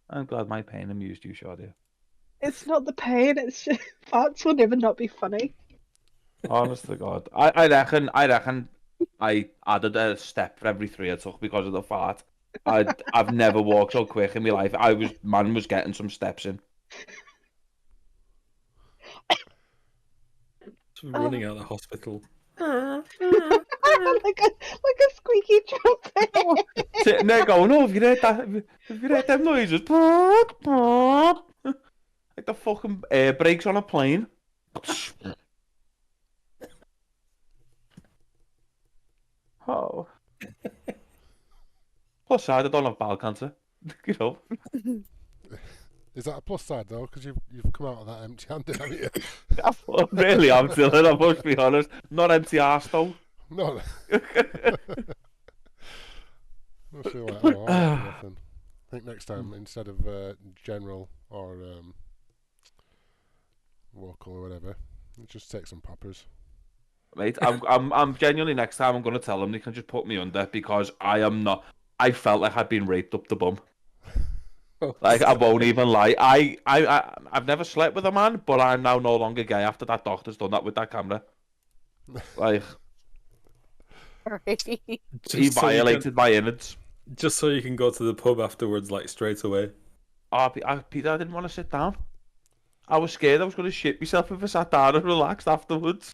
I'm glad my pain amused you, Shadia. It's not the pain, it's just farts will never not be funny. Honest to God. I reckon I added a step for every 3 I took because of the fart. I've never walked so quick in my life. Man was getting some steps in. Just running out of the hospital. like a squeaky trumpet. Sitting there going, oh, have you heard that? Have you heard them noises? Like the fucking air brakes on a plane. Oh. Plus side, I don't have bowel cancer. You know. Is that a plus side though? Because you've come out of that empty-handed, haven't you? Really, I'm Dylan. I must be honest. Not empty arse though. No. Not sure like, oh, I don't do nothing. I think next time instead of general or local or whatever, just take some poppers. Mate, I'm genuinely next time I'm gonna tell them they can just put me under because I am not. I felt like I'd been raped up the bum. Like I won't even lie. I've never slept with a man, but I'm now no longer gay after that doctor's done that with that camera. Like he violated my innards. Just so you can go to the pub afterwards, like straight away. Oh, Peter, I didn't want to sit down. I was scared I was going to shit myself if I sat down and relaxed afterwards.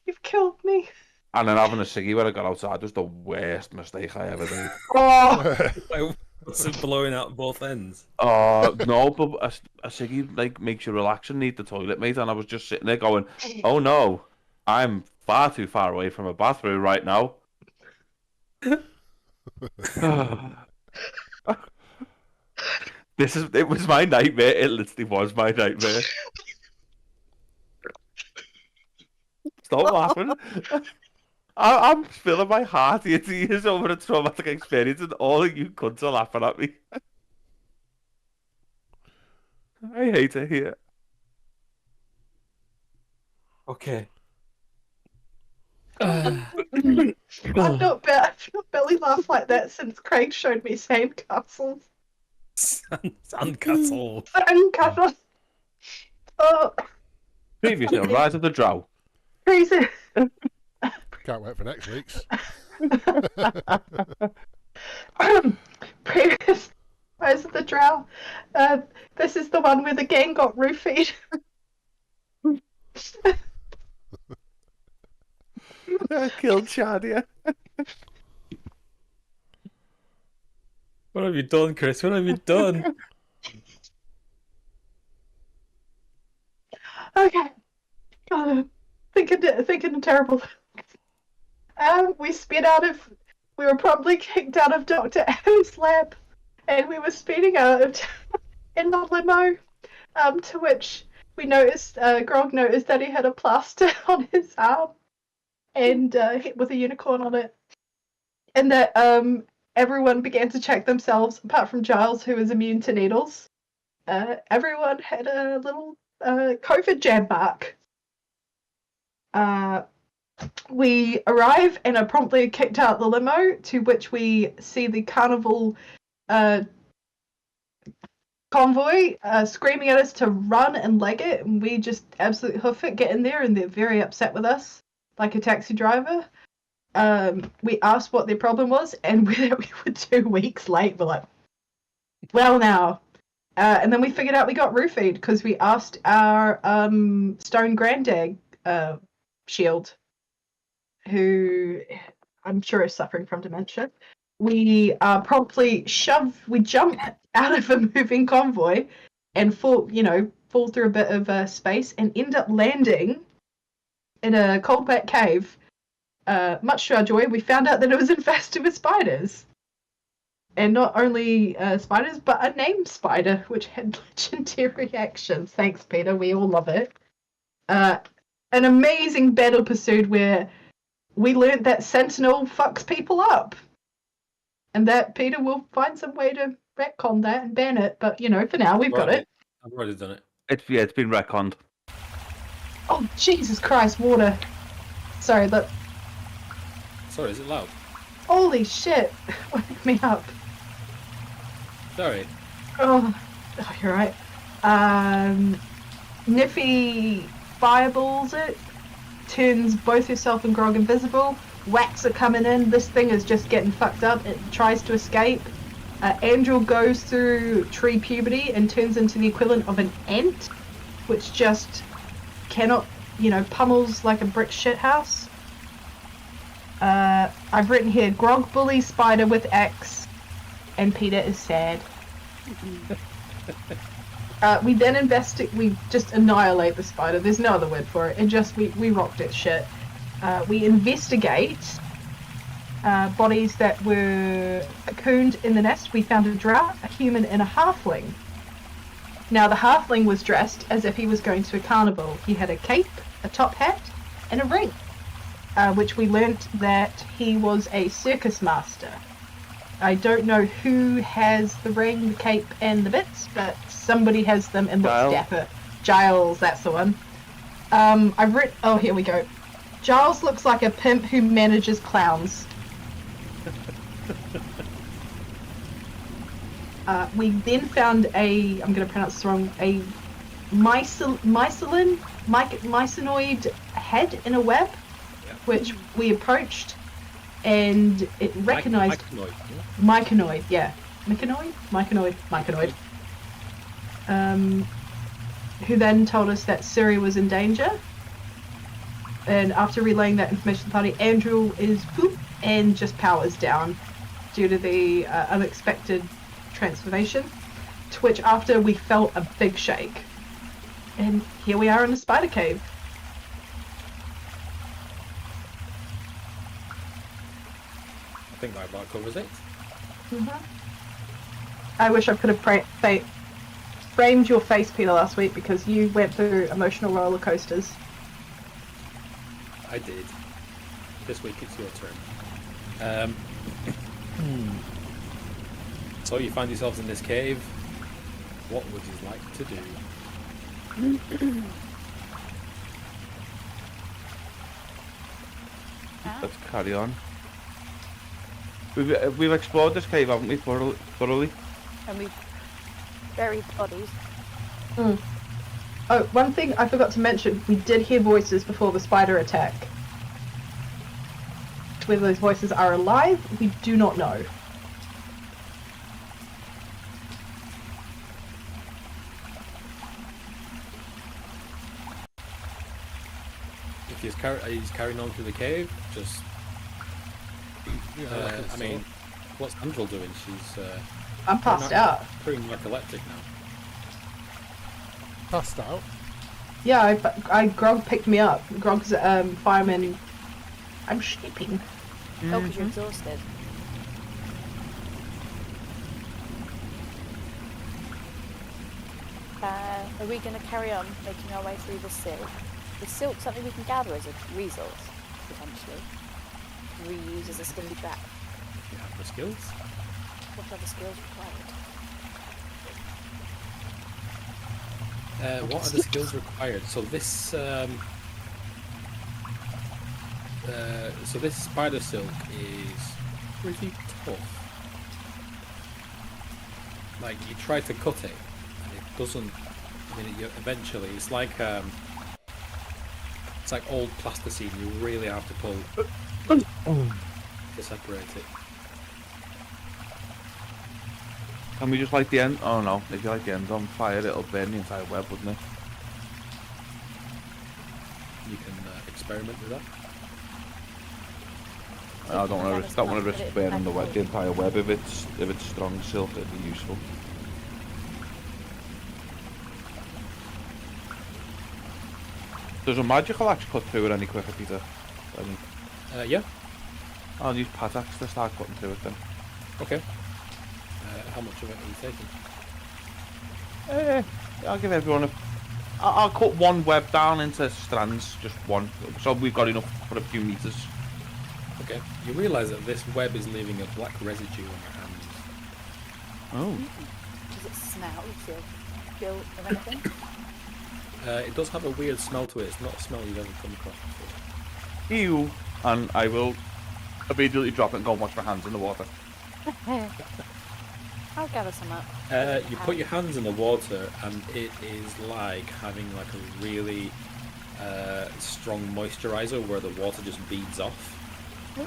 You've killed me. And then having a ciggy when I got outside was the worst mistake I ever did. Oh, What's it blowing out both ends? No, but a ciggy like makes you relax and need the toilet, mate. And I was just sitting there going, "Oh no, I'm far too far away from a bathroom right now." It was my nightmare. It literally was my nightmare. Stop laughing. I'm spilling my heart into tears over a traumatic experience, and all of you cunts are laughing at me. I hate it here. Okay. I've not barely laughed like that since Craig showed me sandcastles. Sandcastle. Sandcastles. Oh, Previously on Rise of the Drow. crazy. Can't wait for next week's. Previous Rise of the Drow. This is the one where the gang got roofied. I killed Shadia. What have you done, Chris? What have you done? Okay. Thinking terrible. We were probably kicked out of Dr. Adam's lab, and we were speeding out of in the limo, to which we noticed, Grog noticed that he had a plaster on his arm, and with a unicorn on it, and that everyone began to check themselves, apart from Giles, who is immune to needles. Everyone had a little COVID jab mark. We arrive and are promptly kicked out the limo, to which we see the carnival convoy screaming at us to run and leg it, and we just absolutely hoof it, get in there, and they're very upset with us, like a taxi driver. We asked what their problem was, and we were 2 weeks late. We're like, well now. And then we figured out we got roofied because we asked our stone granddad shield, who I'm sure is suffering from dementia. We promptly jump out of a moving convoy and fall through a bit of space and end up landing in a cold wet cave. Much to our joy, we found out that it was infested with spiders. And not only spiders, but a named spider, which had legendary actions. Thanks, Peter. We all love it. An amazing battle pursued where we learnt that Sentinel fucks people up. And that Peter will find some way to retcon that and ban it. But, for now, we've got it. I've already done it. It's been retconned. Oh, Jesus Christ, water. Sorry, look. Sorry, is it loud? Holy shit! Wake me up. Sorry. Oh, you're right. Niffy fireballs it, turns both herself and Grog invisible. Whacks are coming in. This thing is just getting fucked up. It tries to escape. Andrew goes through tree puberty and turns into the equivalent of an ant, which just cannot, pummels like a brick shithouse. I've written here, Grog bullies Spider with axe, and Peter is sad. We then we just annihilate the spider. There's no other word for it. We rocked it shit. We investigate bodies that were cocooned in the nest. We found a drow, a human, and a halfling. Now, the halfling was dressed as if he was going to a carnival. He had a cape, a top hat, and a ring, which we learnt that he was a circus master. I don't know who has the ring, the cape, and the bits, but somebody has them and looks dapper. Giles, that's the one. I've written... Oh, here we go. Giles looks like a pimp who manages clowns. We then found I'm going to pronounce this wrong, a mycenoid head in a web, which we approached, and it recognized... Mycenoid, yeah. Mycenoid. Who then told us that Siri was in danger. And after relaying that information to the party, Andrew is poop and just powers down due to the unexpected transformation. To which after we felt a big shake. And here we are in the spider cave. I think that about covers it. I wish I could have framed your face, Peter, last week because you went through emotional roller coasters. I did. This week it's your turn. So you find yourselves in this cave. What would you like to do? Let's carry on. We've explored this cave, haven't we, thoroughly? And we buried bodies. Oh, one thing I forgot to mention, we did hear voices before the spider attack. Whether those voices are alive, we do not know. If he's carrying on through the cave, just... I mean, what's Angel doing? She's... I'm passed out. Pretty narcoleptic now. Passed out? Yeah, Grog picked me up. Grog's fireman. I'm sleeping. Oh, because you're exhausted. Are we going to carry on making our way through the silk? Is silk something we can gather as a resource, potentially? Reuse as a skinny trap? You have the skills? What are the skills required? What are the skills required? So this this spider silk is pretty tough. Like you try to cut it, and it doesn't. I mean, eventually, it's like old plasticine. You really have to pull to separate it. Can we just light the end? Oh no, if you light the end on fire, it'll burn the entire web, wouldn't it? You can experiment with that. I don't want to risk burning the entire web. If it's strong silk, it'd be useful. Does a magical axe cut through it any quicker, Peter? Yeah. I'll use patax to start cutting through it then. Okay. How much of it are you taking? I'll give everyone I'll cut one web down into strands, just one, so we've got enough for a few meters. Okay. You realise that this web is leaving a black residue on your hands. Oh. Does it smell? Do you feel of anything? It does have a weird smell to it. It's not a smell you've ever come across before. Ew. And I will immediately drop it and go and wash my hands in the water. I'll gather some up. You put your hands in the water, and it is like having like a really strong moisturizer where the water just beads off. But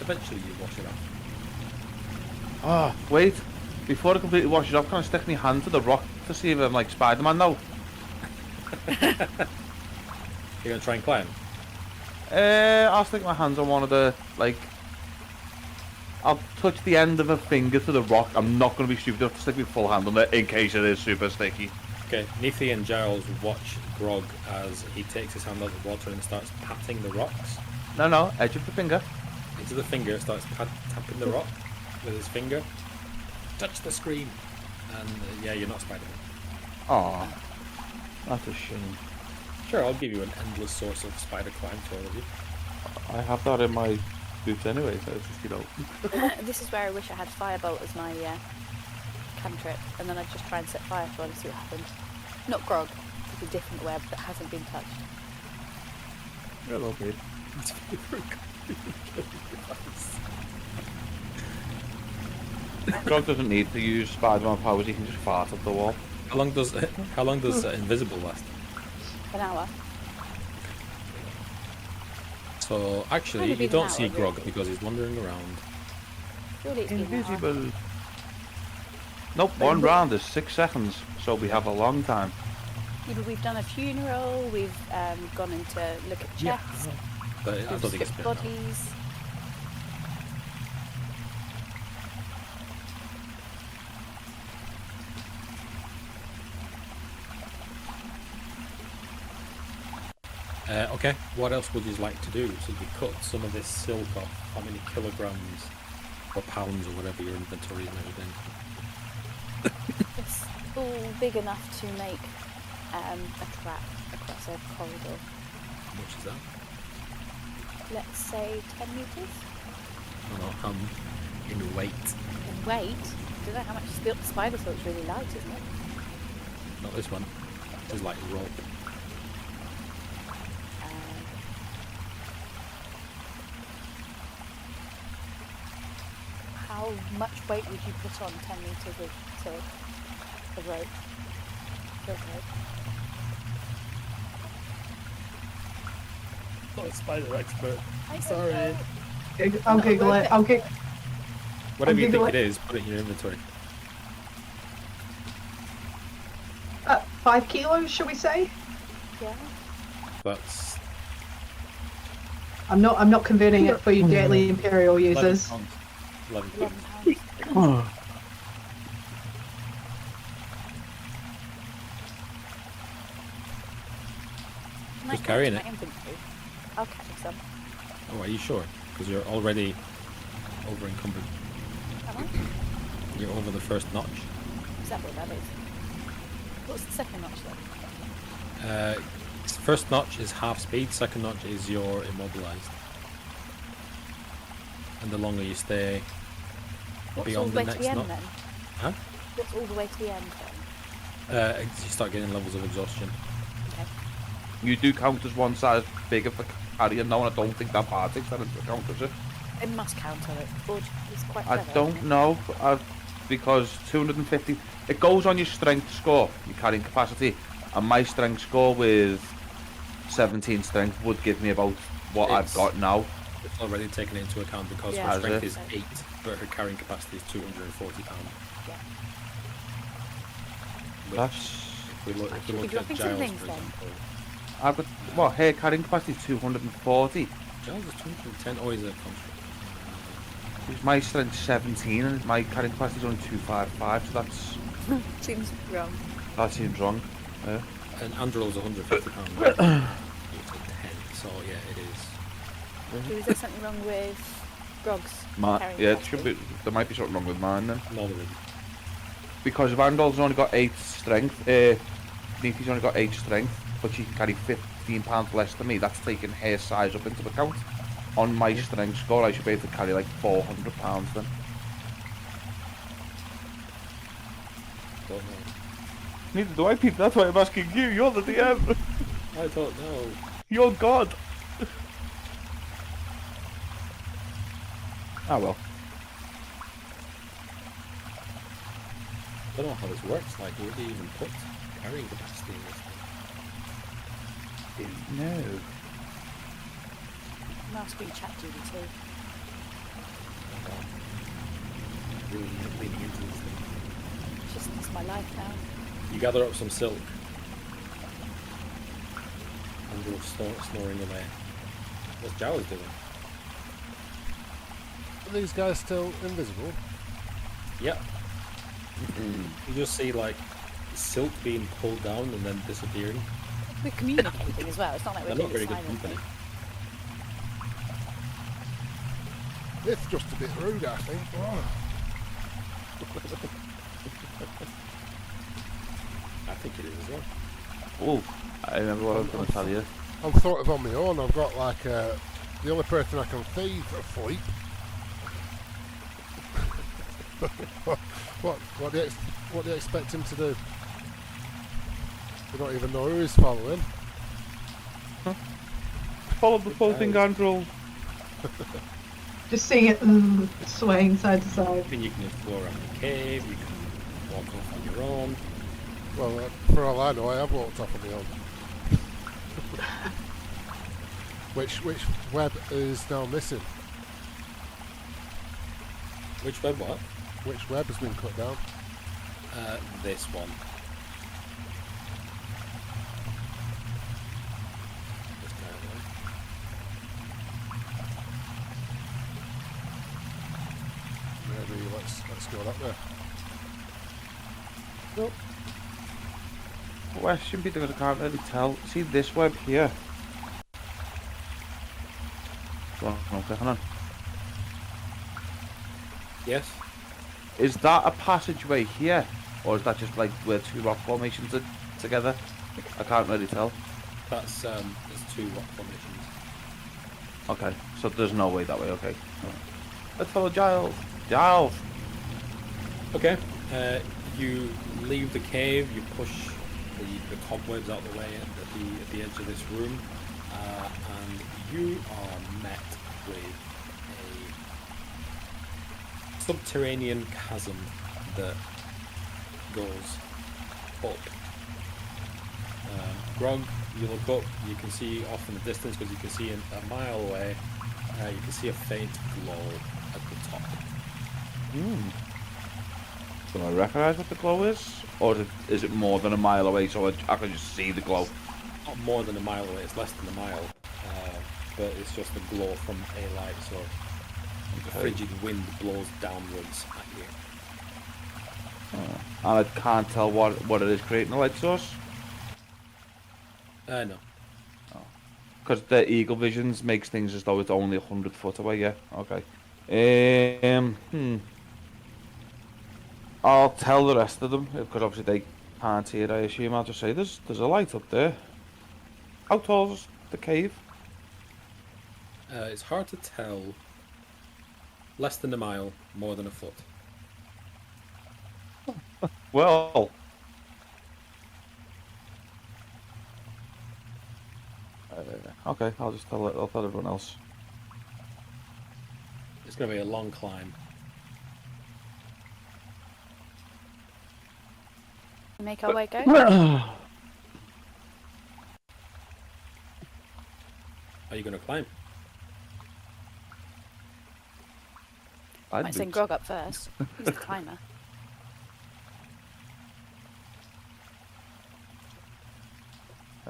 eventually you wash it off. Oh, wait. Before I completely wash it off, can I stick my hand to the rock to see if I'm like Spider-Man now? You're gonna try and climb? I'll stick my hands on one of the, like... I'll touch the end of a finger to the rock. I'm not going to be stupid enough to stick my full hand on it in case it is super sticky. Okay, Nethi and Giles watch Grog as he takes his hand out of the water and starts patting the rocks. No, edge of the finger. Into the finger, starts tapping the rock with his finger. Touch the screen! And yeah, you're not Spider-Man. Aw, that's a shame. Sure, I'll give you an endless source of spider climb for all of you. I have that in my boots anyway, so it's just, you know... This is where I wish I had Firebolt as my cantrip, and then I'd just try and set fire to it and see what happens. Not Grog, it's a different web that hasn't been touched. You're okay. Grog doesn't need to use Spider-Man powers, he can just fart up the wall. How long does invisible last? An hour. So actually, Only you been don't an see hour, Grog really. because he's wandering around. Surely it's been an hour. Invisible. Nope, one round is 6 seconds, so we have a long time. Yeah, but we've done a funeral, we've gone in to look at chests, But I don't we've think it's skipped been an hour. bodies. Okay, what else would you like to do? So you cut some of this silk off. How many kilograms or pounds or whatever your inventory is now then? It's all big enough to make a track across a corridor. How much is that? Let's say 10 meters. I don't know, in weight. In weight, I don't know how much spider silk's really light, isn't it? Not this one. This is like rope. How much weight would you put on 10 meters of silk? Of rope? Silk rope? Not a spider expert. I don't Sorry. know. I'll Not Google worth it. it. I'll get. Whatever you Google think it. it is, put it in your inventory. 5 kilos, shall we say? Yeah. That's I'm not converting it for you deadly Imperial 11 users. pounds. 11 11 pounds. pounds. Might Just go carrying to it. my inventory. I'll carry some. Oh, are you sure? Because you're already over encumbered. Am I? You're over the first notch. Is that what that is? What's the second notch then? First notch is half speed, second notch is you're immobilized. And the longer you stay What's all beyond the the way to next the end notch. then? Huh? What's all the way to the end then? You start getting levels of exhaustion. Okay. You do count as one size bigger for carrying now, and I don't think that part takes that into account, does it? It must count on it. Forge is quite I clever, don't isn't it? know, because 250... It goes on your strength score, your carrying capacity, and my strength score with 17 strength would give me about what I've It's- got now. It's already taken into account because Yeah. her Has strength it? is 8, but her carrying capacity is 240 pounds. Yeah. Which, That's... if we look, I if should we be look at dropping some Giles, things for then. example, I've got... What, her carrying capacity is 240. Giles is 210. Oh, he's a construct. My strength's 17 and my carrying capacity is only 255, so Seems wrong. that seems wrong. Yeah. And Andrel's 150 pounds. It's a 10, so yeah, it is. So is there something wrong with Grog's carrying Yeah, it capacity? should be. There might be something wrong with mine then. Moderate. Because Vandal's only got 8 strength, Neathy's only got 8 strength, but she can carry 15 pounds less than me. That's taking her size up into account. On my strength score, I should be able to carry like 400 pounds then. Don't know. Neither do I, Pete. That's why I'm asking you. You're the DM. I don't know. You're God. Oh well. I don't know how this works. Like, would they even put carrying capacity in this thing? No. Must be ChatGPT. Really leaning into this thing. It's my life now. You gather up some silk. And you're snoring away. What's Jawas doing? Are these guys still invisible? Yep. You just see like silk being pulled down and then disappearing. We're communicating as well. It's not like we're They're not doing very it good silently. company. It's just a bit rude, I think. Oh. I think it is as well. Oh, I remember what I was going to tell you. I'm sort of on my own. I've got like the only person I can feed asleep. What do you expect him to do? We don't even know who he's following. Follow the floating android. Just seeing it swaying side to side. Then you can explore around the cave, you can walk off on your own. Well, for all I know, I have walked off on my own. Which web is now missing? Which web what? Which web has been cut down? This one. This guy there. Maybe let's go that way. Nope. Question because I can't really tell. See this web here? Well, okay, hang on. Yes. Is that a passageway here? Or is that just like where two rock formations are together? I can't really tell. That's there's two rock formations. Okay, so there's no way that way, okay. Let's follow Giles. Giles! Okay. You leave the cave, you push the cobwebs out the way at the edge of this room, and you are met with a subterranean chasm that goes up. Grog, you look up, you can see off in the distance, because you can see a mile away, you can see a faint glow at the top. Do I recognise what the glow is? Or is it more than a mile away so I can just see the glow? Not more than a mile away, it's less than a mile, but it's just a glow from a light, so the frigid wind blows downwards at you. And I can't tell what it is creating a light source? No. Because the eagle visions makes things as though it's only 100 foot away, yeah? Okay. I'll tell the rest of them, because obviously they can't hear, I assume. I'll just say, there's a light up there. How tall is the cave? It's hard to tell. Less than a mile, more than a foot. Well... okay, I'll tell everyone else. It's going to be a long climb. Make our way go. Are you going to climb? Might send Grog up first. He's the climber.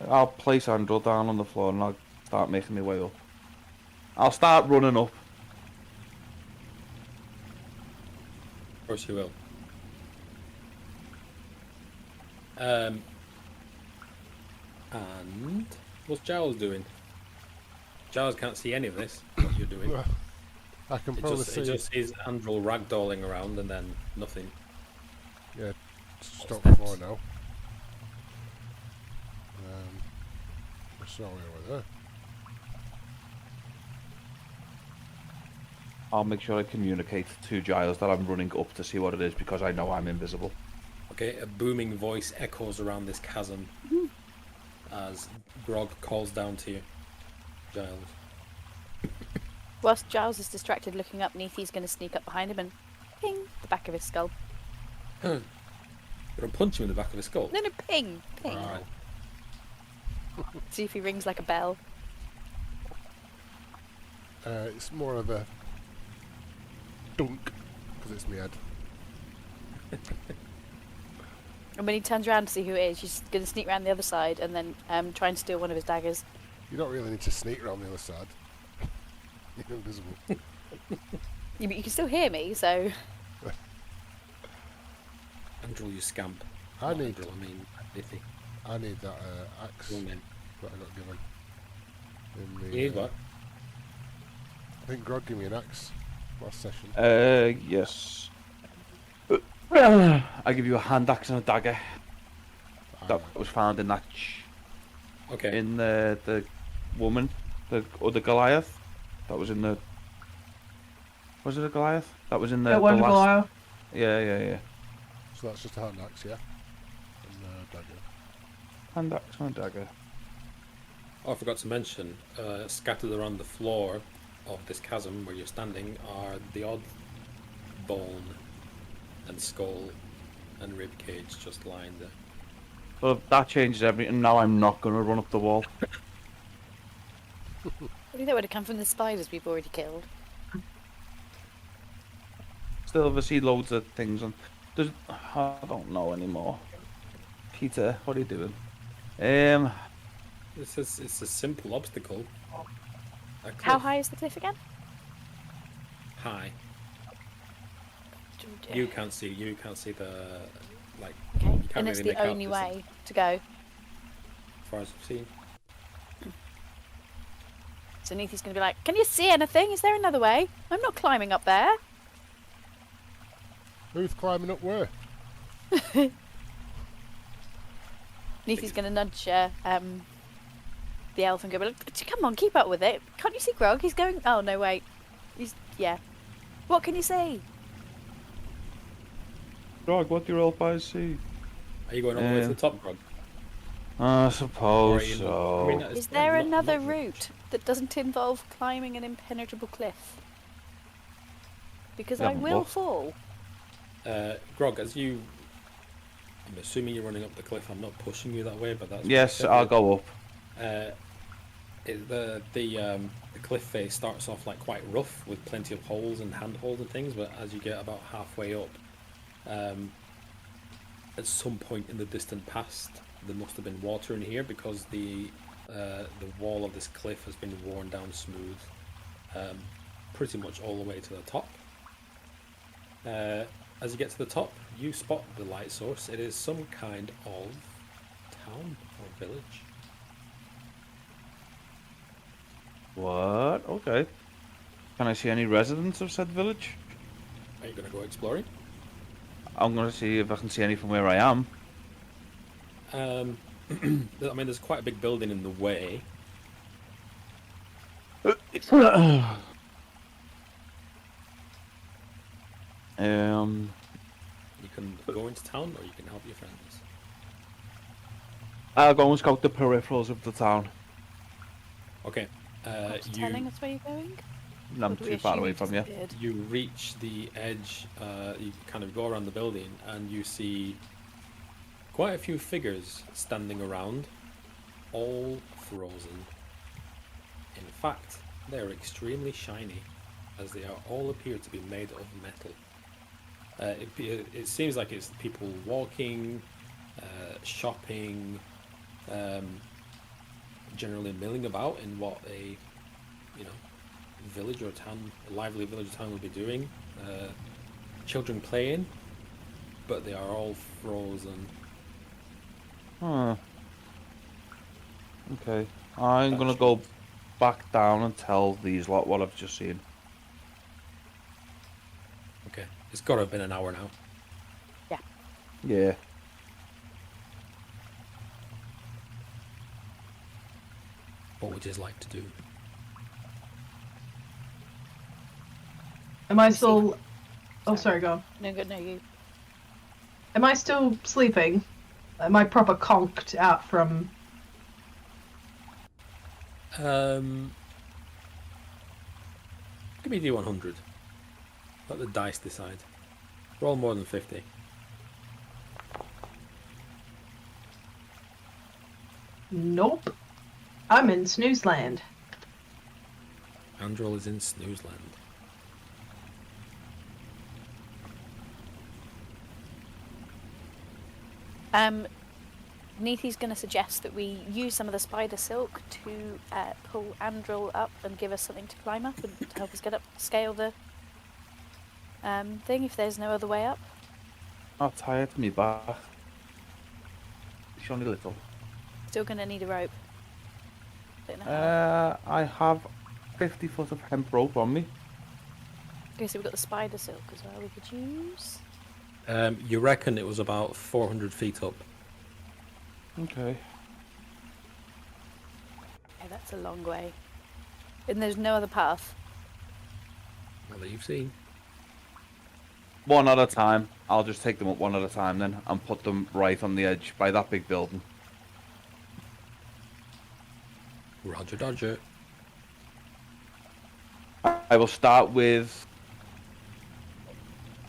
I'll place Andrew down on the floor and I'll start making my way up. I'll start running up. Of course you will. And what's Giles doing? Giles can't see any of this, what you're doing. I can It probably see. just sees Andrel ragdolling around and then nothing. Yeah, stop for now. Sorry over there. I'll make sure I communicate to Giles that I'm running up to see what it is because I know I'm invisible. Okay, a booming voice echoes around this chasm as Grog calls down to you. Giles. Whilst Giles is distracted looking up, Neathy's going to sneak up behind him and ping the back of his skull. You're gonna punch him in the back of his skull. No, ping. Right. See if he rings like a bell. It's more of a dunk because it's me head. And when he turns around to see who it is, she's going to sneak around the other side and then try and steal one of his daggers. You don't really need to sneak around the other side. You're invisible. You can still hear me, so... Andrew, you scamp. I Not need Andrew, I mean, Nithy. I need that axe Go on then. that I got given. In the, You need what? I think Grog gave me an axe last session. Yes. I give you a hand axe and a dagger that was found in that Okay. in the woman, the other Goliath. That was in the. Was it a Goliath? That was in the. That one the last... Goliath. Yeah. So that's just a hand axe, yeah? And dagger. Hand axe and a dagger. Oh, I forgot to mention, scattered around the floor of this chasm where you're standing are the odd bone and skull and rib cage just lying there. Well, that changes everything. Now I'm not going to run up the wall. I think that would have come from the spiders we've already killed. Still, I see loads of things on. I don't know anymore. Peter, what are you doing? It's a simple obstacle. A How cliff. high is the cliff again? High. You can't see the like. Okay, You can't and it's really the make out only this way to go. as far as I've seen. So Neathy's going to be like, can you see anything? Is there another way? I'm not climbing up there. Who's climbing up where? Neathy's going to nudge the elf and go, come on, keep up with it. Can't you see Grog? He's going... Oh, no, wait. Yeah. What can you see? Grog, what do your elf eyes see? Are you going all the way to the top, Grog? I Or suppose are you not? so. I mean, Is there not- another not- route that doesn't involve climbing an impenetrable cliff? Because Yeah, I will what? fall. Grog, as you... I'm assuming you're running up the cliff. I'm not pushing you that way, but that's... Yes, I'll go up. The cliff face starts off like quite rough with plenty of holes and handholds and things, but as you get about halfway up, at some point in the distant past, there must have been water in here because the wall of this cliff has been worn down smooth, pretty much all the way to the top. As you get to the top, you spot the light source. It is some kind of town or village. What? Okay. Can I see any residents of said village? Are you going to go exploring? I'm going to see if I can see any from where I am. I mean, there's quite a big building in the way. You can go into town, or you can help your friends. I'll go and scout the peripherals of the town. Okay. Telling us where you're going? I'm Or do we too far assume away you've from you. disappeared? You reach the edge. You kind of go around the building, and you see quite a few figures standing around, all frozen. In fact, they are extremely shiny, as they all appear to be made of metal. It seems like it's people walking, shopping, generally milling about in what a village or town, a lively village or town would be doing. Children playing, but they are all frozen. Huh. Okay. I'm That's gonna go back down and tell these lot what I've just seen. Okay, it's got to have been an hour now. Yeah. What would you like to do? Am I see. still... Oh, Sorry. sorry, go on. No, good, no, you. Am I still sleeping? Am I proper conked out from... Give me D100. Let the dice decide. Roll more than 50. Nope. I'm in snooze land. Androl is in snooze land. Neethy's going to suggest that we use some of the spider silk to pull Andril up and give us something to climb up and to help us get up, scale the thing if there's no other way up. I'm tired of me back. It's only little. Still going to need a rope. Don't know how. I have 50 foot of hemp rope on me. Okay, so we've got the spider silk as well we could use. You reckon it was about 400 feet up. Okay. Okay, that's a long way. And there's no other path. Well, that you've seen. One at a time. I'll just take them up one at a time then and put them right on the edge by that big building. Roger Dodger. I will start with...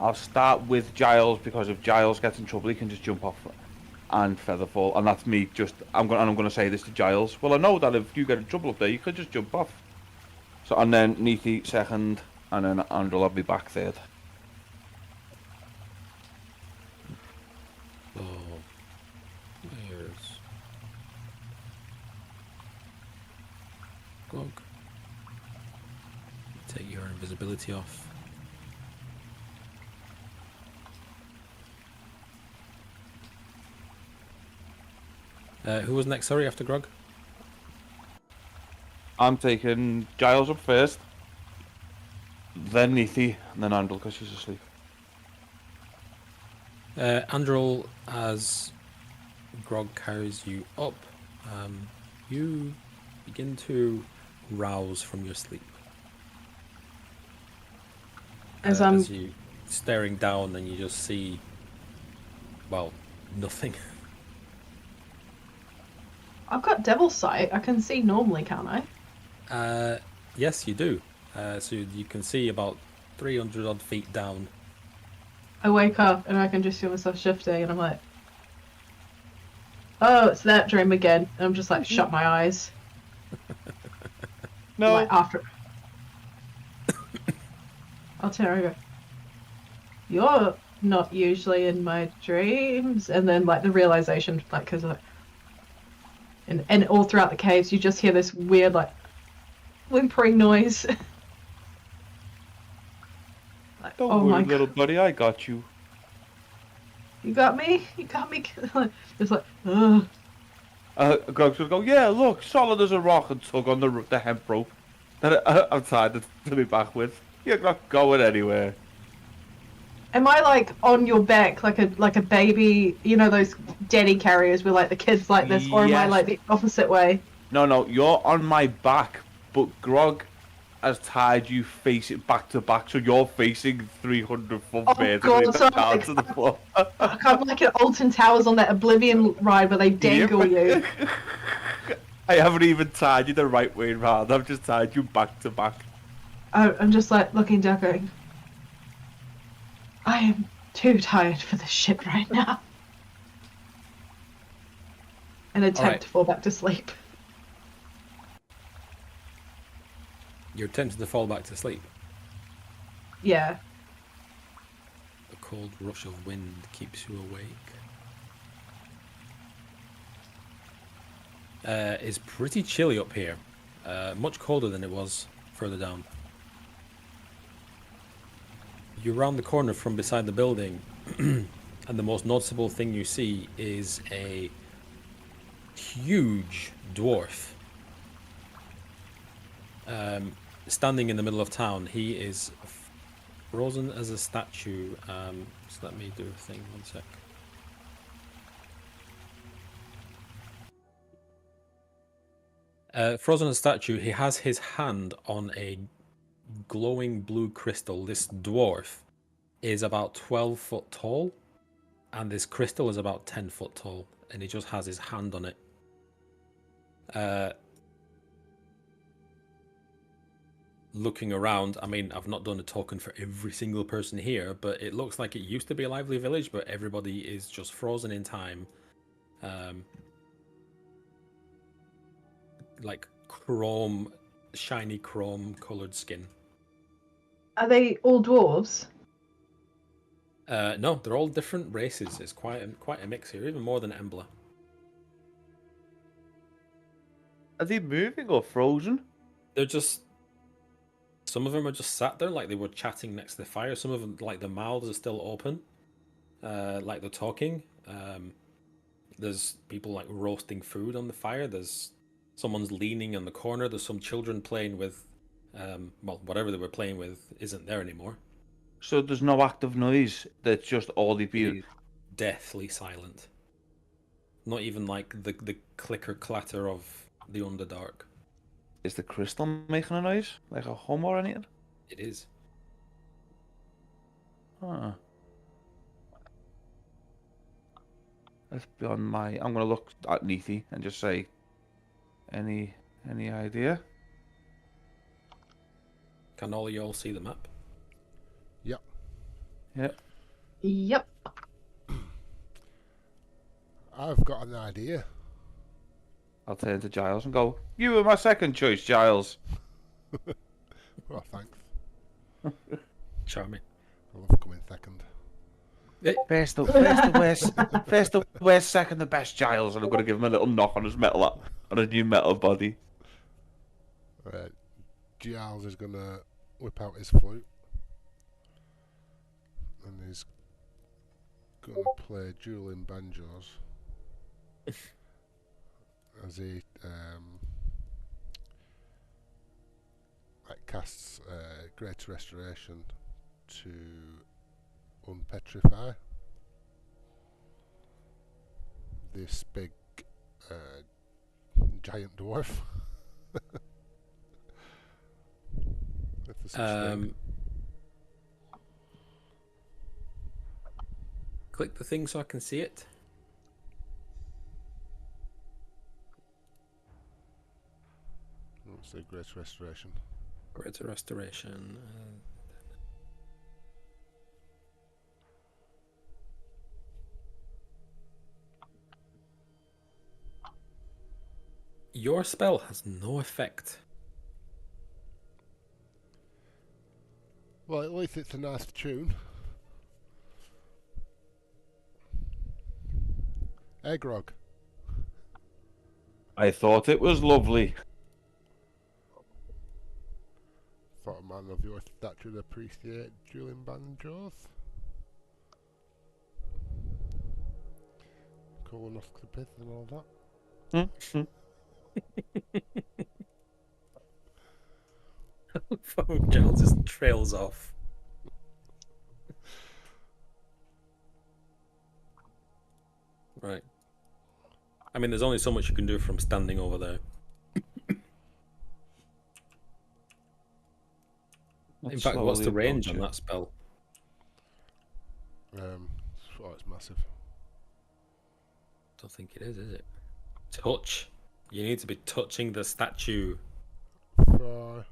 I'll start with Giles, because if Giles gets in trouble he can just jump off and Featherfall, and that's me just... I'm gonna say this to Giles. Well, I know that if you get in trouble up there you could just jump off. So, and then Neethy second, and then Andrew will be back third. Oh, there's Glog. Take your invisibility off. Who was next? Sorry, after Grog. I'm taking Giles up first, then Neethy, and then Andrew because she's asleep. Androl, as Grog carries you up, you begin to rouse from your sleep. As As you staring down and you just see, well, nothing. I've got devil's sight. I can see normally, can't I? Yes, you do. So you can see about 300 odd feet down. I wake up and I can just feel myself shifting, and I'm like, oh, it's that dream again. And I'm just like, shut my eyes. No. Like after. I'll turn around and go, you're not usually in my dreams. And then like the realization, like, because like, and all throughout the caves, you just hear this weird like whimpering noise. Like, Don't oh worry, my little God. buddy, I got you. You got me? You got me? It's like, ugh. Grog's gonna go, yeah, look, solid as a rock, and tug on the hemp rope that I'm tied to be back with. You're not going anywhere. Am I like on your back like a baby? You know those daddy carriers where like the kids like this, or am I Yes. like the opposite way? No, you're on my back, but Grog has tied you facing back to back, so you're facing 300 foot Oh, vertically God, so I'm down like- to the floor. I'm like at Alton Towers on that Oblivion ride where they dangle you. I haven't even tied you the right way round. I've just tied you back to back. I'm just like looking down, going, I am too tired for this shit right now. And attempt Alright. to fall back to sleep. You're tempted to fall back to sleep. Yeah. The cold rush of wind keeps you awake. It's pretty chilly up here. Much colder than it was further down. You round the corner from beside the building, and the most noticeable thing you see is a huge dwarf. Standing in the middle of town. He is frozen as a statue. So let me do a thing, 1 sec. Frozen as a statue, he has his hand on a glowing blue crystal. This dwarf is about 12 foot tall, and this crystal is about 10 foot tall, and he just has his hand on it. looking around, I mean, I've not done a token for every single person here, but it looks like it used to be a lively village, but everybody is just frozen in time. Like shiny chrome colored skin. Are they all dwarves? No, they're all different races. It's quite a mix here, even more than Embla. Are they moving or frozen? They're just. Some of them are just sat there like they were chatting next to the fire. Some of them, like their mouths are still open, like they're talking. There's people like roasting food on the fire. There's someone's leaning in the corner. There's some children playing with, well, whatever they were playing with isn't there anymore. So there's no active noise. That's just all the It people. is deathly silent. Not even like the clicker clatter of the Underdark. Is the crystal making a noise? Like a hum or anything? It is. Huh. That's beyond my... I'm going to look at Neethi and just say, any idea? Can all of y'all see the map? Yep. Yep. Yep. I've got an idea. I'll turn to Giles and go, you were my second choice, Giles. Well, thanks. Charming. I love coming second. First the worst, second the best, Giles. And I'm going to give him a little knock on his new metal body. Giles is going to whip out his flute. And he's going to play dueling banjos. As he casts Greater Restoration to unpetrify this big giant dwarf. If there's such thing. Click the thing so I can see it. Let's say Greater Restoration. Greater Restoration. Your spell has no effect. Well, at least it's a nice tune. Eggrog. I thought it was lovely. Thought a man of your stature would appreciate dueling banjos. Colonoscopies and all that. Giles just trails off. Right. I mean, there's only so much you can do from standing over there. In fact, what's the range on that spell? It's massive. Don't think it is it? Touch. You need to be touching the statue. No,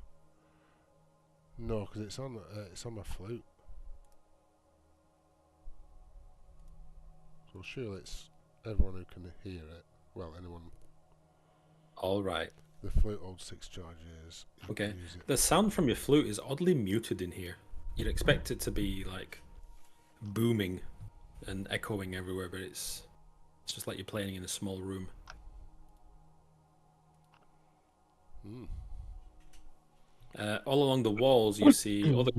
because it's on my flute. So surely it's everyone who can hear it. Well, anyone. All right. The flute holds 6 charges. You Okay. can use it. The sound from your flute is oddly muted in here. You'd expect it to be like booming and echoing everywhere, but it's just like you're playing in a small room. All along the walls you see other,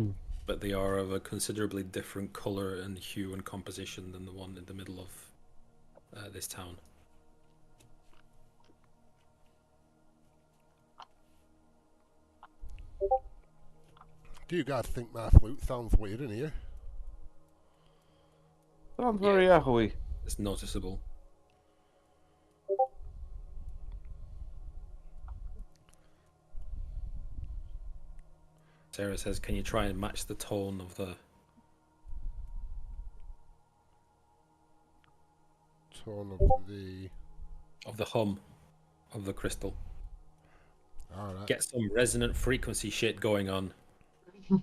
but they are of a considerably different color and hue and composition than the one in the middle of this town. Do you guys think my flute sounds weird in here? Sounds very echoey. It's noticeable. Sarah says, can you try and match the tone of the... Tone of the... of the hum of the crystal? All right. Get some resonant frequency shit going on.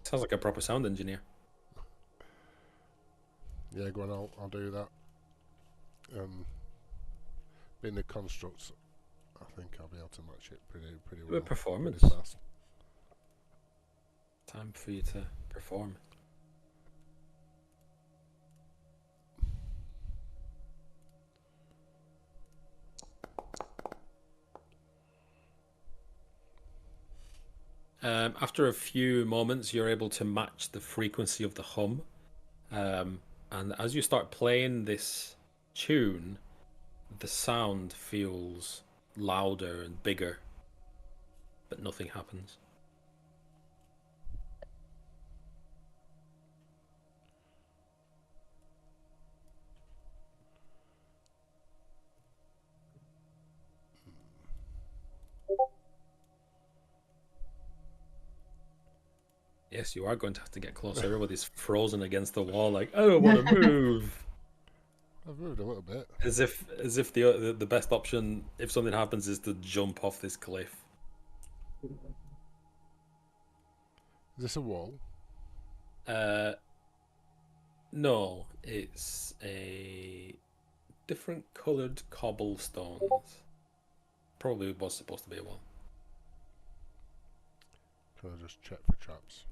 Sounds like a proper sound engineer. Yeah, go on. I'll do that. Being the constructs, I think I'll be able to match it pretty Do well. a performance. Pretty fast. Time for you to perform. After a few moments, you're able to match the frequency of the hum. And as you start playing this tune, the sound feels louder and bigger, but nothing happens. Yes, you are going to have to get closer. Everybody's frozen against the wall, like, I don't want to move. I've moved a little bit. As if the best option, if something happens, is to jump off this cliff. Is this a wall? No, it's a different coloured cobblestones. Probably was supposed to be a wall. Can I just check for traps?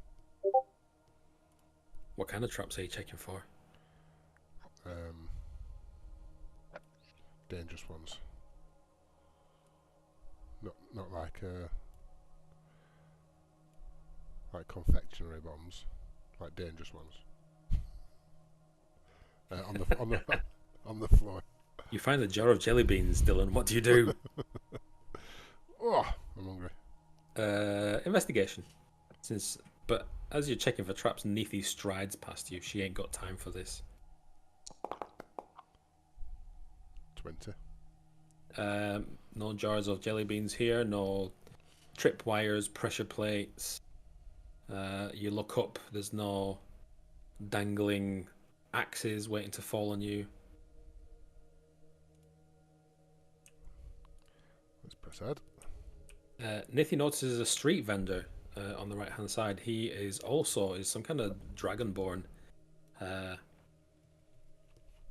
What kind of traps are you checking for? Dangerous ones. Not like confectionery bombs, like dangerous ones. On the floor. You find a jar of jelly beans, Dylan. What do you do? Oh, I'm hungry. Investigation. But as you're checking for traps, Neethi strides past you. She ain't got time for this. 20. No jars of jelly beans here. No trip wires, pressure plates. You look up. There's no dangling axes waiting to fall on you. Let's press ahead. Neethi notices a street vendor on the right hand side. He is some kind of dragonborn,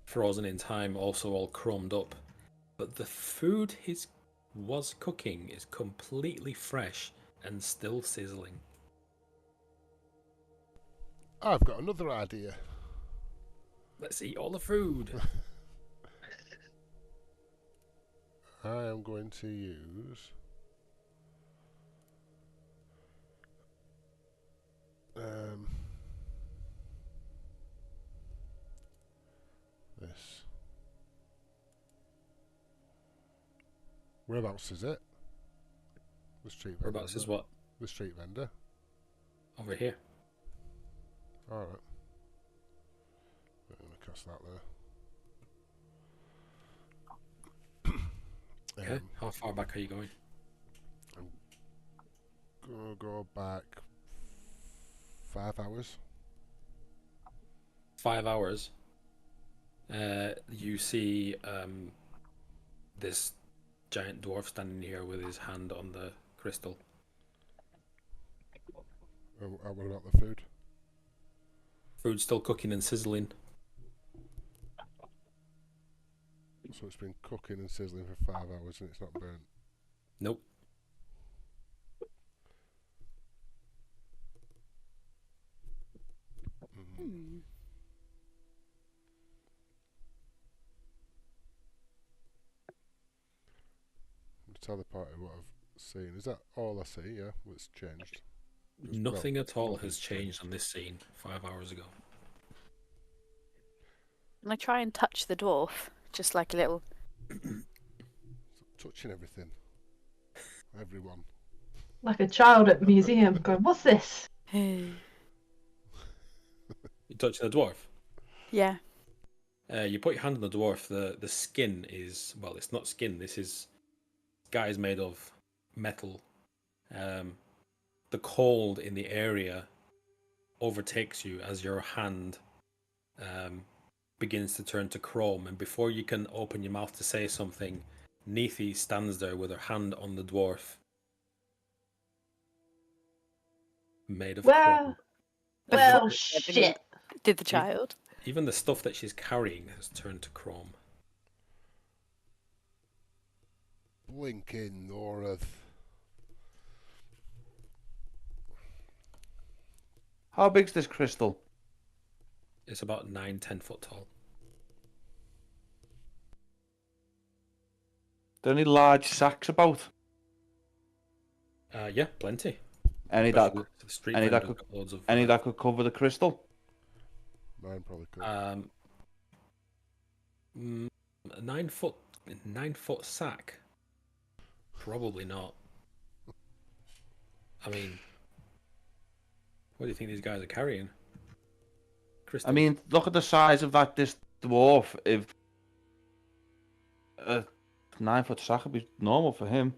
frozen in time, also all chromed up. But the food he was cooking is completely fresh and still sizzling. I've got another idea. Let's eat all the food. I am going to use this. Whereabouts is it? The street vendor. Whereabouts is what? The street vendor. Over here. Alright. I'm going to cast that there. Okay. How far back are you going? I'm going to go back 5 hours. 5 hours. You see this giant dwarf standing here with his hand on the crystal. What about the food? Food's still cooking and sizzling. So it's been cooking and sizzling for 5 hours and it's not burnt. Nope. Tell the party what I've seen. Is that all I see? Yeah, what's changed? Nothing at all nothing's has changed on this scene 5 hours ago. And I try and touch the dwarf, just like a little. Touching everything. Everyone. Like a child at the museum going, what's this? You touching the dwarf? Yeah. You put your hand on the dwarf. The skin is, well, it's not skin. This guy is made of metal. The cold in the area overtakes you as your hand begins to turn to chrome, and before you can open your mouth to say something, Neethi stands there with her hand on the dwarf, made of Well, chrome. well, shit. Did the child? Even the stuff that she's carrying has turned to chrome. Blinking North. How big's this crystal? It's about 9-10 foot tall. There any large sacks about? Yeah, plenty. Any that, Especially the street any that vendors could, got loads of. any that could cover the crystal? Mine probably could. A 9 foot sack. Probably not. I mean, what do you think these guys are carrying? Crystals. I mean, look at the size of this dwarf. If a 9-foot sack would be normal for him.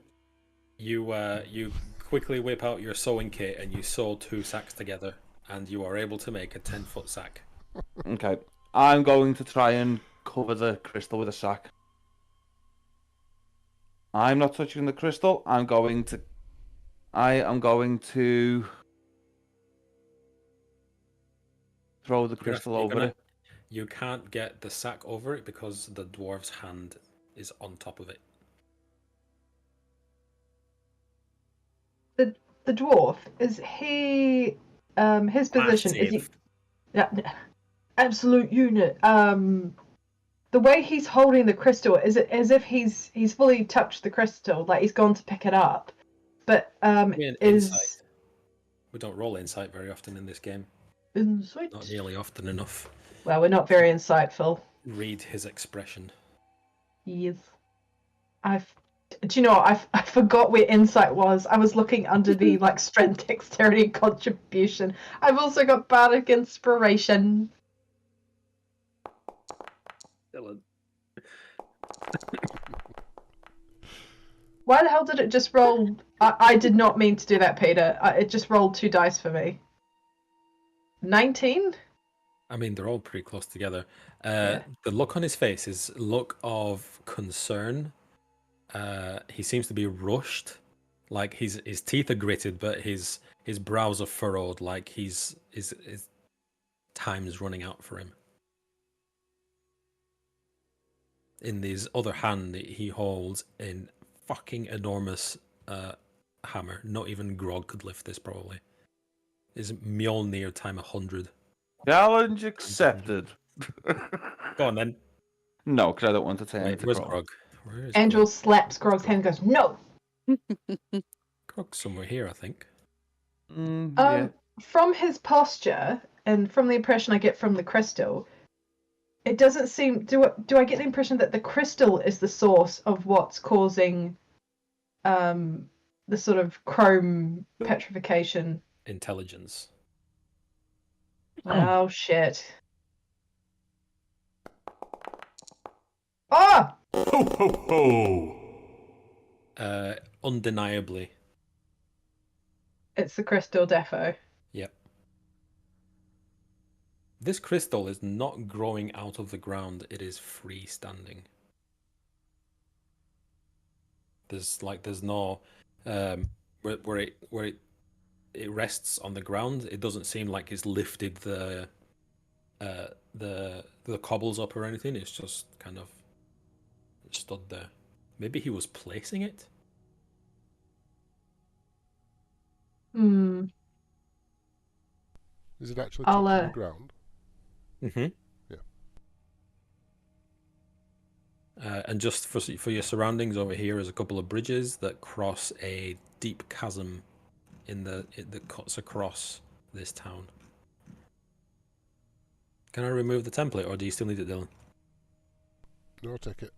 You quickly whip out your sewing kit and you sew 2 sacks together, and you are able to make a 10-foot sack. Okay, I'm going to try and cover the crystal with a sack. I'm not touching the crystal. I am going to throw the crystal over it. You can't get the sack over it because the dwarf's hand is on top of it. The dwarf, is he his position is he Massive. yeah, absolute unit. The way he's holding the crystal, is it as if he's fully touched the crystal, like he's gone to pick it up, but Insight. We don't roll insight very often in this game. Insight? Not nearly often enough. Well, we're not very insightful. Read his expression. Yes. Do you know what? I forgot where insight was. I was looking under the like strength, dexterity, and contribution. I've also got bardic inspiration. Dylan. Why the hell did it just roll? I did not mean to do that, Peter. It just rolled 2 dice for me. 19? I mean, they're all pretty close together. Yeah. The look on his face is look of concern. He seems to be rushed, like his teeth are gritted, but his brows are furrowed, like his time's running out for him. In his other hand, he holds a fucking enormous hammer. Not even Grog could lift this, probably. Is Mjolnir time 100. Challenge accepted. Go on then. No, because I don't want to turn Wait, into where's Grog. Grog? Where is Angel Grog? slaps Grog's hand and goes, "No!" Grog's somewhere here, I think. Yeah. From his posture and from the impression I get from the crystal, it doesn't seem. Do I get the impression that the crystal is the source of what's causing the sort of chrome petrification? Intelligence. Oh shit! Ah! Ho ho ho! Undeniably. It's the crystal defo. Yep. This crystal is not growing out of the ground, it is freestanding. There's no where it rests on the ground. It doesn't seem like it's lifted the cobbles up or anything. It's just kind of stood there. Maybe he was placing it. Is it actually I'll, touching the ground? Mm-hmm. Yeah. And just for your surroundings, over here is a couple of bridges that cross a deep chasm that cuts across this town. Can I remove the template, or do you still need it, Dylan? No, I'll take it.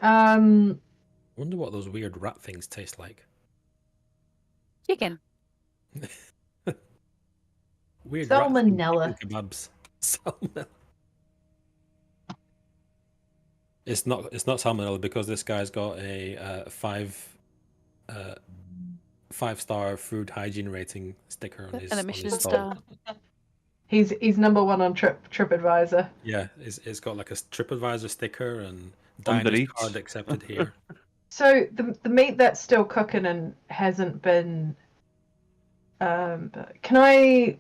I wonder what those weird rat things taste like. Chicken. Weird Salmonella. rat chicken kebabs. Salmonella. It's not salmonella because this guy's got a 5-star food hygiene rating sticker on his And a Michelin stall. star. He's number one on TripAdvisor. Yeah, it's got like a TripAdvisor sticker and Under diner's Eats. card accepted here. So the meat that's still cooking and hasn't been. Can I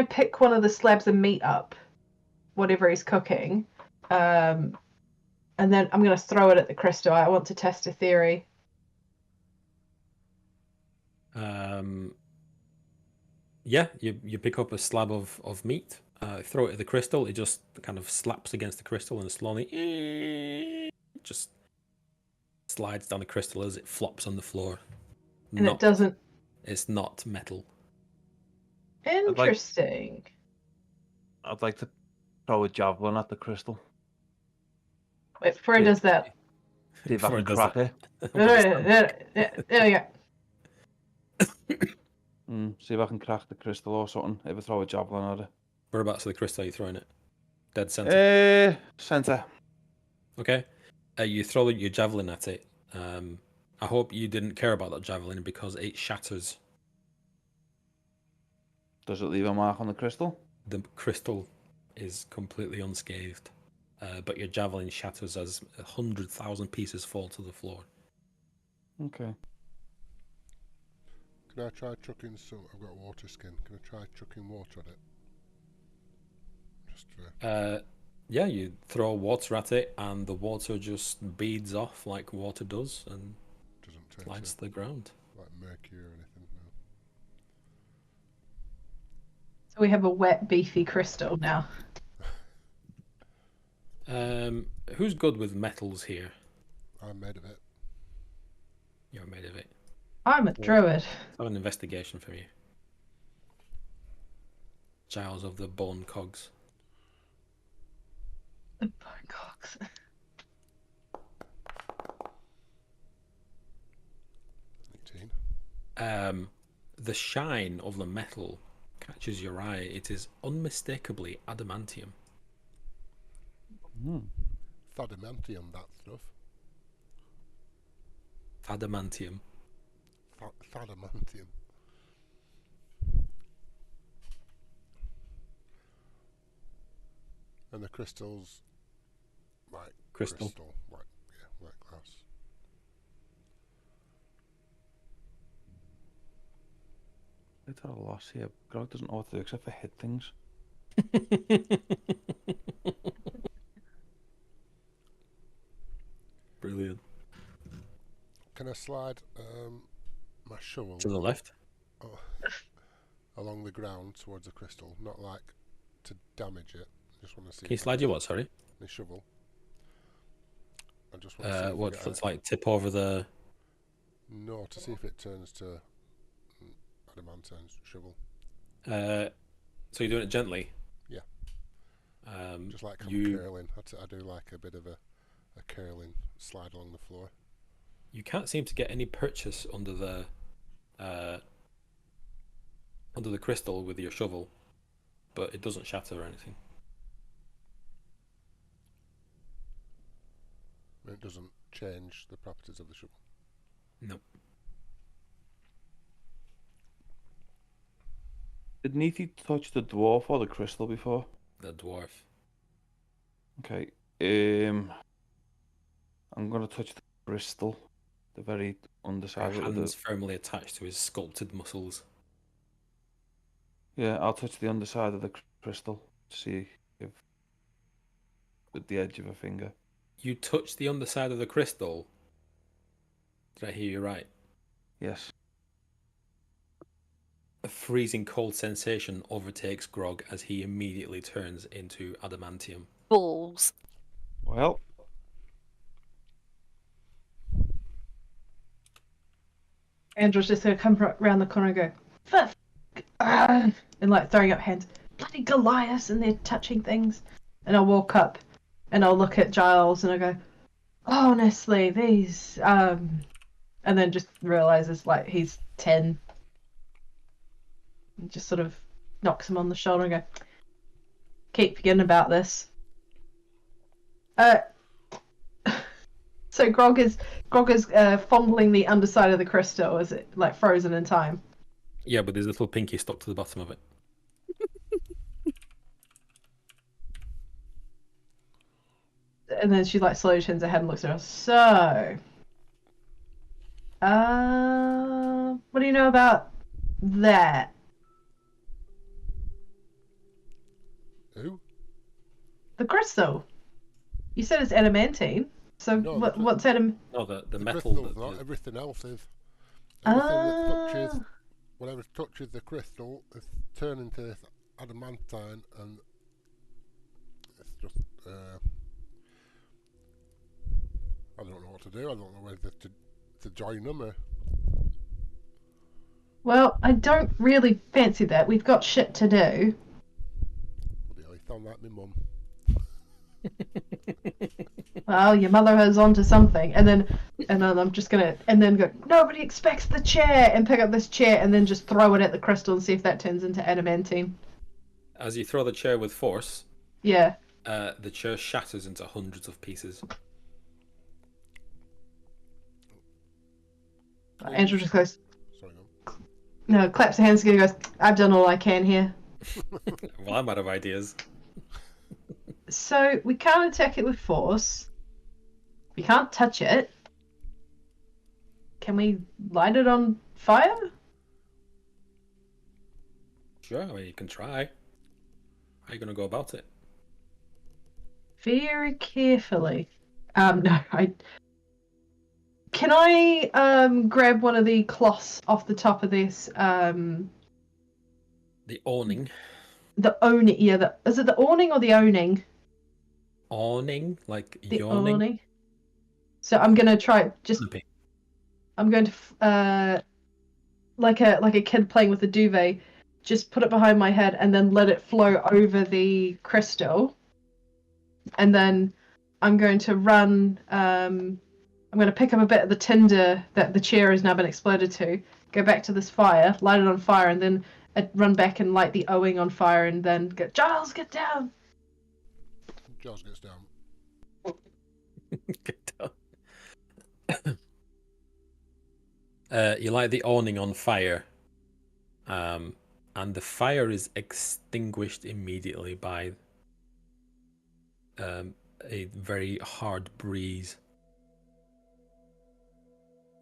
pick one of the slabs of meat up, whatever he's cooking, and then I'm gonna throw it at the crystal. I want to test a theory. Yeah, you pick up a slab of meat, throw it at the crystal. It just kind of slaps against the crystal and slowly just slides down the crystal as it flops on the floor. And it doesn't. It's not metal. Interesting. I'd like to throw a javelin at the crystal. Wait, before he does that. See if I Before can it does crack it. There you go. See if I can crack the crystal or something. If I throw a javelin at it. Whereabouts of the crystal are you throwing it? Dead center. Center. Okay. You throw your javelin at it. I hope you didn't care about that javelin because it shatters. Does it leave a mark on the crystal? The crystal is completely unscathed, but your javelin shatters as 100,000 pieces fall to the floor. Okay. Can I try chucking some? I've got water skin. Can I try chucking water at it? Just Yeah, you throw water at it, and the water just beads off like water does, and doesn't taste slides to the ground. like mercury or anything. No. So we have a wet, beefy crystal now. Who's good with metals here? I'm made of it. You're made of it. I'm a druid. Have an investigation from you. Giles of the Bone Cogs. The Barcocks. 18. The shine of the metal catches your eye. It is unmistakably adamantium. Thadamantium, that stuff. Adamantium. Thadamantium. And the crystals, like Crystal. white, yeah, white glass. It's at a loss here. Grog doesn't know what to do except for hit things. Brilliant. Can I slide my shovel To the left. along the ground towards the crystal? Not like to damage it. I just want to see. Can you slide your what, sorry? My shovel. I just want to see. If I What, get it's like tip over the... No, to see if it turns to adamantine shovel. So you're doing it gently? Yeah. Just like I'm you curling. I do like a bit of a curling slide along the floor. you can't seem to get any purchase under the crystal with your shovel, but it doesn't shatter or anything. It doesn't change the properties of the shovel. No. Did Neethi touch the dwarf or the crystal before? The dwarf. Okay. I'm gonna touch the crystal, the very underside Your of hands it. firmly attached to his sculpted muscles. Yeah, I'll touch the underside of the crystal to see if with the edge of a finger. You touch the underside of the crystal. Did I hear you right? Yes. A freezing cold sensation overtakes Grog as he immediately turns into adamantium. Balls. Well, Andrew's just gonna come round the corner and go, "For and like throwing up hands. Bloody Goliath, and they're touching things. And I'll walk up and I'll look at Giles and I go, honestly, these and then just realizes like he's 10. And just sort of knocks him on the shoulder and go, keep forgetting about this. So Grog is fondling the underside of the crystal. Is it like frozen in time? Yeah, but there's a little pinky stuck to the bottom of it. And then she like slowly turns her head and looks at us. So, what do you know about that? Who? The crystal. You said it's adamantine. So No, what's adam? No, the The metal. crystal's That, not. Everything else is. Everything that touches, Ah, whatever touches the crystal, is turned into this adamantine, and it's just. I don't know what to do. I don't know whether to join them or. well, I don't really fancy that. We've got shit to do. Bloody hell, he sound like my mum. Well, your mother is onto something, and then I'm just gonna go. Nobody expects the chair, and pick up this chair, and then just throw it at the crystal and see if that turns into adamantine. as you throw the chair with force, Yeah. the chair shatters into hundreds of pieces. Angel just goes, Sorry, no. no, claps her hands together, and goes, I've done all I can here. Well, I'm out of ideas. So we can't attack it with force. We can't touch it. Can we light it on fire? Sure, I mean, you can try. How are you going to go about it? Very carefully. No, Can I grab one of the cloths off the top of this? The awning. The awning. Yeah, is it the awning or the owning? Awning? Like The yawning? awning. So I'm gonna try just. Flipping. I'm going to like a kid playing with a duvet, just put it behind my head and then let it flow over the crystal. And then I'm going to run. I'm going to pick up a bit of the tinder that the chair has now been exploded to, go back to this fire, light it on fire, and then run back and light the owing on fire, and then go, Giles, get down! Giles gets down. Get down. You light the awning on fire, and the fire is extinguished immediately by a very hard breeze.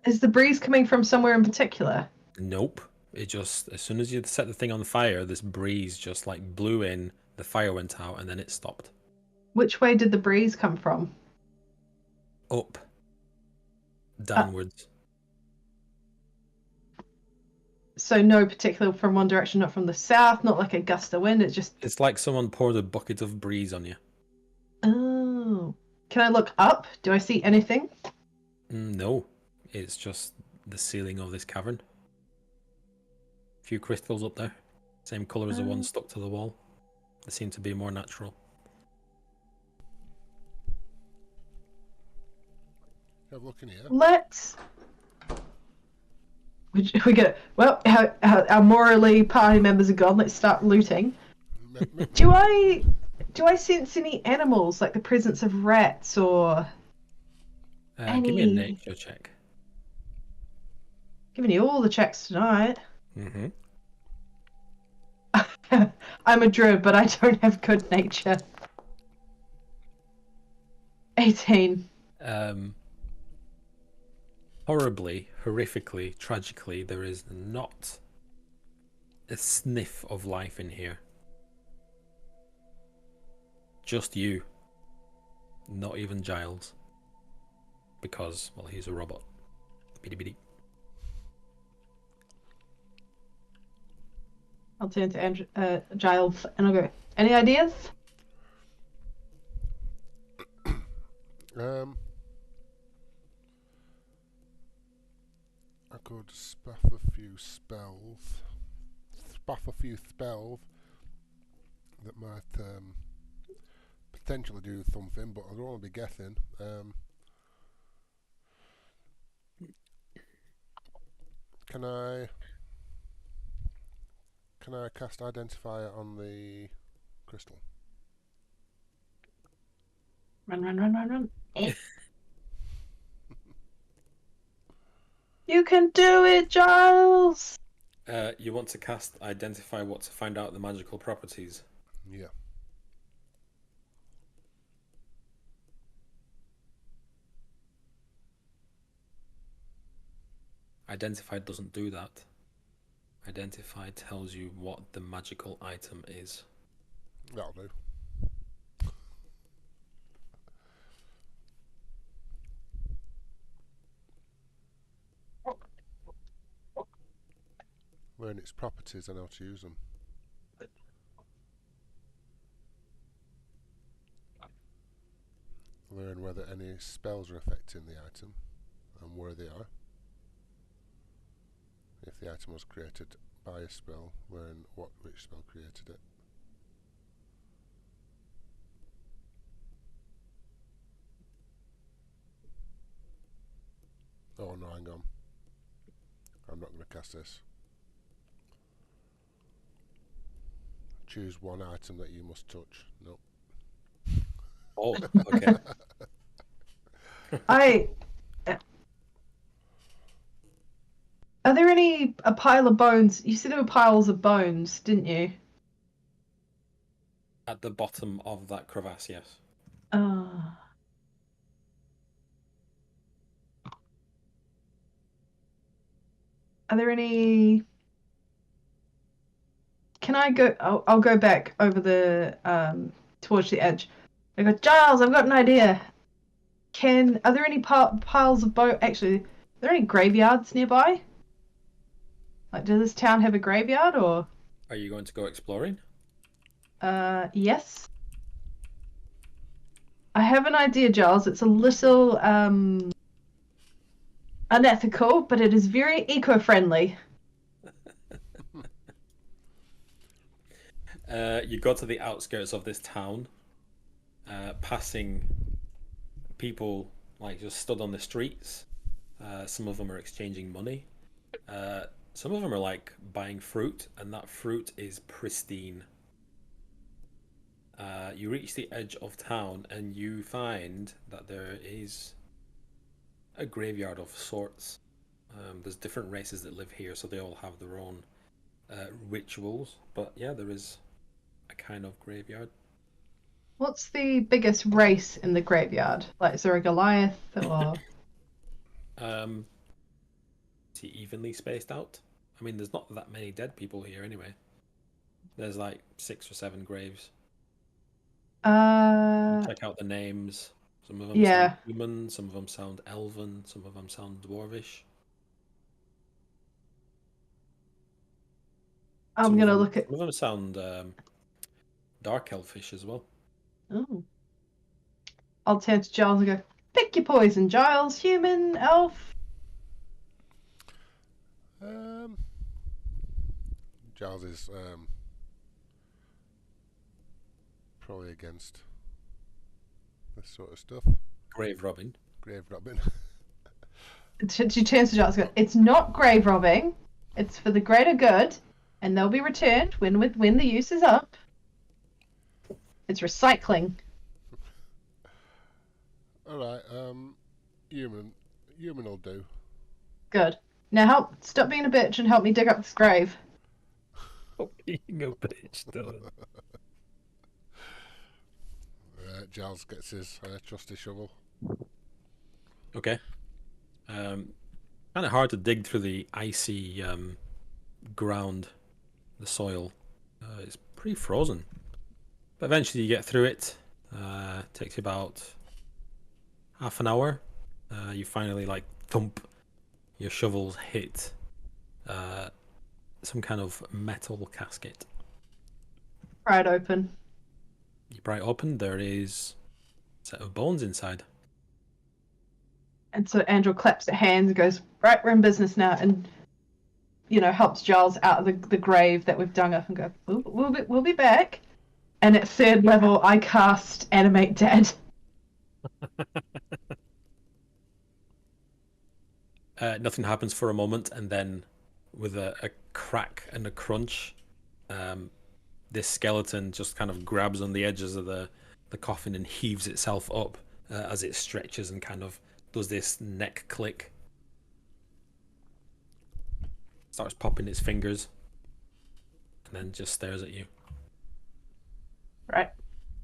Is the breeze coming from somewhere in particular? Nope. It just, as soon as you set the thing on fire, this breeze just like blew in, the fire went out, and then it stopped. Which way did the breeze come from? Up. Downwards. So no particular from one direction, not from the south, not like a gust of wind, it's just... It's like someone poured a bucket of breeze on you. Oh. Can I look up? Do I see anything? No. It's just the ceiling of this cavern. A few crystals up there. Same colour as the one stuck to the wall. They seem to be more natural. Have a look in here. Let's... We get... Well, our morally party members are gone. Let's start looting. Do I sense any animals, like the presence of rats or... Give me a nature check. Giving you all the checks tonight. Mm-hmm. I'm a druid, but I don't have good nature. 18. Horribly, horrifically, tragically, there is not a sniff of life in here. Just you. Not even Giles. Because, well, he's a robot. Biddy biddy. I'll turn to Giles and I'll go, any ideas? I could spaff a few spells. That might potentially do something, but I don't want to be guessing. Can I cast Identifier on the crystal? Run. You can do it, Giles! You want to cast Identify what to find out the magical properties? Yeah. Identify doesn't do that. Identify tells you what the magical item is. That'll do. Learn its properties and how to use them. Learn whether any spells are affecting the item and where they are. If the item was created by a spell, learn which spell created it. Oh no, hang on. I'm not going to cast this. Choose one item that you must touch. Nope. Oh, okay. Are there a pile of bones? You said there were piles of bones, didn't you? At the bottom of that crevasse, yes. Are there any? Can I go? I'll go back over the towards the edge. I go, Giles, I've got an idea. Are there any piles of bone? Actually, are there any graveyards nearby? Like, does this town have a graveyard or? Are you going to go exploring? Yes. I have an idea, Giles. It's a little unethical, but it is very eco-friendly. You go to the outskirts of this town, passing people like just stood on the streets. Some of them are exchanging money. Some of them are like buying fruit, and that fruit is pristine. You reach the edge of town and you find that there is a graveyard of sorts. There's different races that live here, so they all have their own rituals. But yeah, there is a kind of graveyard. What's the biggest race in the graveyard? Like, is there a Goliath or? Is he evenly spaced out? I mean, there's not that many dead people here anyway. There's like 6 or 7 graves. Check out the names. Some of them sound human, some of them sound elven, some of them sound dwarvish. I'm gonna look at. Some of them sound dark elfish as well. Oh. I'll turn to Giles and go, pick your poison, Giles. Human, elf. Giles is probably against this sort of stuff. Grave robbing. Grave robbing. She turns to Giles and goes, it's not grave robbing. It's for the greater good, and they'll be returned when the use is up. It's recycling. Alright, human will do. Good. Now stop being a bitch and help me dig up this grave. Stop being a bitch, Dylan. Giles gets his trusty shovel. Okay. Kind of hard to dig through the icy ground, the soil. It's pretty frozen. But eventually you get through it. Takes you about half an hour. You finally like thump. Your shovels hit some kind of metal casket. Pry it open. You pry it open. There is a set of bones inside. And so Andrew claps their hands and goes, right, we're in business now, and helps Giles out of the grave that we've dug up and go, we'll be back. And at 3rd level, I cast Animate Dead. Nothing happens for a moment, and then with a crack and a crunch, this skeleton just kind of grabs on the edges of the coffin and heaves itself up as it stretches and kind of does this neck click. Starts popping its fingers, and then just stares at you. Right.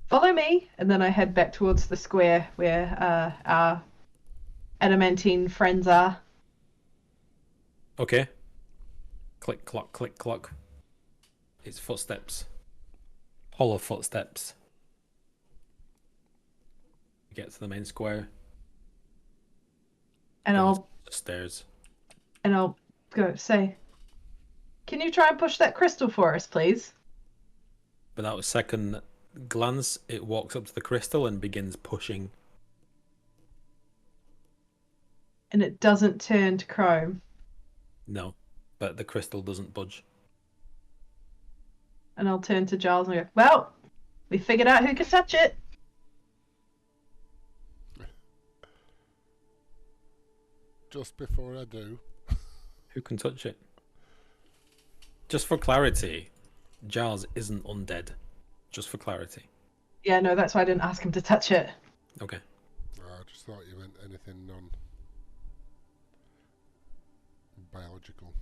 Follow me, and then I head back towards the square where our adamantine friends are. Okay. Click, clock, click, clock. It's footsteps. Hollow footsteps. You get to the main square. And Go I'll the stairs. go say, can you try and push that crystal for us, please? Without a second glance, it walks up to the crystal and begins pushing. And it doesn't turn to chrome. No, but the crystal doesn't budge. And I'll turn to Giles and go, well, we figured out who could touch it. Just before I do, Who can touch it? Just for clarity, Giles isn't undead. Just for clarity. Yeah, no, that's why I didn't ask him to touch it. Okay. I just thought you meant anything non-biological.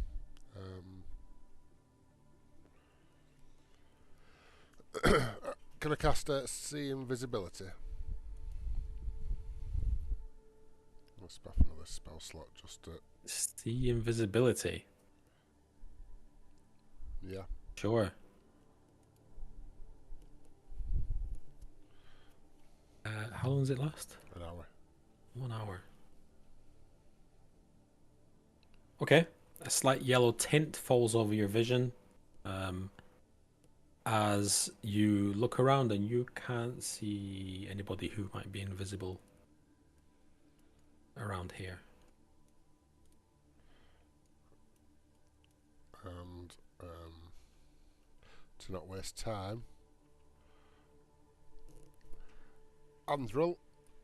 Can I cast see invisibility? I'll spell another spell slot just to... See invisibility. Yeah. Sure. How long does it last? An hour. 1 hour. Okay. A slight yellow tint falls over your vision as you look around, and you can't see anybody who might be invisible around here. And to not waste time, Andrel,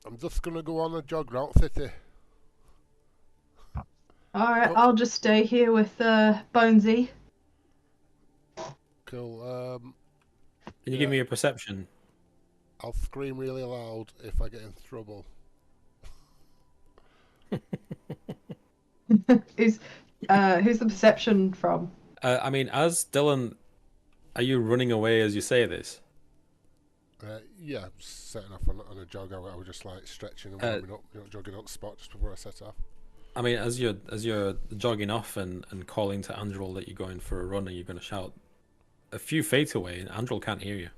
I'm just going to go on a jog round city. Alright, Oh. I'll just stay here with Bonesy. Cool. Can you give me a perception? I'll scream really loud if I get in trouble. Who's the perception from? I mean, as Dylan, are you running away as you say this? Yeah, setting off on a jog. I was just like stretching and warming up, jogging up the spot just before I set off. I mean, as you're jogging off and calling to Andrel that you're going for a run, and you're going to shout a few feet away, and Andrel can't hear you.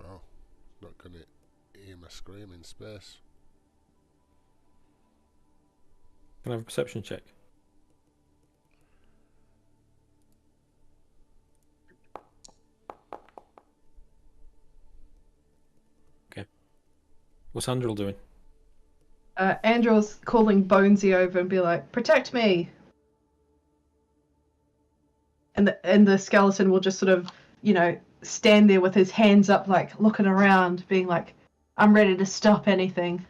Well, not going to hear my scream in space. Can I have a perception check? Okay. What's Andrel doing? Andrew's calling Bonesy over and be like, protect me. And the skeleton will just sort of, stand there with his hands up, like looking around, being like, I'm ready to stop anything.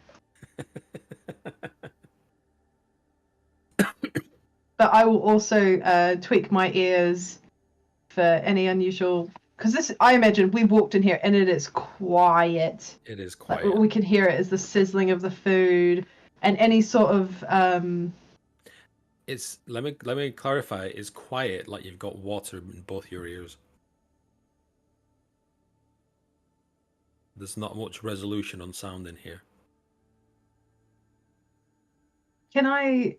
But I will also tweak my ears for any unusual, because I imagine we walked in here and it is quiet. It is Like, quiet. we can hear it as the sizzling of the food and any sort of It's let me clarify. It's quiet, like you've got water in both your ears. There's not much resolution on sound in here. Can I?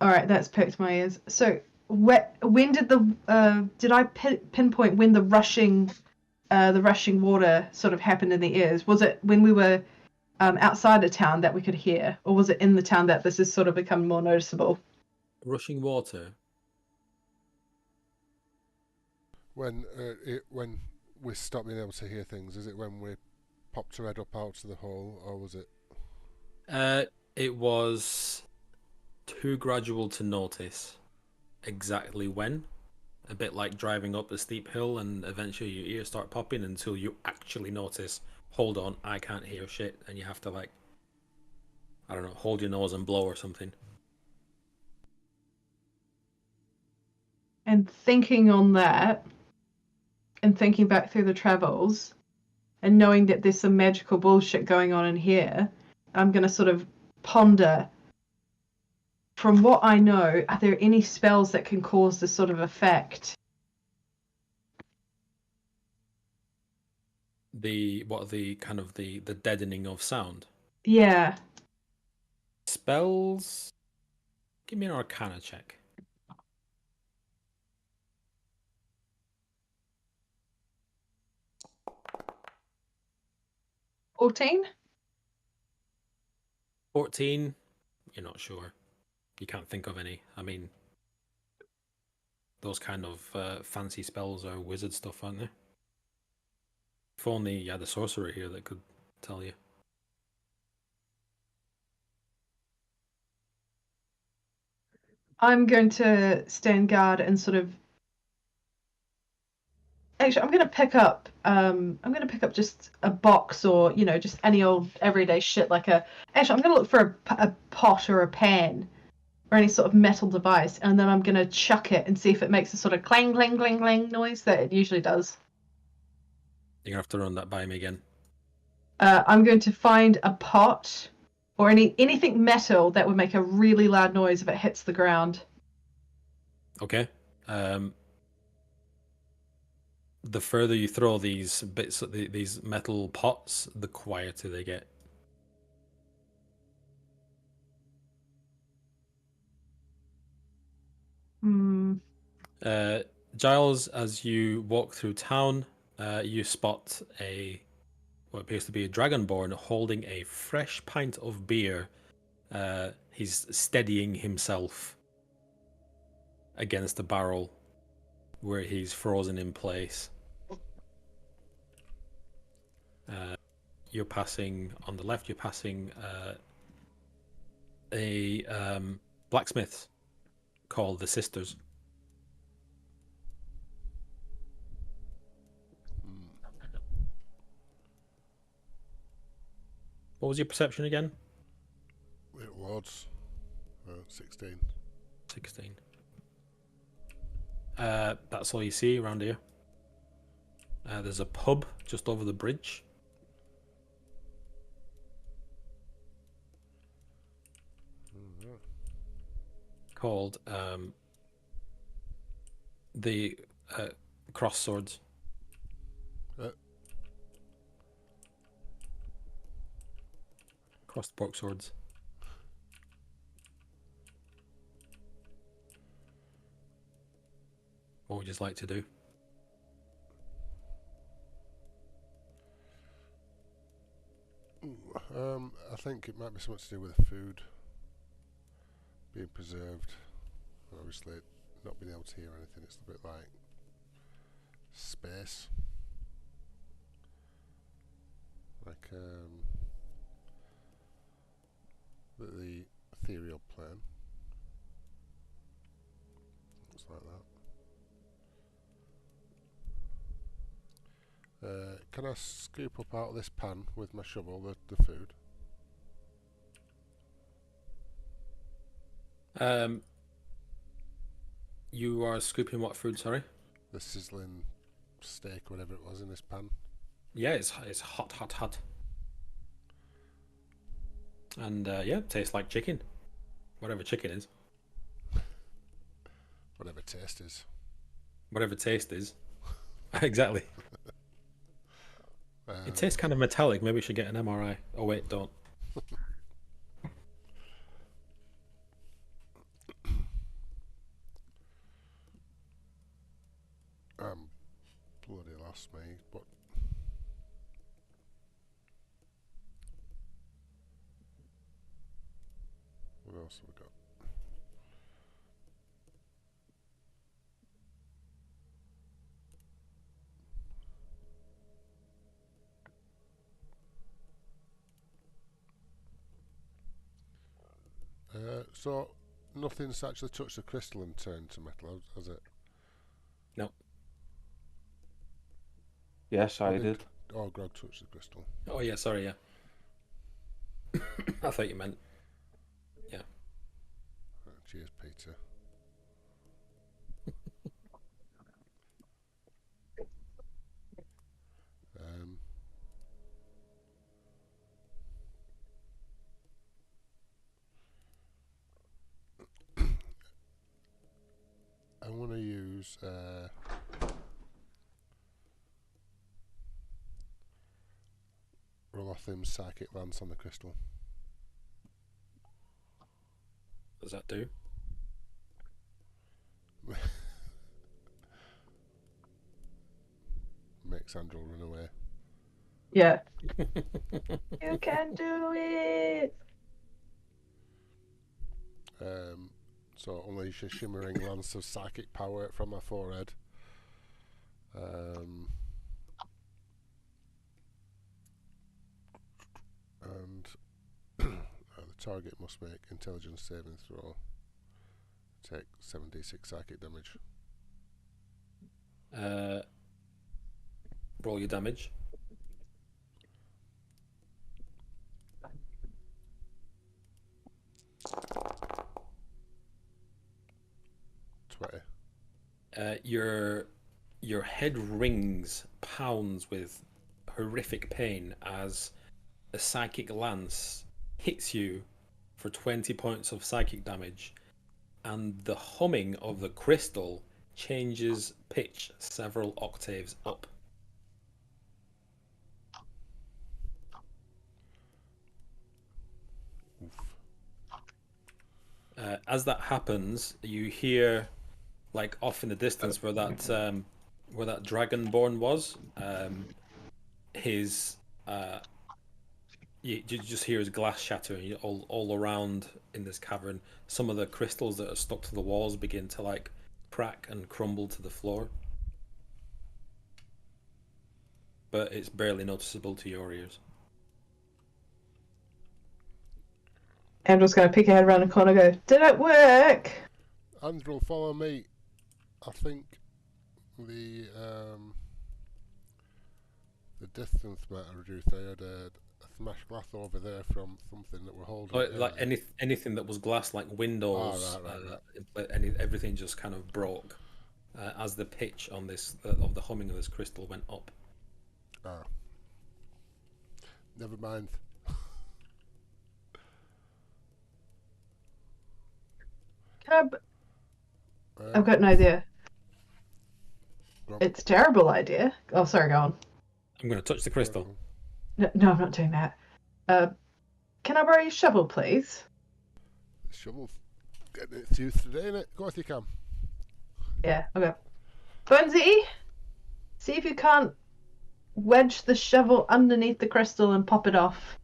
All right, that's perked my ears. So, when did did I pinpoint when the rushing water sort of happened in the ears? Was it when we were outside of town that we could hear, or was it in the town that this has sort of become more noticeable? Rushing water. When we stopped being able to hear things, is it when we popped her head up out of the hole, or was it? It was too gradual to notice exactly when. A bit like driving up a steep hill and eventually your ears start popping until you actually notice, hold on, I can't hear shit, and you have to, like, I don't know, hold your nose and blow or something. And thinking on that, and thinking back through the travels, and knowing that there's some magical bullshit going on in here, I'm going to sort of ponder, from what I know, are there any spells that can cause this sort of effect? The deadening of sound? Yeah. Spells. Give me an Arcana check. $14? 14. You're not sure. You can't think of any. I mean, those kind of fancy spells are wizard stuff, aren't they? If only you had a sorcerer here that could tell you. I'm going to stand guard and sort of. Actually, I'm going to pick up just a box or just any old everyday shit like a. Actually, I'm going to look for a pot or a pan or any sort of metal device, and then I'm going to chuck it and see if it makes a sort of clang, clang, clang, clang noise that it usually does. You're gonna have to run that by me again. I'm going to find a pot or anything metal that would make a really loud noise if it hits the ground. Okay. The further you throw these bits, these metal pots, the quieter they get. Hmm. Giles, as you walk through town, you spot what appears to be a dragonborn holding a fresh pint of beer. He's steadying himself against a barrel where he's frozen in place. You're passing on the left. You're passing a blacksmith called the Sisters. What was your perception again? It was 16. 16. That's all you see around here. There's a pub just over the bridge. Called the Cross Swords. Crossed Pork Swords. What would you like to do? I think it might be something to do with the food being preserved. Obviously, not being able to hear anything. It's a bit like space, like the ethereal plane. Looks like that. Can I scoop up out of this pan with my shovel the food? You are scooping what food, sorry? The sizzling steak, whatever it was, in this pan. Yeah, it's hot, hot, hot. And yeah, tastes like chicken. Whatever chicken is. Whatever taste is. Whatever taste is. Exactly. It tastes kind of metallic. Maybe we should get an MRI. Oh wait, don't. Bloody lost me, but what else have we got? So nothing's actually touched the crystal and turned to metal, has it? No. Yes, I did. Oh, Grog touched the crystal. Oh yeah, sorry, yeah. I thought you meant. Yeah. Cheers, Peter. I want to use roll a Drathim's psychic lance on the crystal. What does that do? Makes Andrew run away. Yeah. You can do it. So unleash a shimmering lance of psychic power from my forehead. And the target must make intelligence saving throw. Take 7d6 psychic damage. Roll your damage. Your head rings, pounds with horrific pain as a psychic lance hits you for 20 points of psychic damage, and the humming of the crystal changes pitch several octaves up. As that happens, you hear, like off in the distance where that dragonborn was, you just hear his glass shatter all around in this cavern. Some of the crystals that are stuck to the walls begin to like crack and crumble to the floor, but it's barely noticeable to your ears. Andrew's going to peek her head around the corner and go, did it work? Andrew, follow me. I think the distance might have reduced. I had a smashed glass over there from something that we're holding. Like anything that was glass, like windows, everything just kind of broke as the pitch on this of the humming of this crystal went up. Never mind. I've got an idea. It's a terrible idea. Oh, sorry, go on. I'm going to touch the crystal. No, I'm not doing that. Can I borrow your shovel, please? The shovel's getting its use today, innit? Of course you can. Yeah, okay. Bunzy, see if you can't wedge the shovel underneath the crystal and pop it off.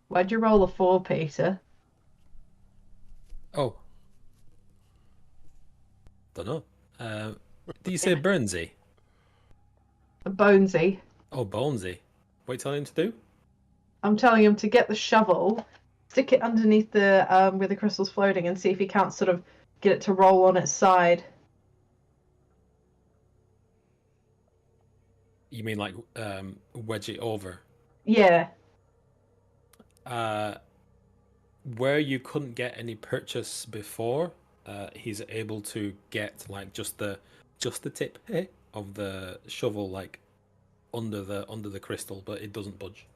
Why'd you roll a 4, Peter? Oh. Don't know. Do you say Burnsy? Bonesy. Oh, Bonesy. What are you telling him to do? I'm telling him to get the shovel, stick it underneath the where the crystal's floating, and see if he can't sort of get it to roll on its side. You mean like wedge it over? Yeah. Where you couldn't get any purchase before, he's able to get like just the tip of the shovel like under the crystal, but it doesn't budge.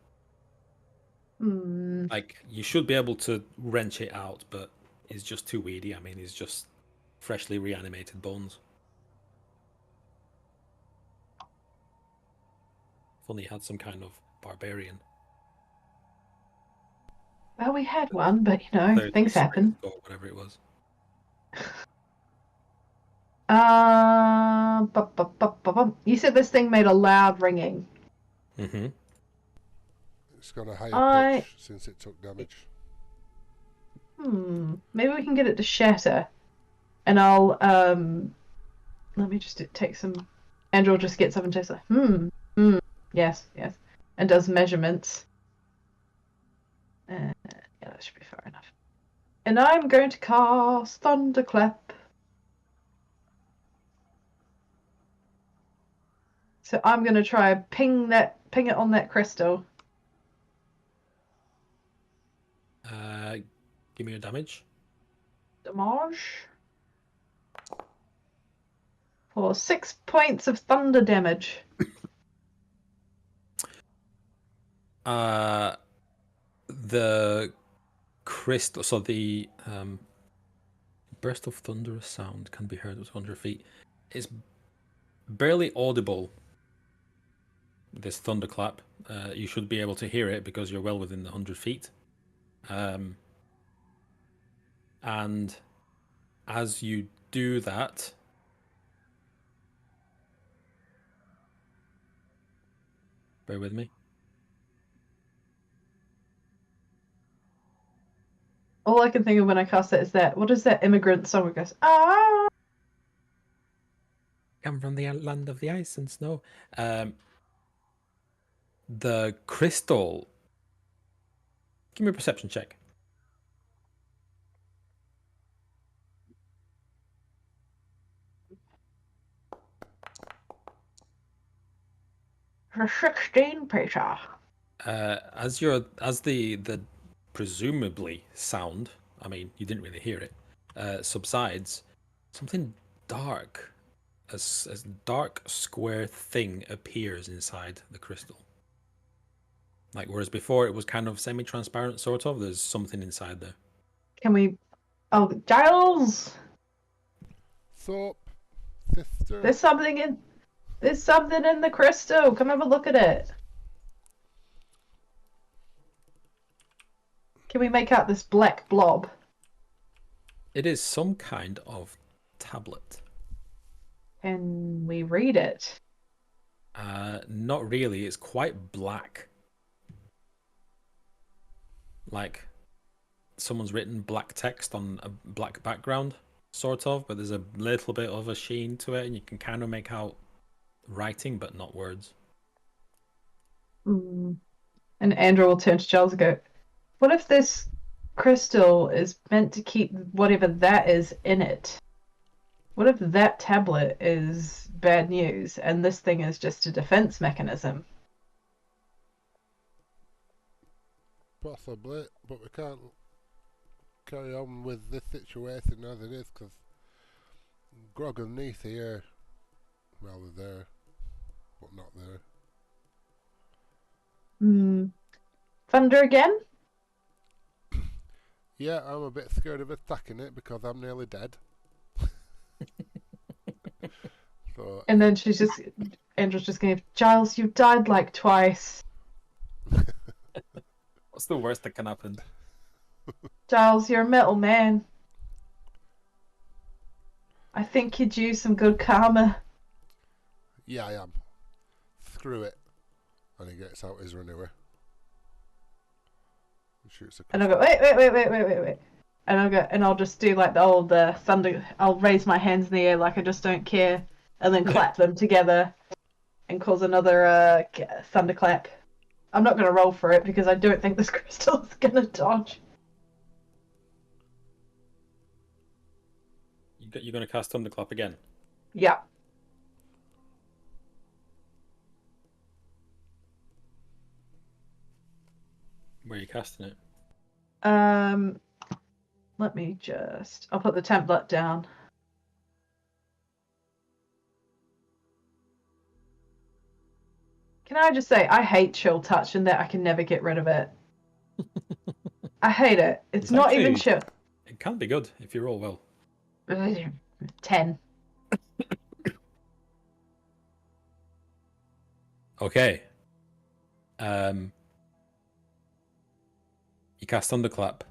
Like you should be able to wrench it out, but it's just too weedy. I mean, it's just freshly reanimated bones. If only you had some kind of barbarian. Well, we had one, but you know, things happen. Or whatever it was. You said this thing made a loud ringing. Mm-hmm. It's got a higher pitch since it took damage. Maybe we can get it to shatter. And I'll let me just take some. Andrew just gets up and takes yes, and does measurements. Yeah, that should be far enough. And I'm going to cast Thunderclap. So I'm going to try ping it on that crystal. Give me your damage. Damage. For 6 points of thunder damage. The crystal, so the burst of thunderous sound can be heard at 100 feet. It's barely audible, this thunderclap. You should be able to hear it because you're well within the 100 feet. And as you do that, bear with me. All I can think of when I cast it is that, what is that immigrant song that goes, ah? Come from the land of the ice and snow. The crystal. Give me a perception check. For 16, Peter. As the presumably sound, I mean, you didn't really hear it, subsides, something dark, a dark square thing appears inside the crystal. Like, whereas before it was kind of semi-transparent, sort of, there's something inside there. Can we... Oh, Giles! Thorpe, sister. There's something in the crystal. Come have a look at it. Can we make out this black blob? It is some kind of tablet. Can we read it? Not really. It's quite black. Like someone's written black text on a black background, sort of, but there's a little bit of a sheen to it, and you can kind of make out writing, but not words. And Andrew will turn to Giles and go, what if this crystal is meant to keep whatever that is in it? What if that tablet is bad news and this thing is just a defense mechanism? Possibly, but we can't carry on with this situation as it is, because Grog and Neath here, well, they're there, but not there. Thunder again? Yeah, I'm a bit scared of attacking it because I'm nearly dead. So, And then Andrew's just going, Giles, you've died like twice. What's the worst that can happen? Giles, you're a metal man. I think you'd use some good karma. yeah, I am. Screw it. And he gets out his renewer. And shoots a And I'll go, wait. And I'll just do like the old thunder. I'll raise my hands in the air like I just don't care, and then clap them together, and cause another thunderclap. I'm not going to roll for it because I don't think this crystal is going to dodge. You're going to cast Thunderclap again? Yeah. Where are you casting it? Let me just... I'll put the template down. Can I just say, I hate chill touch and that I can never get rid of it. I hate it. It's not actually, even chill. It can be good if you roll well. 10. Okay. You cast Thunderclap.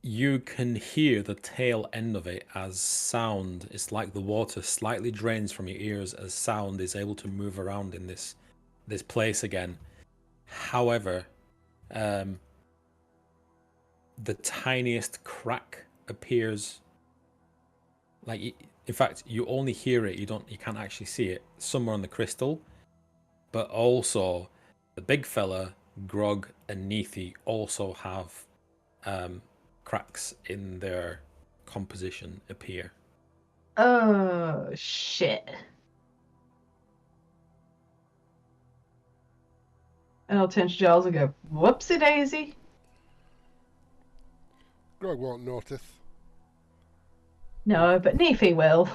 You can hear the tail end of it as sound. It's like the water slightly drains from your ears as sound is able to move around in this place again. However, the tiniest crack appears. Like, in fact, you only hear it. You can't actually see it somewhere on the crystal. But also, the big fella, Grog, and Neethi also have cracks in their composition appear. Oh, shit. And I'll turn to Giles and go, whoopsie daisy. Grog won't notice. No, but Neefi will.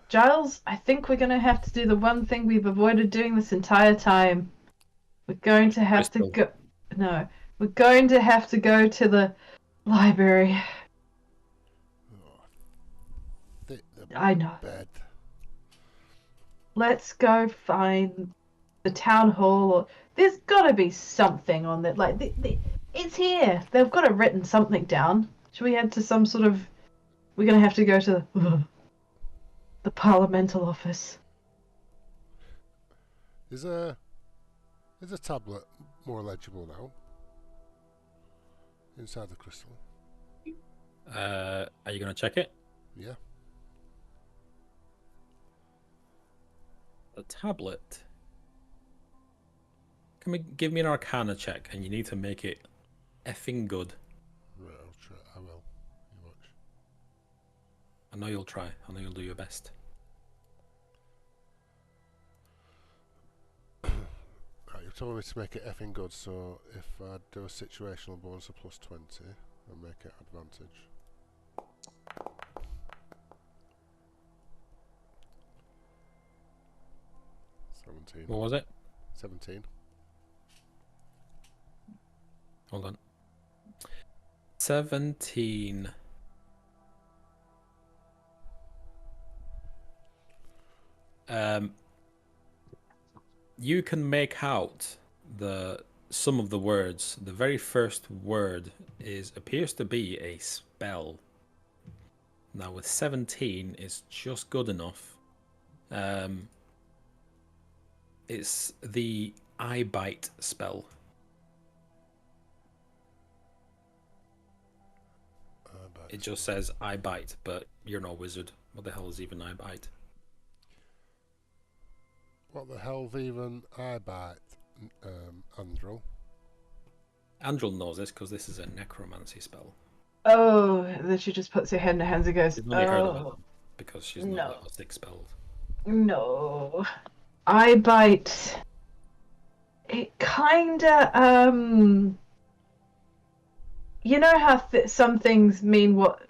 Giles, I think we're going to have to do the one thing we've avoided doing this entire time. We're going to have to go... No. We're going to have to go to the library. Oh, I know. Bed. let's go find the town hall. Or there's got to be something on that. Like, it's here. They've got it written something down. Should we head to some sort of... We're going to have to go to the Parliamental office. Is a tablet more legible now? Inside the crystal? Are you going to check it? Yeah. The tablet. Give me an Arcana check, and you need to make it effing good. Right, I'll try. I will. You watch. I know you'll try. I know you'll do your best. Right, you're telling me to make it effing good, so if I do a situational bonus of +20, I'll make it advantage. What was it? 17. Hold on. 17. You can make out some of the words. The very first word appears to be a spell. Now with 17 is just good enough. It's the eye bite spell. It just says eye bite, but you're no wizard. What the hell is even eye bite? What the hell's even eye bite, Andrew? Andrel knows this because this is a necromancy spell. Oh, then she just puts her head in her hands and goes, She's only heard about oh, them because she's not no. level 6 spelled. No. Eye bite. It kinda, you know how some things mean what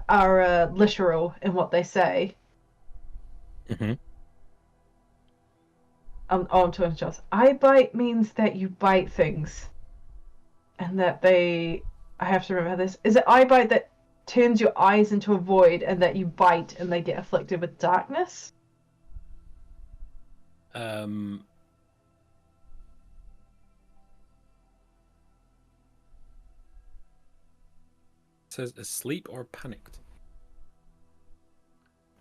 are literal in what they say? Mm-hmm. I'm talking to Joss. Eye bite means that you bite things. And that I have to remember this. Is it eye bite that turns your eyes into a void and that you bite and they get afflicted with darkness? Says asleep or panicked.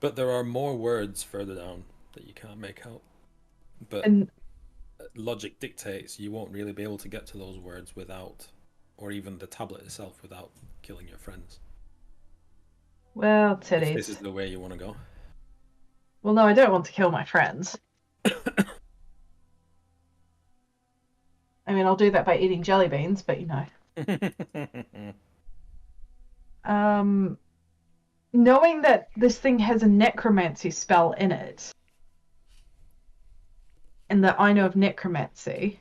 But there are more words further down that you can't make out. But logic dictates you won't really be able to get to those words without, or even the tablet itself, without killing your friends. Well, If titties. this is the way you want to go. Well, no, I don't want to kill my friends. I mean, I'll do that by eating jelly beans, but you know. Knowing that this thing has a necromancy spell in it, and that I know of necromancy,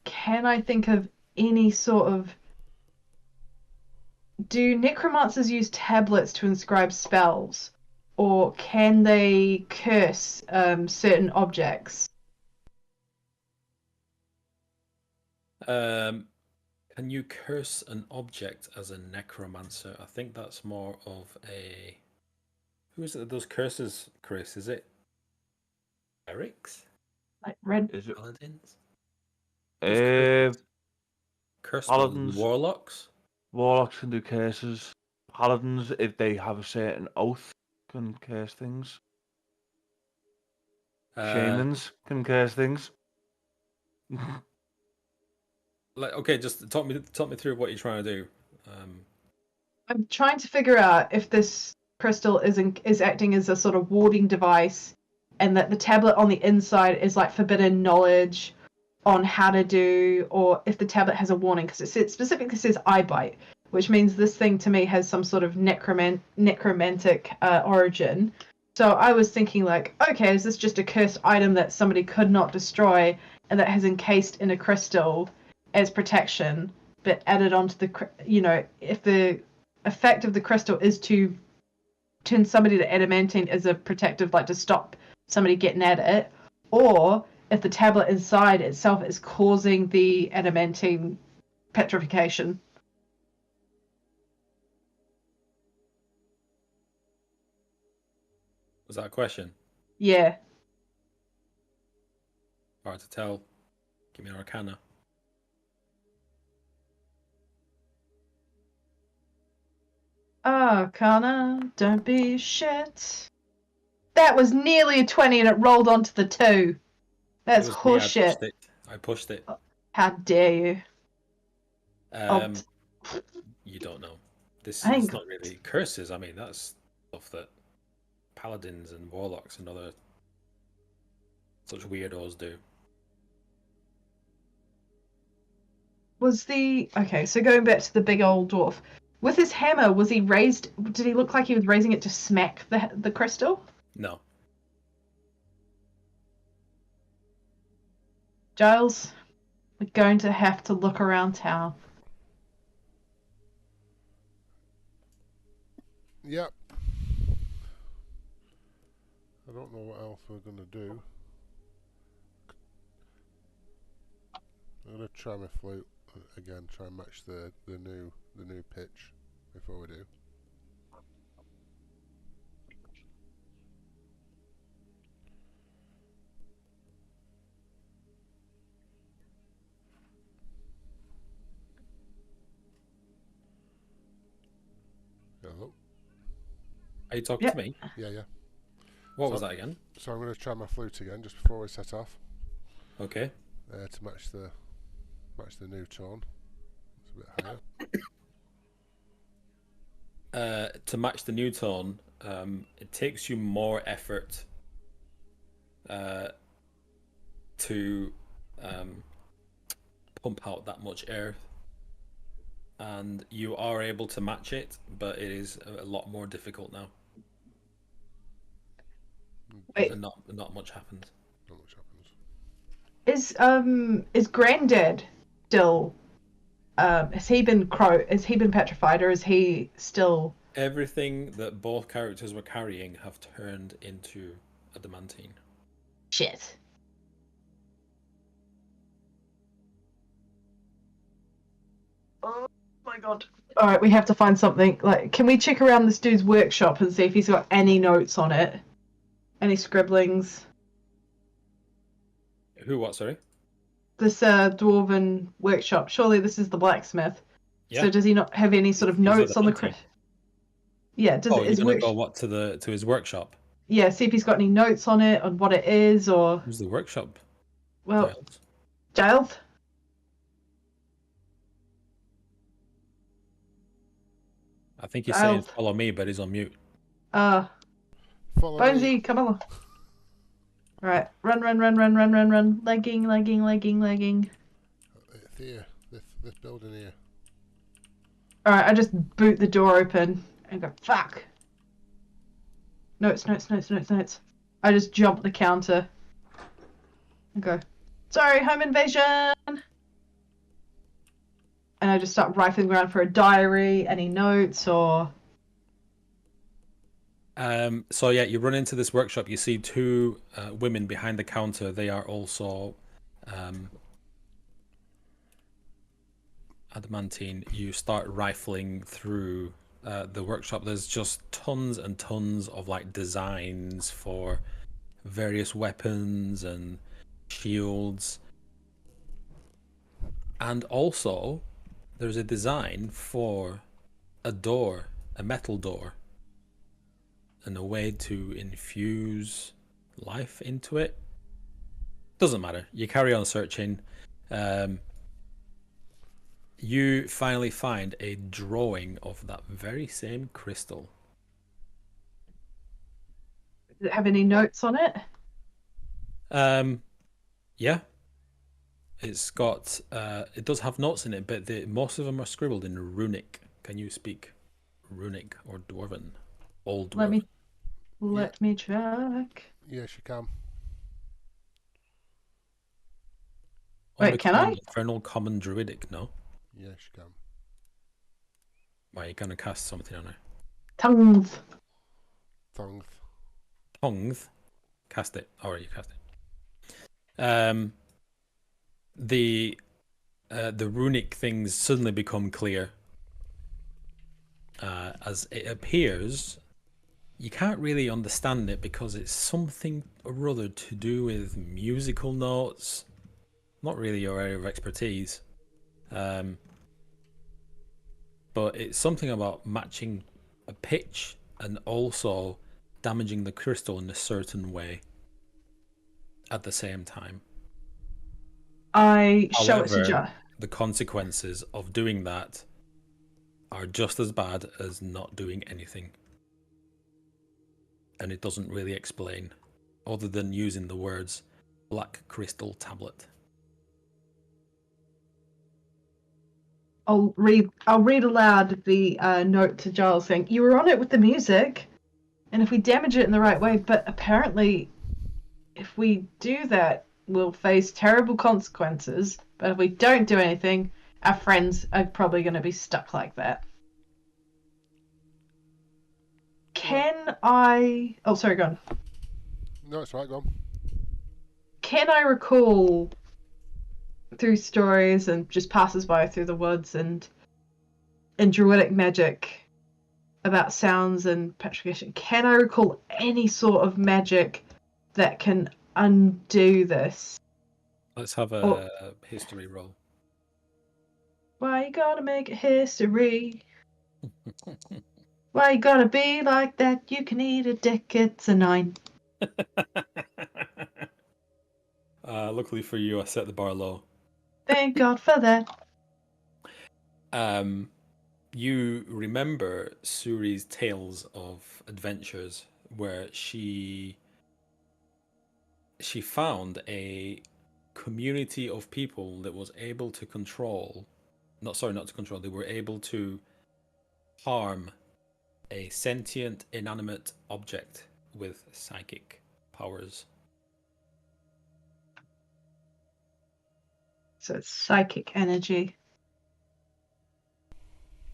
can I think of any sort of... Do necromancers use tablets to inscribe spells? Or can they curse certain objects? Can you curse an object as a necromancer? I think that's more of a... Who is it that does curses, Chris? Is it Eric's? Like red... Is it? Paladins? Curse Paladins. warlocks? Warlocks can do curses. Paladins, if they have a certain oath, can curse things. Shamans can curse things. Like, okay, just talk me through what you're trying to do. I'm trying to figure out if this crystal is acting as a sort of warding device, and that the tablet on the inside is like forbidden knowledge on how to do, or if the tablet has a warning, because it specifically says eye bite, which means this thing to me has some sort of necromantic origin. So I was thinking like, okay, is this just a cursed item that somebody could not destroy and that has encased in a crystal as protection, but added onto the, you know, if the effect of the crystal is to turn somebody to adamantine as a protective, like to stop somebody getting at it, or if the tablet inside itself is causing the adamantine petrification. Was that a question? Yeah. Hard to tell. Give me an Arcana. Arcana, don't be shit. That was nearly a 20 and it rolled onto the 2. That's It was me. horseshit. I pushed it. How dare you? You don't know. This I is think- not really curses. I mean, that's stuff that paladins and warlocks and other such weirdos do. Was the okay? So going back to the big old dwarf, with his hammer, was he raised? Did he look like he was raising it to smack the crystal? No. Giles, we're going to have to look around town. Yep. I don't know what else we're gonna do. I'm gonna try my flute again. Try and match the new pitch before we do. Hello. Are you talking Yep. to me? Yeah. What was that again? So I'm gonna try my flute again just before we set off. Okay. To match the new tone. It's a bit higher. To match the new tone, it takes you more effort to pump out that much air, and you are able to match it, but it is a lot more difficult now. Wait. And not much happens. Not much happens. Is Granddad still? Has he been petrified, or is he still? Everything that both characters were carrying have turned into adamantine. Shit. Oh my god. Alright, we have to find something. Like, can we check around this dude's workshop and see if he's got any notes on it? Any scribblings? Who? What? Sorry. This dwarven workshop. Surely this is the blacksmith. Yeah. So does he not have any sort of He's notes on the adamantine. Yeah, does Oh, it you're his gonna work... go what to his workshop? Yeah, see if he's got any notes on it, on what it is, or Who's the workshop? well, Giles? Giles? I think he's saying Giles. follow me, but he's on mute. Follow me. Bonesy, come on. Alright, run. Lagging. It's here. This building here. Alright, I just boot the door open and go, fuck. Notes. I just jump the counter and go, sorry, home invasion. And I just start rifling around for a diary, any notes, or... So yeah, you run into this workshop. You see two women behind the counter. They are also adamantine. You start rifling through the workshop. There's just tons and tons of like designs for various weapons and shields, and also there's a design for a door, a metal door, and a way to infuse life into it. Doesn't matter. You carry on searching. You finally find a drawing of that very same crystal. Does it have any notes on it? Yeah. It's got it does have notes in it, but most of them are scribbled in runic. Can you speak runic or dwarven? Old dwarven. Let me check. Yes, you can. Wait, can I? Infernal common druidic, no? Yes, you can. Why, you gonna cast something on her? Tongues. Tongues? Cast it. Alright, you cast it. The runic things suddenly become clear as it appears you can't really understand it because it's something or other to do with musical notes. Not really your area of expertise. But it's something about matching a pitch and also damaging the crystal in a certain way at the same time. I show it to However, Jar. the consequences of doing that are just as bad as not doing anything. And it doesn't really explain, other than using the words black crystal tablet. I'll read aloud the note to Giles saying, "You were on it with the music, and if we damage it in the right way, but apparently if we do that, we'll face terrible consequences. But if we don't do anything, our friends are probably going to be stuck like that." Can I... Oh, sorry, go on. No, it's right, go on. Can I recall through stories and just passers-by through the woods and in druidic magic about sounds and petrification, can I recall any sort of magic that can undo this? Let's have a history roll. Why you gotta make it history? Why you gotta be like that? You can eat a dick, it's a 9. Luckily for you, I set the bar low. Thank God for that. You remember Suri's tales of adventures where she found a community of people that was able to control, not to control, they were able to harm a sentient, inanimate object with psychic powers. So it's psychic energy.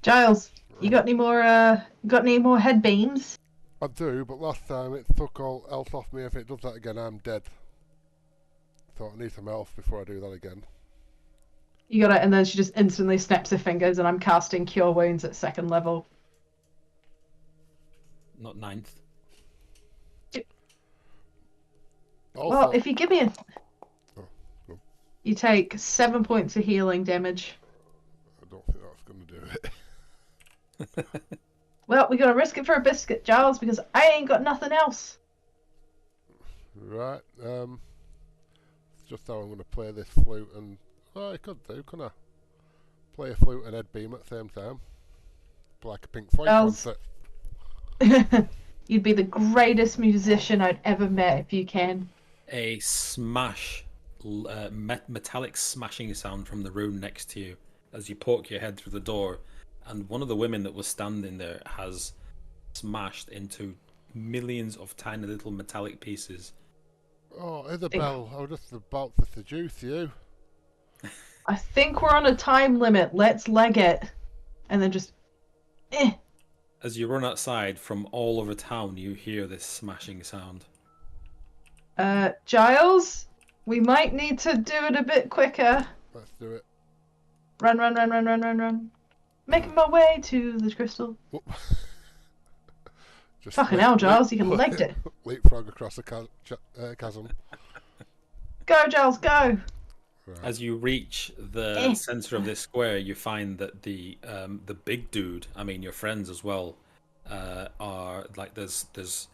Giles, you got any more head beams? I do, but last time it took all else off me. If it does that again, I'm dead. So I need some health before I do that again. You got it, and then she just instantly snaps her fingers, and I'm casting Cure Wounds at 2nd level. Not 9th. Also, Well, if you give me a... Oh, no. You take 7 points of healing damage. I don't think that's going to do it. Well, we gotta risk it for a biscuit, Giles, because I ain't got nothing else. Right, it's just how I'm going to play this flute and... Oh, I could do, couldn't I? Play a flute and head beam at the same time. Like a Pink Floyd Giles. concert. You'd be the greatest musician I'd ever met if you can. A smash, metallic smashing sound from the room next to you as you poke your head through the door, and one of the women that was standing there has smashed into millions of tiny little metallic pieces. Oh, Isabel, I was just about to seduce you. I think we're on a time limit. Let's leg it. And then just... As you run outside from all over town, you hear this smashing sound. Giles, we might need to do it a bit quicker. Let's do it. Run. Making my way to the crystal. Just Fucking hell, Giles, you can legged it. Leapfrog across the chasm. Go, Giles, go! Right. As you reach the center of this square, you find that the big dude, I mean your friends as well, are like there's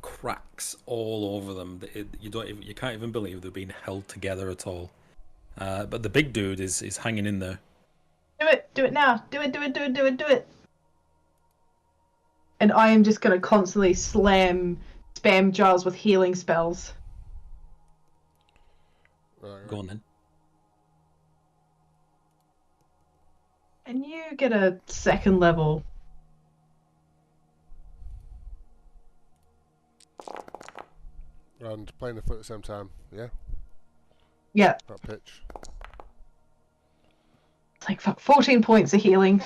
cracks all over them. You can't even believe they're being held together at all. But the big dude is hanging in there. Do it now. Do it. And I am just gonna constantly spam Giles with healing spells. Right. Go on then. And you get a 2nd level. And playing the flute at the same time, yeah? Yeah, That pitch. it's like 14 points of healing.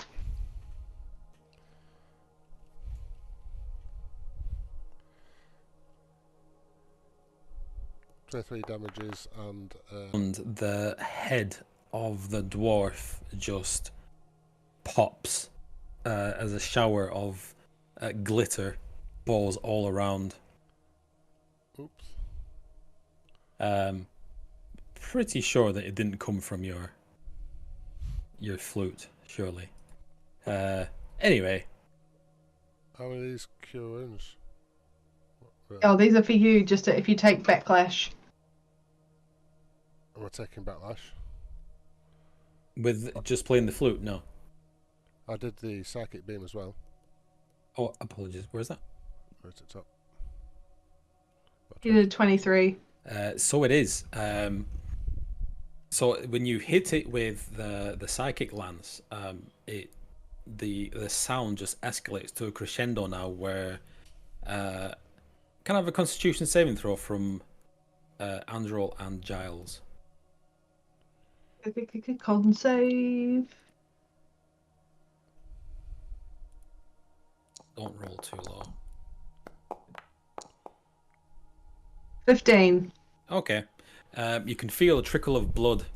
Three damages and... And the head of the dwarf just pops as a shower of glitter balls all around. Oops. Pretty sure that it didn't come from your flute, surely. Anyway. How are these cure wounds? Oh, these are for you, just if you take backlash. Am I taking backlash? With just playing the flute? No. I did the psychic beam as well. Oh, apologies. Where's that? Right at the top. You did 23. So it is. So when you hit it with the psychic lance, the sound just escalates to a crescendo now, where can I have a Constitution saving throw from Androl and Giles? Con save. Don't roll too low. 15. Okay. You can feel a trickle of blood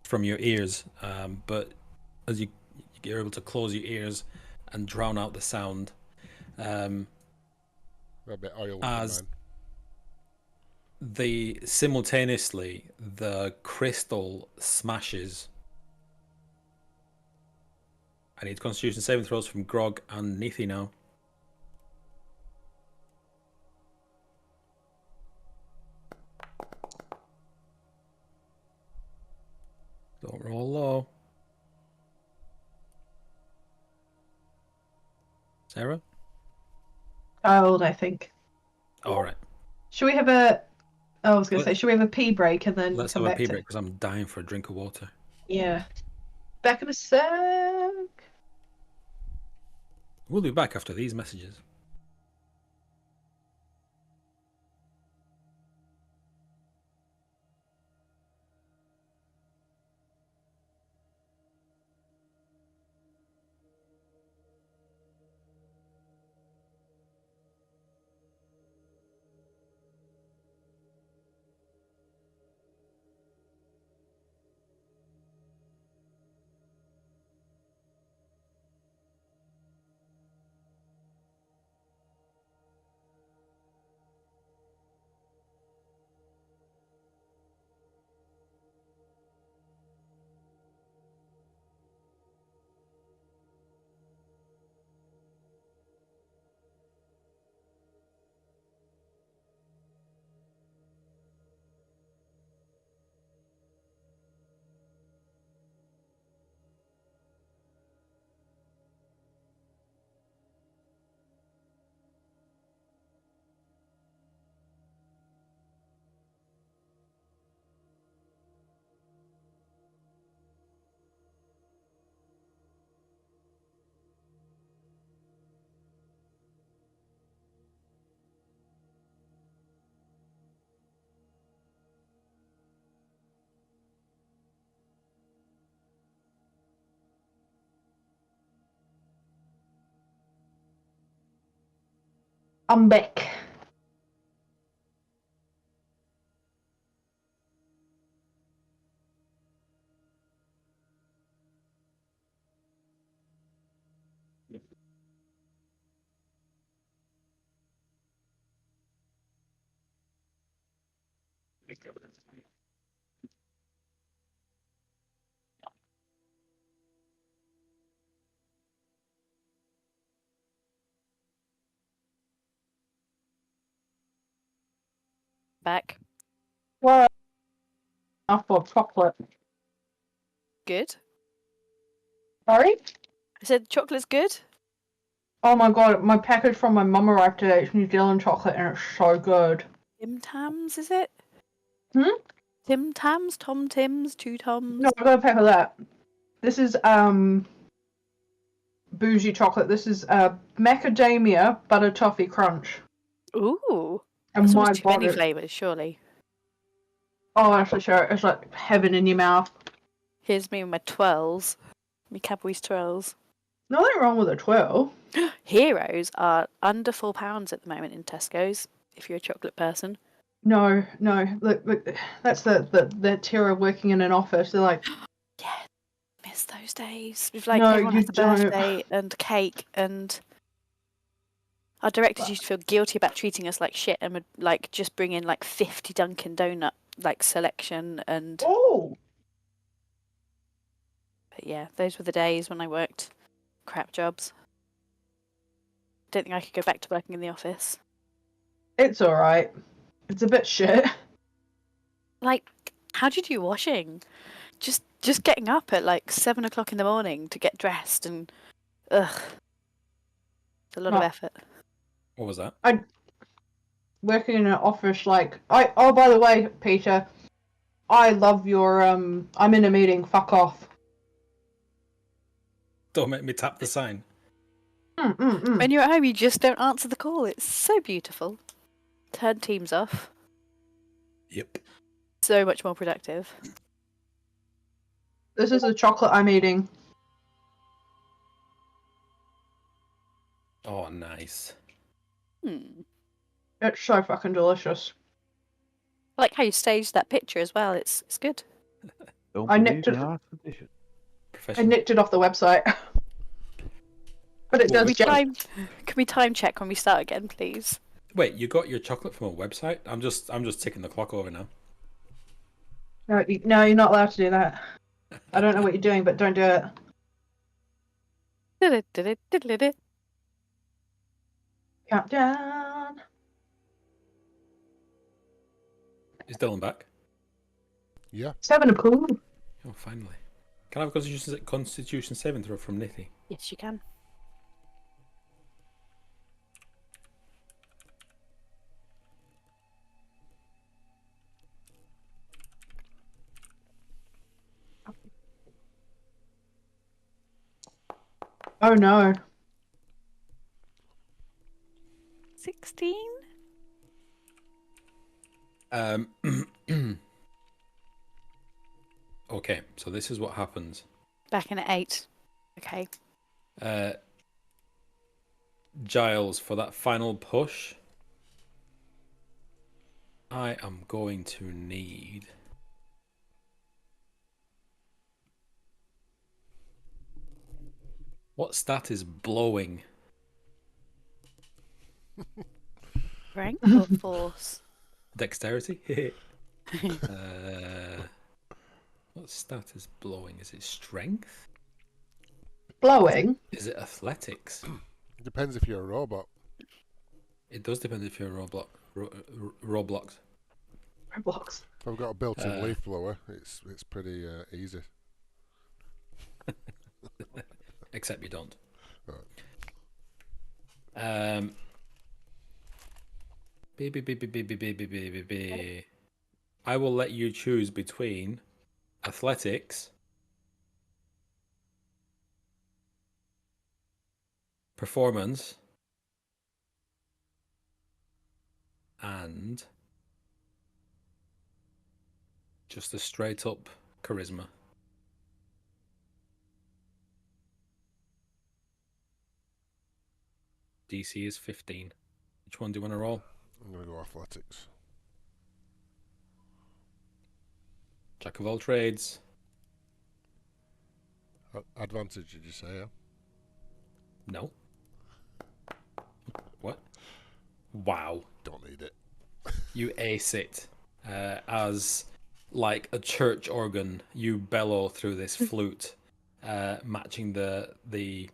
from your ears, but as you're able to close your ears and drown out the sound. A bit oil As mine. simultaneously the crystal smashes. I need Constitution saving throws from Grog and Nethi now. Don't roll low. Sarah? Child, I think. All right. Should we have a... Oh, I was going to say, should we have a pee break and then Let's come have a back pee to... break because I'm dying for a drink of water. Yeah. Back in a sec. We'll be back after these messages. I'm back. Back. Well, for chocolate. Good. Sorry? I said chocolate's good. Oh my god, my package from my mum arrived today. It's New Zealand chocolate and it's so good. Tim Tams, is it? Hmm? Tim Tams? Tom Tims? Two Toms? No, I got a pack of that. This is bougie chocolate. This is macadamia butter toffee crunch. Ooh. And That's my almost too many god, flavours, surely. oh, honestly, sure, it's like heaven in your mouth. Here's me with my twirls. My Cadbury's twirls. Nothing wrong with a 12. Heroes are under £4 at the moment in Tesco's, if you're a chocolate person. No. Look, that's the terror working in an office. They're like, Yeah, miss those days. With like No, everyone you has a don't. birthday and cake and Our directors used to feel guilty about treating us like shit and would like just bring in like 50 Dunkin' Donut like selection and. Oh, But yeah, those were the days when I worked crap jobs. Don't think I could go back to working in the office. it's alright. It's a bit shit. Like, how do you do washing? Just getting up at like 7 o'clock in the morning to get dressed and ugh. It's a lot of effort. What was that? Working in an office, like oh, by the way, Peter, I love your I'm in a meeting, fuck off. Don't make me tap the sign. When you're at home, you just don't answer the call. It's so beautiful. Turn Teams off. Yep. So much more productive. This is the chocolate I'm eating. Oh, nice. It's so fucking delicious. I like how you staged that picture as well. It's good. Don't I believe nicked in it. our tradition. I Professional. nicked it off the website. But it does Can we time check when we start again, please? Wait, you got your chocolate from a website? I'm just ticking the clock over now. No, you're not allowed to do that. I don't know what you're doing, but don't do it. Countdown. Is Dylan back? Yeah. 7 o'clock. Oh, finally. Can I have a Constitution saving throw from Nithy? Yes, you can. Oh no. 16? Okay, so this is what happens. Back in at 8. Okay. Giles, for that final push, I am going to need... What stat is blowing? Strength or force? Dexterity? What stat is blowing? Is it strength? Blowing? Is it athletics? It depends if you're a robot. It does depend if you're a Roblox. Roblox. If I've got a built-in leaf blower, it's pretty easy. Except you don't. Right. I will let you choose between athletics, performance, and just a straight up charisma. DC is 15. Which one do you want to roll? I'm going to go athletics. Jack of all trades. Advantage, did you say, yeah? No. What? Wow. Don't need it. You ace it. As like a church organ, you bellow through this flute, matching the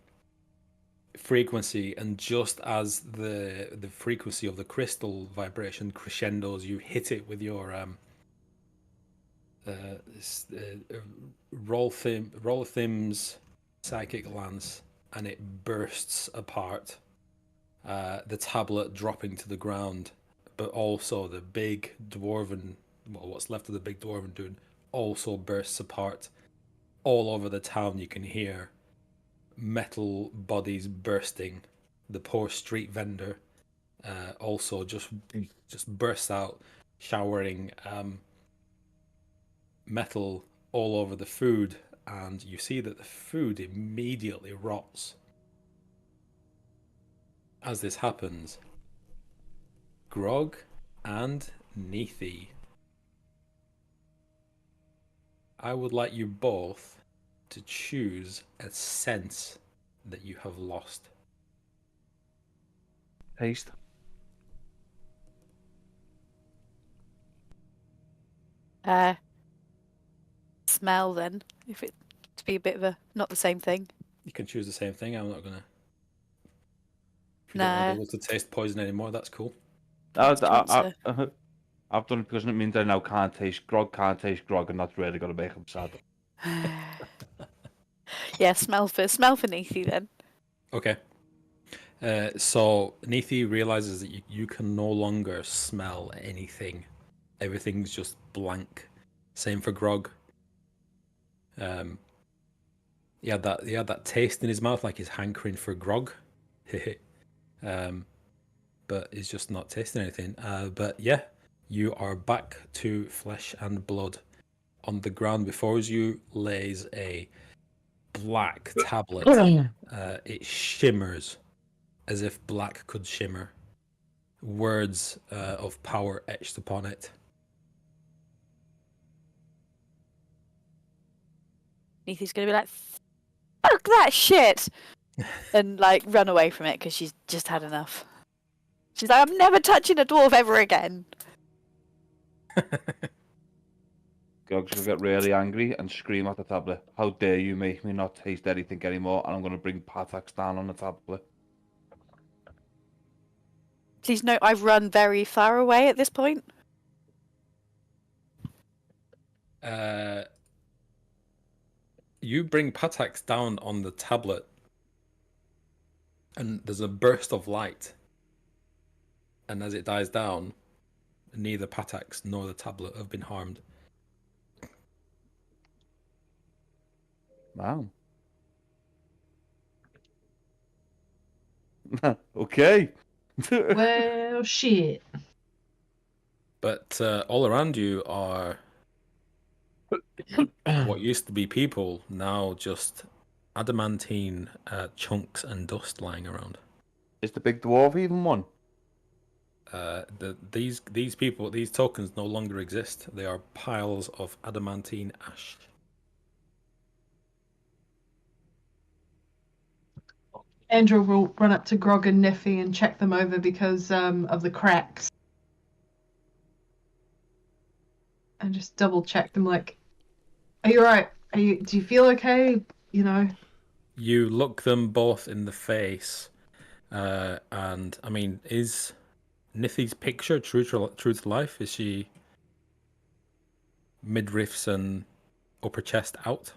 frequency, and just as the frequency of the crystal vibration crescendos, you hit it with your Rolthim's psychic lance, and it bursts apart. The tablet dropping to the ground, but also the big dwarven, well, what's left of the big dwarven dude, also bursts apart. All over the town you can hear metal bodies bursting. The poor street vendor also just bursts out, showering metal all over the food, and you see that the food immediately rots. As this happens, Grog and Nethi, I would like you both to choose a sense that you have lost. Taste. Smell then, if it to be a bit of a not the same thing. You can choose the same thing. I'm not gonna. If you don't want to Nah. be able to taste poison anymore, that's cool. I, Do you want I, to- I've done it because it means I now can't taste grog, and that's really gonna make him sad. Yeah, smell for Neethi then. Okay. So Neethi realizes that you can no longer smell anything. Everything's just blank. Same for Grog. He had that taste in his mouth, like he's hankering for grog. But he's just not tasting anything. But yeah, you are back to flesh and blood. On the ground before you lays a black tablet. It shimmers as if black could shimmer. Words of power etched upon it. Neethi's gonna be like, "Fuck that shit," and like run away from it because she's just had enough. She's like, "I'm never touching a dwarf ever again." Grog's gonna get really angry and scream at the tablet. How dare you make me not taste anything anymore? And I'm gonna bring Patax down on the tablet. Please note, I've run very far away at this point. You bring Patax down on the tablet, and there's a burst of light. And as it dies down, neither Patax nor the tablet have been harmed. Wow. Okay. Well, shit. But all around you are what used to be people, now just adamantine chunks and dust lying around. Is the big dwarf even one? These people, these tokens no longer exist. They are piles of adamantine ash. Andrew will run up to Grog and Niffy and check them over because of the cracks. And just double check them like, are you alright? Do you feel okay? You know? You look them both in the face, and I mean, is Nithi's picture true to life? Is she midriffs and upper chest out?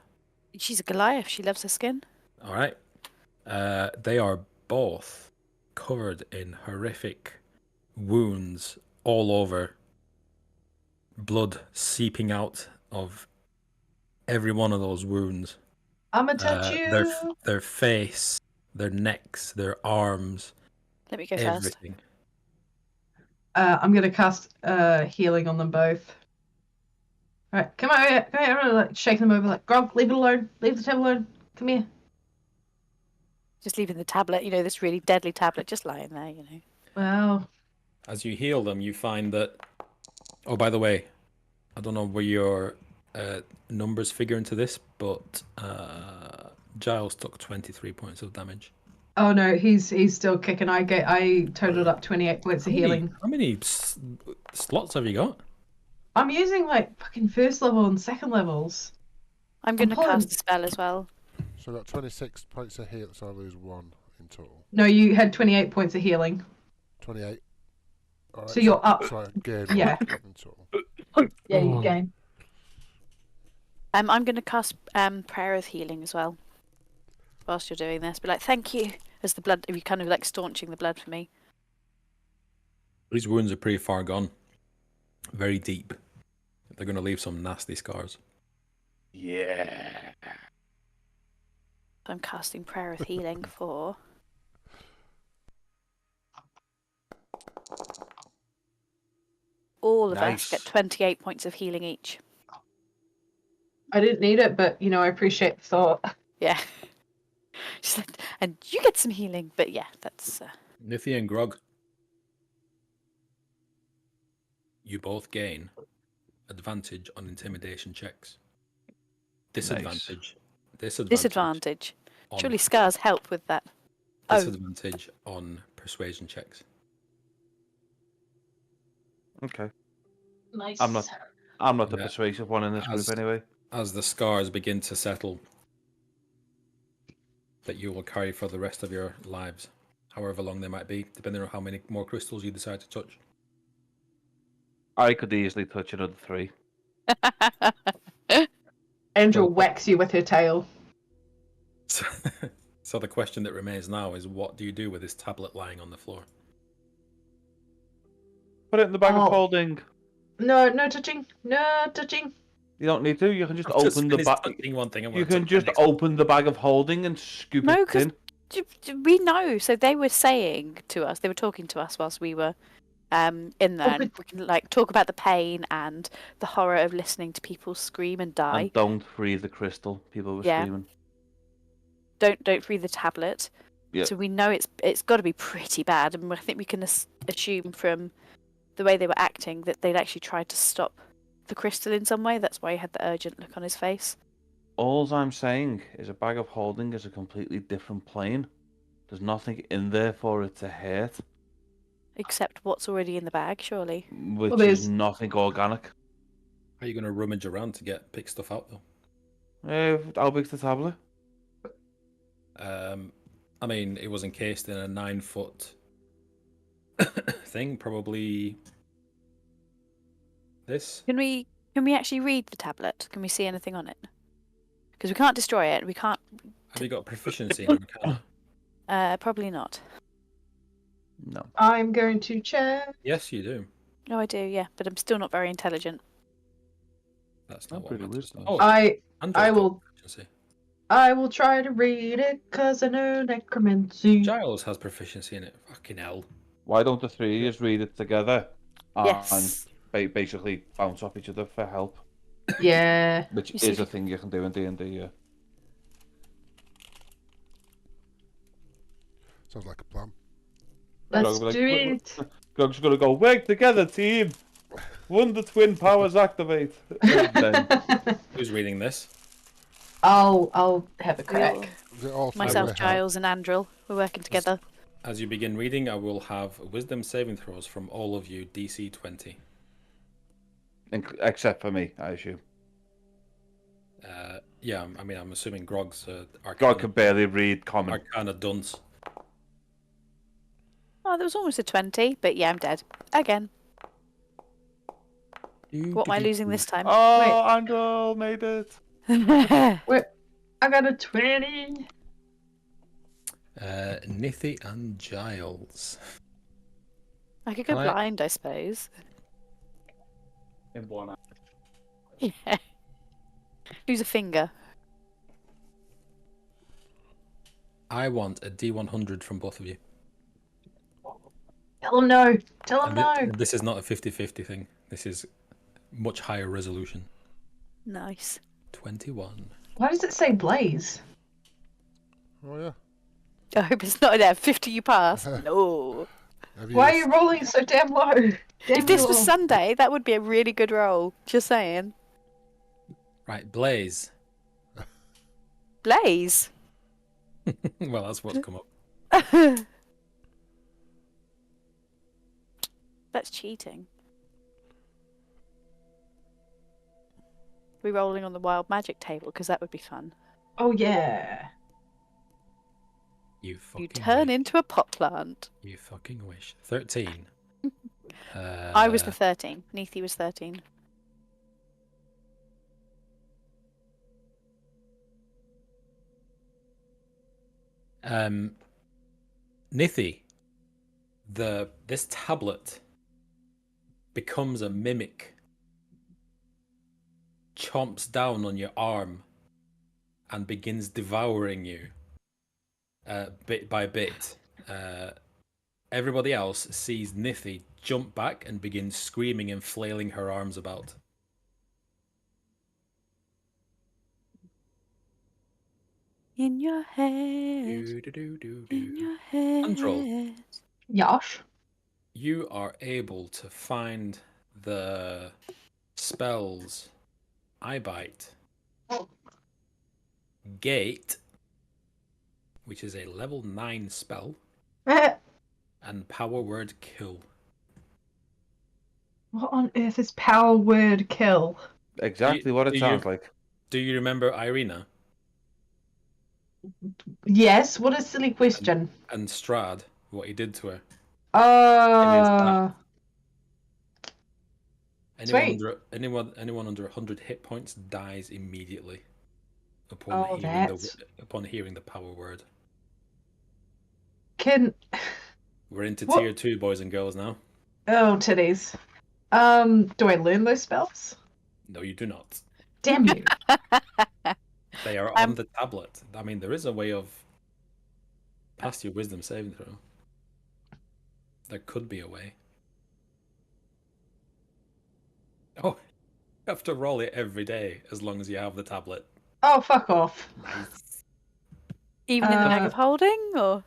She's a Goliath. She loves her skin. All right. They are both covered in horrific wounds all over. Blood seeping out of every one of those wounds. I'ma touch you. Their face, their necks, their arms, Let me go first. everything. I'm gonna cast healing on them both. Alright, come on, I'm gonna like shake them over like, Grog, leave it alone. Leave the table alone. Come here. Just leaving the tablet, this really deadly tablet just lying there, Wow. As you heal them, you find that. Oh, by the way, I don't know where your numbers figure into this, but Giles took 23 points of damage. Oh no, he's still kicking. I totaled up 28 points of healing. How many slots have you got? I'm using like fucking first level and second levels. I'm going to pulling- cast a spell as well. So I got 26 points of heal, so I lose 1 in total. No, you had 28 points of healing. 28. All right, So you're up. So I gain Yeah. 1 in total. Yeah, you gain. I'm going to cast Prayer of Healing as well. Whilst you're doing this, be like, thank you, as the blood, you're kind of like staunching the blood for me. These wounds are pretty far gone. Very deep. They're going to leave some nasty scars. Yeah. So I'm casting Prayer of Healing for... All of us get 28 points of healing each. I didn't need it, but I appreciate the thought. Yeah. She's like, and you get some healing, but yeah, that's... Nithia and Grog, you both gain advantage on intimidation checks. Disadvantage. Disadvantage. on- Surely scars help with that. Disadvantage on persuasion checks. Okay. Nice. I'm not the Yeah. persuasive one in this group anyway. As the scars begin to settle, that you will carry for the rest of your lives, however long they might be, depending on how many more crystals you decide to touch. I could easily touch another 3. Angel Well, whacks you with her tail. So the question that remains now is, what do you do with this tablet lying on the floor? Put it in the bag Oh. of holding. No touching. No touching. You don't need to. You can just I've just open the finished bag. touching one thing. You can just open the bag of holding and scoop No, it 'cause in. we know. So they were saying to us, they were talking to us whilst we were in there. And we can like talk about the pain and the horror of listening to people scream and die. And don't free the crystal. People were screaming. Don't free the tablet. Yeah. So we know it's got to be pretty bad, and I think we can assume from the way they were acting that they'd actually tried to stop the crystal in some way. That's why he had the urgent look on his face. All I'm saying is a bag of holding is a completely different plane. There's nothing in there for it to hurt, Except what's already in the bag, surely. which Well, is there's- nothing organic. Are you going to rummage around to pick stuff out though? How big's the tablet? I mean, it was encased in a 9-foot thing, probably this. Can we actually read the tablet? Can we see anything on it? Because we can't destroy it. We can't. Have you got proficiency in Arcana? Probably not. No. I'm going to check. Yes, you do. No, I do. Yeah, but I'm still not very intelligent. That's Oh, not what pretty matters. wisdom. Oh, I Andrew's got will- proficiency. I will try to read it because I know necromancy. Giles has proficiency in it. Fucking hell. Why don't the 3 of you read it together Yes. and basically bounce off each other for help? Yeah. Which You see is a if- thing you can do in D&D, yeah. Sounds like a plan. Let's Grog's do like, it. Grog's gonna go, work together, team! Wonder twin powers activate! And then, Who's reading this? I'll have a crack. Is it all Myself, three? Giles, and Andril. We're working together. As you begin reading, I will have wisdom saving throws from all of you, DC 20. except for me, I assume. Yeah, I mean, I'm assuming Grog's Grog can barely read common. Arcana dunce. Oh, there was almost a 20, but yeah, I'm dead. Again. What am I losing this time? Oh, Andrew made it! Wait, I got a 20. Nithy and Giles. I could go Can I- blind, I suppose. In one eye. Yeah. Lose a finger. I want a D100 from both of you. Tell him no. Tell him And no. this is not a 50-50 thing. This is much higher resolution. Nice. 21. Why does it say Blaze? Oh yeah. I hope it's not there. 50 you pass. No. Have you Why are you rolling so damn low? If this was Sunday, that would be a really good roll. Just saying. Right, Blaze. Blaze. Well, that's what's come up. That's cheating. We're rolling on the wild magic table because that would be fun. Oh yeah. You fucking You turn wish. into a pot plant. You fucking wish. 13. I was the 13. Neethi was 13. Nithy, this tablet becomes a mimic, chomps down on your arm, and begins devouring you, bit by bit. Everybody else sees Nithy jump back and begin screaming and flailing her arms about. In your head. Do-do-do-do-do. In your head. Control. Yosh. You are able to find the spells Eye Bite, Gate, which is a level 9 spell, And power word kill. What on earth is power word kill? Exactly what it do sounds you- like. Do you remember Irina Yes, what a silly question. and Strad, what he did to her? Uh, Anyone Sweet. anyone under 100 hit points dies immediately Oh, that's... upon hearing the power word. Can... We're into What? tier 2, boys and girls now. Oh, titties. Do I learn those spells? No, you do not. Damn you. They are on the tablet. I mean, there is a way of pass your wisdom saving throw. There could be a way. Oh, you have to roll it every day as long as you have the tablet. Oh, fuck off. Nice. Even in the bag of holding, or?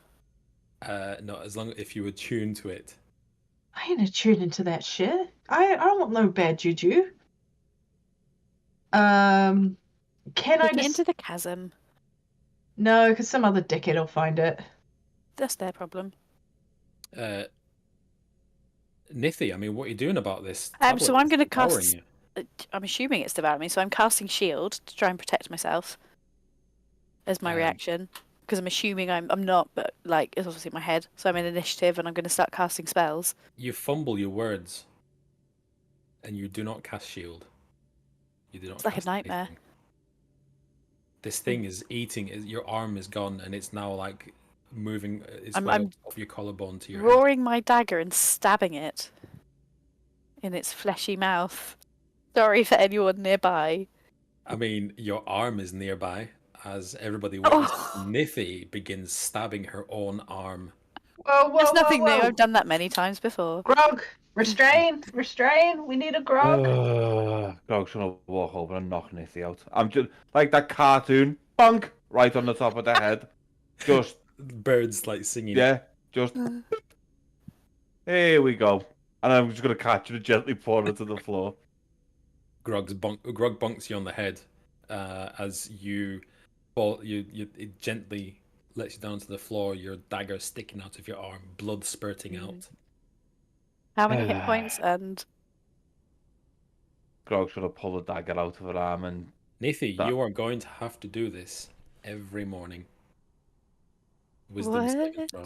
No, as long if you were tuned to it. I ain't attuned into that shit. I don't want no bad juju. Can I Take it just... into the chasm. No, because some other dickhead will find it. That's their problem. Nithy, I mean, what are you doing about this? So I'm going to Devouring cast. you. I'm assuming it's devouring me, so I'm casting shield to try and protect myself. As my reaction, because I'm assuming I'm not, but like it's obviously in my head. So I'm in initiative, and I'm going to start casting spells. You fumble your words, and you do not cast shield. You do not. It's like a cast nightmare. anything. This thing is eating. Your arm is gone, and it's now like moving. It's way up off your collarbone to your head. Roaring my dagger and stabbing it in its fleshy mouth. Sorry for anyone nearby. I mean, your arm is nearby as everybody witnesses. Oh. Nithy begins stabbing her own arm. Whoa, It's nothing new. I've done that many times before. Grog, restrain, restrain. We need a grog. Grog's gonna walk over and knock Nithy out. I'm just like that cartoon, bonk, right on the top of the head. Just Birds like singing. yeah, just here we go. And I'm just gonna catch it and gently pour it to the floor. Grog bonks you on the head as you fall. It gently lets you down to the floor. Your dagger sticking out of your arm, blood spurting out. How many hit points and? Grog's gonna pull the dagger out of her arm and Nithy, you are going to have to do this every morning. Wisdom saving throw.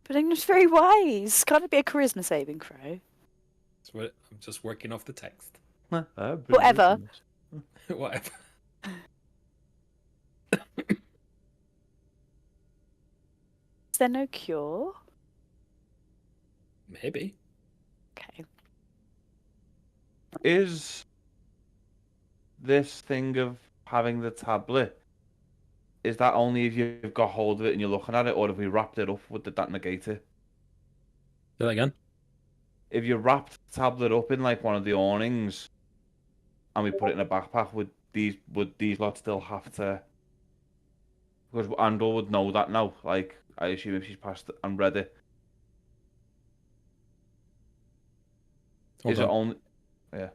But I'm just very wise. Can't it be a charisma saving throw? I'm just working off the text. Whatever. Whatever. Is there no cure? Maybe. Okay. Is this thing of having the tablet, is that only if you've got hold of it and you're looking at it, or if we wrapped it up, would that negate it? Do that again. If you wrapped the tablet up in like one of the awnings and we put it in a backpack, would these lot still have to? Because Andor would know that now. Like, I assume if she's passed it and read it. Is it only? Yeah.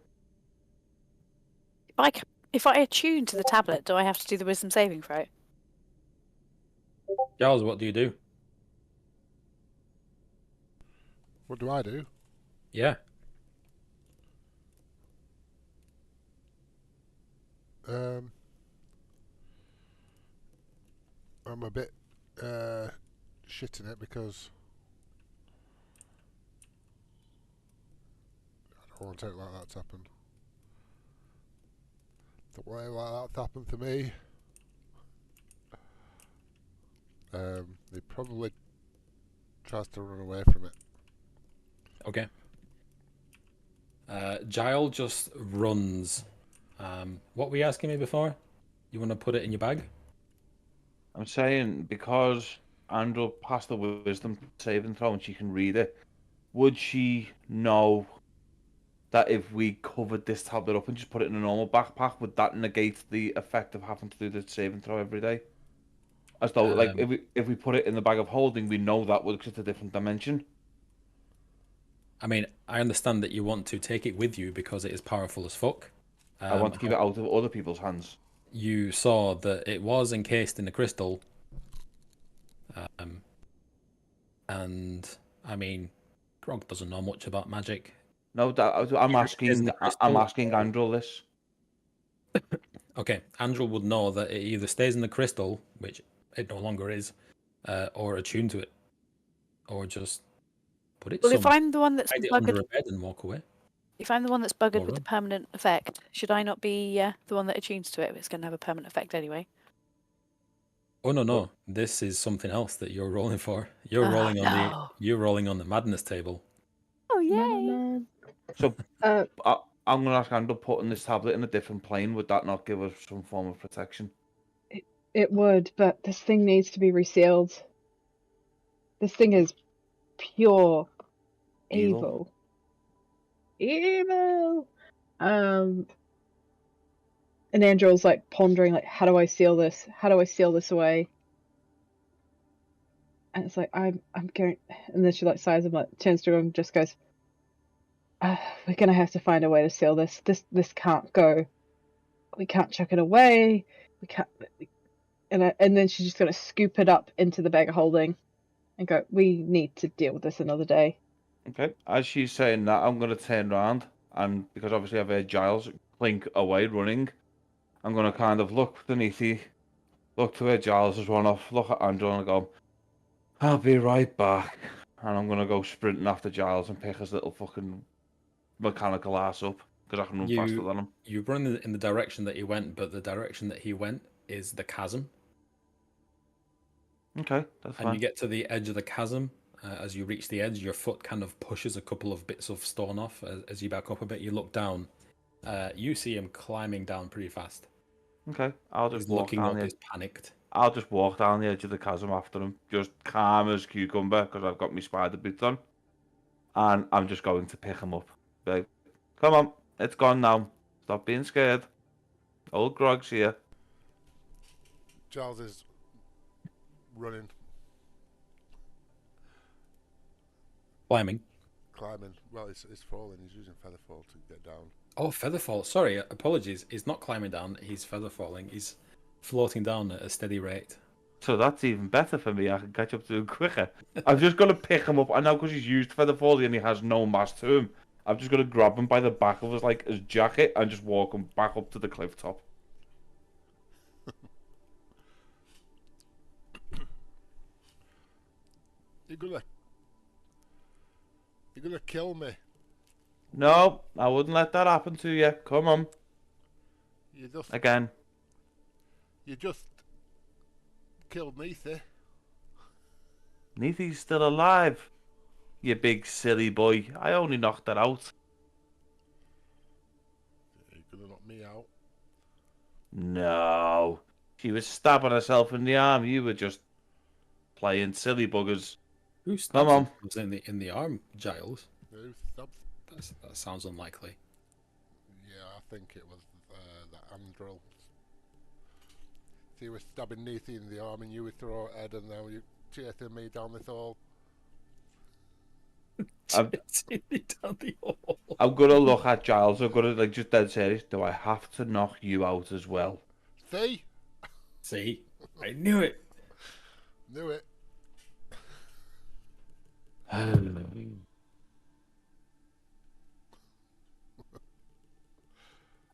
If I attune to the tablet, do I have to do the wisdom saving throw? Giles, what do you do? What do I do? Yeah. I'm a bit shit in it because I don't want anything like that to happen. Don't want anything like that to happen to me. He probably tries to run away from it. Okay. Giles just runs. What were you asking me before? You want to put it in your bag? I'm saying because Andor passed the wisdom saving throw and she can read it, would she know that if we covered this tablet up and just put it in a normal backpack, would that negate the effect of having to do the saving throw every day? As though, like, if we put it in the bag of holding, we know that would, 'cause it's a different dimension. I mean, I understand that you want to take it with you because it is powerful as fuck. I want to keep it out of other people's hands. You saw that it was encased in the crystal. And I mean, Grog doesn't know much about magic. No, I'm asking Andrew this. Okay, Andrew would know that it either stays in the crystal, which it no longer is, or attune to it, or just put it Well, if somewhere, I'm the one that's hide it under buggered, a bed and walk away. if I'm the one that's buggered Or with the run. permanent effect, should I not be the one that attunes to it if it's going to have a permanent effect anyway? Oh no, this is something else that you're rolling for. You're rolling on the madness table. Oh yay! Man. So I'm gonna ask Andrew, putting this tablet in a different plane, would that not give us some form of protection? It would, but this thing needs to be resealed. This thing is pure evil. Evil. And Andrew's like pondering, like, how do I seal this? How do I seal this away? And it's like, I'm going. And then she like sighs and like turns to him, and just goes, "We're gonna have to find a way to seal this. This can't go. We can't chuck it away. We can't." And then she's just gonna scoop it up into the bag of holding, and go, "We need to deal with this another day." Okay. As she's saying that, I'm gonna turn around, and because obviously I've heard Giles clink away running, I'm gonna kind of look beneath you, look to where Giles has run off, look at Andrew, and go, "I'll be right back." And I'm gonna go sprinting after Giles and pick his little fucking mechanical ass up because I can run faster than him. You run in the direction that he went, but the direction that he went is the chasm. Okay, that's fine. And you get to the edge of the chasm. As you reach the edge, your foot kind of pushes a couple of bits of stone off. As you back up a bit, you look down. You see him climbing down pretty fast. Okay, I'll just walk looking down up. the He's panicked. I'll just walk down the edge of the chasm after him, just calm as cucumber because I've got my spider boots on, and I'm just going to pick him up. Like, come on, it's gone now. Stop being scared. Old Grog's here. Giles is running, Climbing. Well, he's falling. He's using featherfall to get down. Oh, featherfall. Sorry, apologies. He's not climbing down. He's featherfalling. He's floating down at a steady rate. So that's even better for me. I can catch up to him quicker. I'm just going to pick him up. I know because he's used featherfall and he has no mass to him. I'm just going to grab him by the back of his jacket and just walk him back up to the cliff top. You're gonna kill me. No, I wouldn't let that happen to you. Come on. Again. You just killed Neithy. Neithy's still alive. You big silly boy. I only knocked her out. You're gonna knock me out. No. She was stabbing herself in the arm. You were just playing silly buggers. Who stabs in the arm, Giles? Who stabs? That sounds unlikely. Yeah, I think it was that Andrel. So you were stabbing Neithy in the arm and you would throw her head and now you're chasing me down this hall. I'm gonna look at Giles. I'm gonna just dead serious. Do I have to knock you out as well? See, I knew it. Knew it.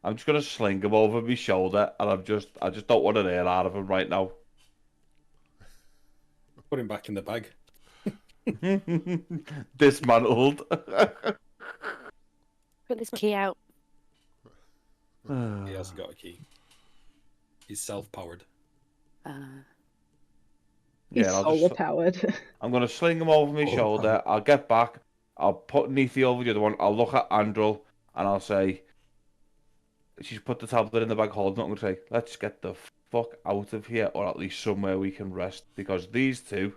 I'm just gonna sling him over my shoulder, and I just don't want to hear out of him right now. Put him back in the bag. Dismantled. Put this key out. He hasn't got a key. He's self-powered. He's Yeah, solar powered. I'm gonna sling him over my shoulder. I'll get back. I'll put Neithy over the other one. I'll look at Andrel and I'll say, she's put the tablet in the bag holding it. I'm gonna say, let's get the fuck out of here, or at least somewhere we can rest, because these two,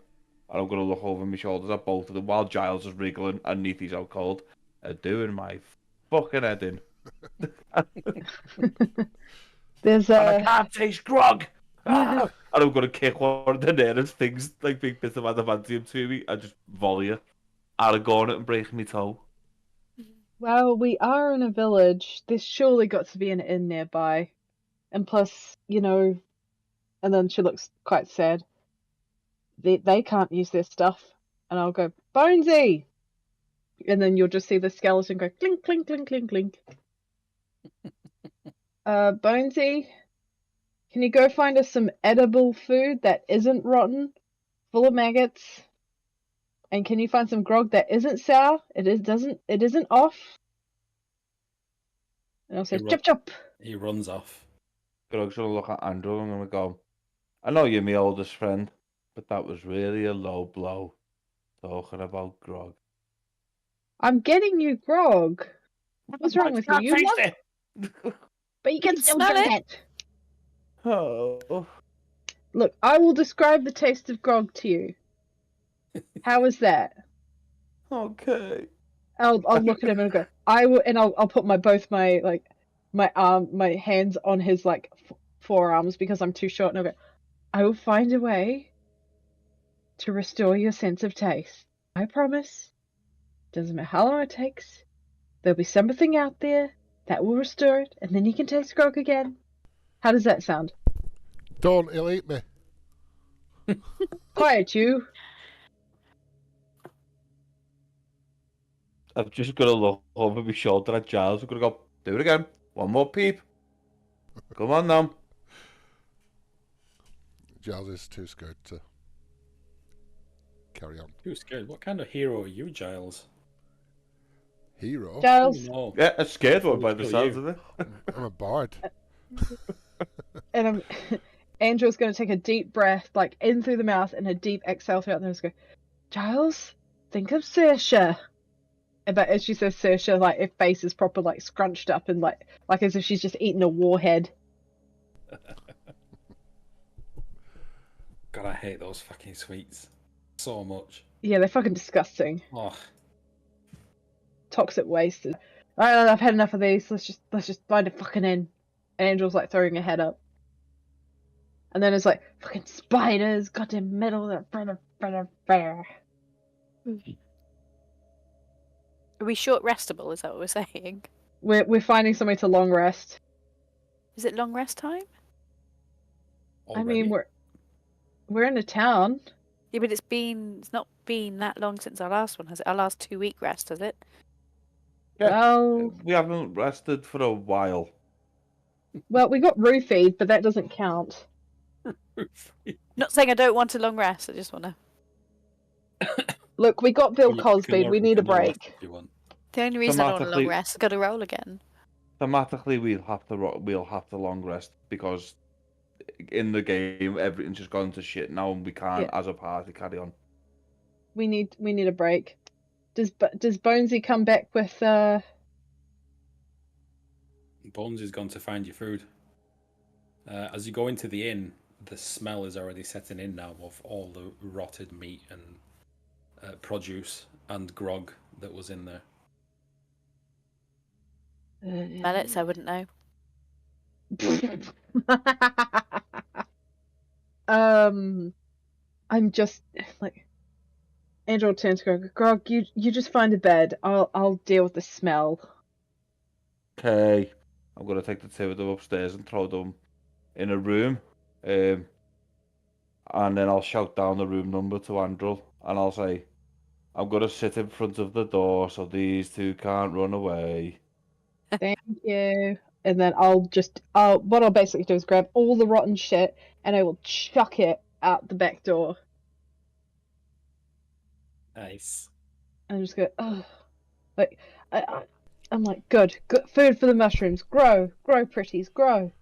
and I'm gonna look over my shoulders at both of them while Giles is wriggling and Neithy's out cold, are doing my fucking head in. There's And I can't taste grog. And I'm gonna kick one of the nearest things, like big bits of adamantium to me, and just volley it. Out of going it and breaking my toe. Well, we are in a village. There's surely got to be an inn nearby. And plus, and then she looks quite sad. They can't use their stuff. and I'll go, Bonesy! And then you'll just see the skeleton go clink, clink, clink, clink, clink. Bonesy, can you go find us some edible food that isn't rotten, full of maggots? And can you find some grog that isn't sour? It isn't off. And I'll say, chop chop. He runs off. Grog's gonna look at Andrew and gonna go, I know you're my oldest friend, but that was really a low blow. Talking about grog. I'm getting you grog. What's wrong with you? You love it. but you can still smell drink it. Oh. Look, I will describe the taste of grog to you. How is that? Okay. I'll look at him and go, I'll put both my hands on his like forearms because I'm too short, and I'll go, I will find a way to restore your sense of taste. I promise. Doesn't matter how long it takes. There'll be something out there that will restore it, and then you can taste grog again. How does that sound? Don't, he'll eat me. Quiet, you. I've just got to look over my shoulder at Giles. I'm going to go, do it again. One more peep. Come on now. Giles is too scared to carry on. Too scared. What kind of hero are you, Giles? Hero? Giles. No. Yeah, a scared one by Who's the got sounds you? of it. I'm a bard. And Andrew's going to take a deep breath, like in through the mouth, and a deep exhale throughout the nose. Go, Giles, think of Saoirse. But as she says Saoirse, like her face is proper, like scrunched up and like as if she's just eaten a warhead. God, I hate those fucking sweets so much. Yeah, they're fucking disgusting. Oh, Toxic waste. Alright, I've had enough of these. Let's just find a fucking end. And Angel's like throwing her head up. And then it's like, fucking spiders, goddamn metal. Are we short restable? Is that what we're saying? We're finding somewhere to long rest. Is it long rest time? I mean, already? we're in a town. Yeah, but it's not been that long since our last one, has it? Our last 2-week rest, has it? Yeah. Well, We haven't rested for a while. we got roofied, but that doesn't count. Not saying I don't want a long rest. I just want to. Look, we got Bill You Cosby. can We need a you can rest break. if you want. The only reason I don't want a long Thematically- rest is got to roll again. Thematically, we'll have to long rest because in the game everything's just gone to shit now, and we can't, as a party, carry on. We need a break. Does Bonesy come back with Bones is gone to find your food. As you go into the inn, the smell is already setting in now of all the rotted meat and produce and grog that was in there. Smell it, so I wouldn't know. I'm just like Angel turns to Grog, you just find a bed. I'll deal with the smell. Okay, I'm gonna take the two of them upstairs and throw them in a room, and then I'll shout down the room number to Andrew, and I'll say, I'm gonna sit in front of the door so these two can't run away. Thank you. And then what I'll basically do is grab all the rotten shit and I will chuck it out the back door. Nice. And I'm just go, oh, like I'm like, good food for the mushrooms. Grow, pretties, grow.